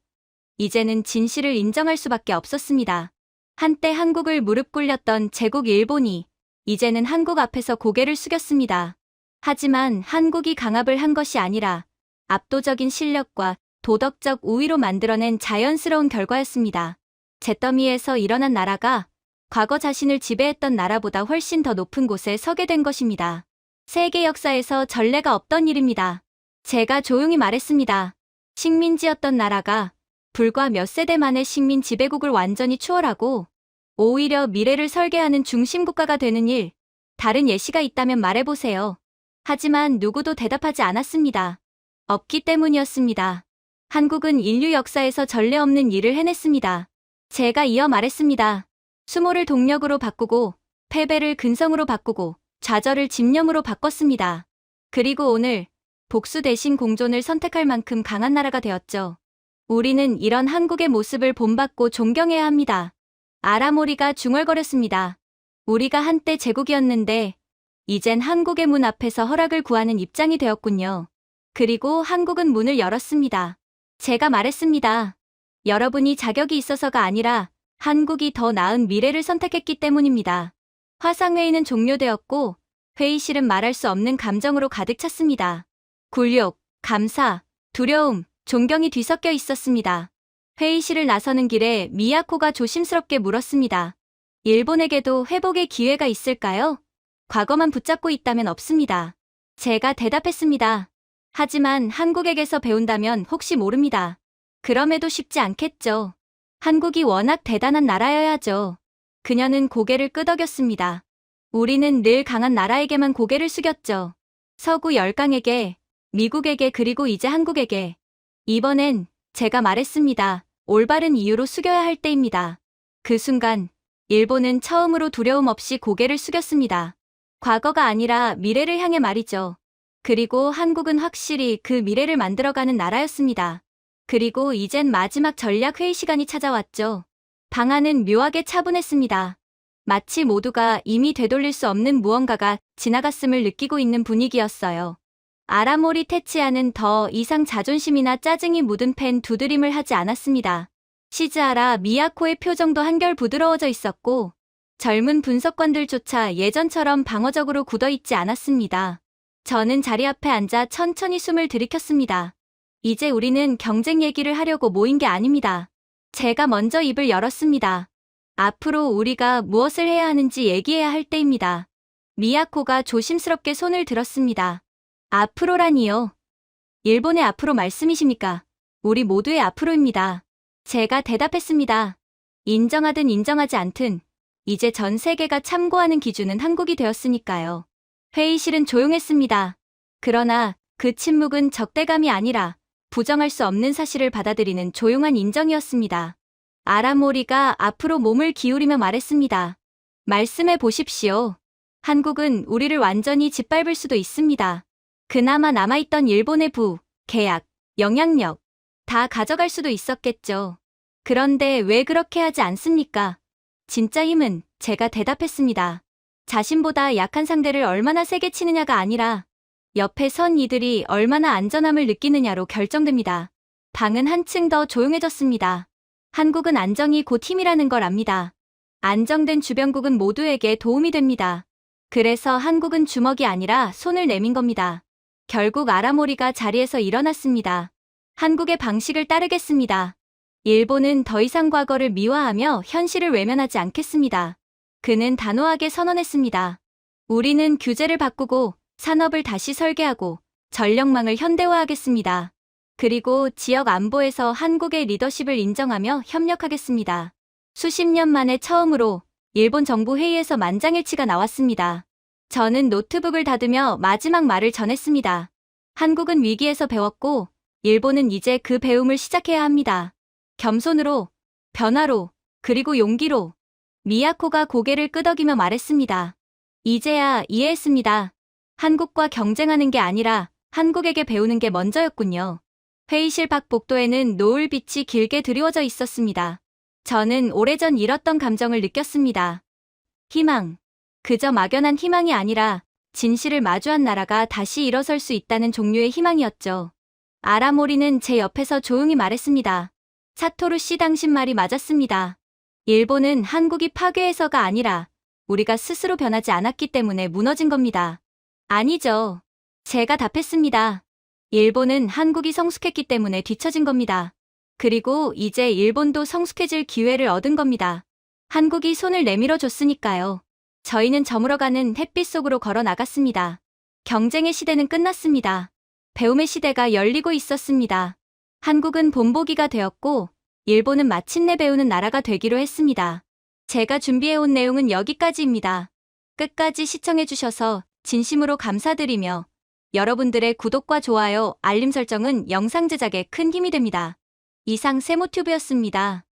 이제는 진실을 인정할 수밖에 없었습니다. 한때 한국을 무릎 꿇렸던 제국 일본이 이제는 한국 앞에서 고개를 숙였습니다. 하지만 한국이 강압을 한 것이 아니라 압도적인 실력과 도덕적 우위로 만들어낸 자연스러운 결과였습니다. 잿더미에서 일어난 나라가 과거 자신을 지배했던 나라보다 훨씬 더 높은 곳에 서게 된 것입니다. 세계 역사에서 전례가 없던 일입니다. 제가 조용히 말했습니다. 식민지였던 나라가 불과 몇 세대 만에 식민 지배국을 완전히 추월하고 오히려 미래를 설계하는 중심국가가 되는 일, 다른 예시가 있다면 말해보세요. 하지만 누구도 대답하지 않았습니다. 없기 때문이었습니다. 한국은 인류 역사에서 전례 없는 일을 해냈습니다. 제가 이어 말했습니다. 수모를 동력으로 바꾸고 패배를 근성으로 바꾸고 좌절을 집념으로 바꿨습니다. 그리고 오늘 복수 대신 공존을 선택할 만큼 강한 나라가 되었죠. 우리는 이런 한국의 모습을 본받고 존경해야 합니다. 아라모리가 중얼거렸습니다. 우리가 한때 제국이었는데 이젠 한국의 문 앞에서 허락을 구하는 입장이 되었군요. 그리고 한국은 문을 열었습니다. 제가 말했습니다. 여러분이 자격이 있어서가 아니라 한국이 더 나은 미래를 선택했기 때문입니다. 화상회의는 종료되었고 회의실은 말할 수 없는 감정으로 가득 찼습니다. 굴욕, 감사, 두려움, 존경이 뒤섞여 있었습니다. 회의실을 나서는 길에 미야코가 조심스럽게 물었습니다. 일본에게도 회복의 기회가 있을까요? 과거만 붙잡고 있다면 없습니다. 제가 대답했습니다. 하지만 한국에게서 배운다면 혹시 모릅니다. 그럼에도 쉽지 않겠죠. 한국이 워낙 대단한 나라여야죠. 그녀는 고개를 끄덕였습니다. 우리는 늘 강한 나라에게만 고개를 숙였죠. 서구 열강에게, 미국에게 그리고 이제 한국에게. 이번엔 제가 말했습니다. 올바른 이유로 숙여야 할 때입니다. 그 순간 일본은 처음으로 두려움 없이 고개를 숙였습니다. 과거가 아니라 미래를 향해 말이죠. 그리고 한국은 확실히 그 미래를 만들어가는 나라였습니다. 그리고 이젠 마지막 전략 회의 시간이 찾아왔죠. 방안은 묘하게 차분했습니다. 마치 모두가 이미 되돌릴 수 없는 무언가가 지나갔음을 느끼고 있는 분위기였어요. 아라모리 테치아는 더 이상 자존심이나 짜증이 묻은 펜 두드림을 하지 않았습니다. 시즈하라 미야코의 표정도 한결 부드러워져 있었고 젊은 분석관들조차 예전처럼 방어적으로 굳어있지 않았습니다. 저는 자리 앞에 앉아 천천히 숨을 들이켰습니다. 이제 우리는 경쟁 얘기를 하려고 모인 게 아닙니다. 제가 먼저 입을 열었습니다. 앞으로 우리가 무엇을 해야 하는지 얘기해야 할 때입니다. 미야코가 조심스럽게 손을 들었습니다. 앞으로라니요. 일본의 앞으로 말씀이십니까? 우리 모두의 앞으로입니다. 제가 대답했습니다. 인정하든 인정하지 않든 이제 전 세계가 참고하는 기준은 한국이 되었으니까요. 회의실은 조용했습니다. 그러나 그 침묵은 적대감이 아니라 부정할 수 없는 사실을 받아들이는 조용한 인정이었습니다. 아라모리가 앞으로 몸을 기울이며 말했습니다. 말씀해 보십시오. 한국은 우리를 완전히 짓밟을 수도 있습니다. 그나마 남아있던 일본의 계약, 영향력 다 가져갈 수도 있었겠죠. 그런데 왜 그렇게 하지 않습니까? 진짜 힘은 제가 대답했습니다. 자신보다 약한 상대를 얼마나 세게 치느냐가 아니라 옆에 선 이들이 얼마나 안전함을 느끼느냐로 결정됩니다. 방은 한층 더 조용해졌습니다. 한국은 안정이 곧 힘이라는 걸 압니다. 안정된 주변국은 모두에게 도움이 됩니다. 그래서 한국은 주먹이 아니라 손을 내민 겁니다. 결국 아라모리가 자리에서 일어났습니다. 한국의 방식을 따르겠습니다. 일본은 더 이상 과거를 미화하며 현실을 외면하지 않겠습니다. 그는 단호하게 선언했습니다. 우리는 규제를 바꾸고 산업을 다시 설계하고 전력망을 현대화하겠습니다. 그리고 지역 안보에서 한국의 리더십을 인정하며 협력하겠습니다. 수십 년 만에 처음으로 일본 정부 회의에서 만장일치가 나왔습니다. 저는 노트북을 닫으며 마지막 말을 전했습니다. 한국은 위기에서 배웠고, 일본은 이제 그 배움을 시작해야 합니다. 겸손으로, 변화로, 그리고 용기로. 미야코가 고개를 끄덕이며 말했습니다. 이제야 이해했습니다. 한국과 경쟁하는 게 아니라 한국에게 배우는 게 먼저였군요. 회의실 밖 복도에는 노을빛이 길게 드리워져 있었습니다. 저는 오래전 잃었던 감정을 느꼈습니다. 희망. 그저 막연한 희망이 아니라 진실을 마주한 나라가 다시 일어설 수 있다는 종류의 희망이었죠. 아라모리는 제 옆에서 조용히 말했습니다. 사토루 씨 당신 말이 맞았습니다. 일본은 한국이 파괴해서가 아니라 우리가 스스로 변하지 않았기 때문에 무너진 겁니다. 아니죠. 제가 답했습니다. 일본은 한국이 성숙했기 때문에 뒤처진 겁니다. 그리고 이제 일본도 성숙해질 기회를 얻은 겁니다. 한국이 손을 내밀어 줬으니까요. 저희는 저물어가는 햇빛 속으로 걸어 나갔습니다. 경쟁의 시대는 끝났습니다. 배움의 시대가 열리고 있었습니다. 한국은 본보기가 되었고, 일본은 마침내 배우는 나라가 되기로 했습니다. 제가 준비해온 내용은 여기까지입니다. 끝까지 시청해주셔서 진심으로 감사드리며, 여러분들의 구독과 좋아요, 알림 설정은 영상 제작에 큰 힘이 됩니다. 이상 세모튜브였습니다.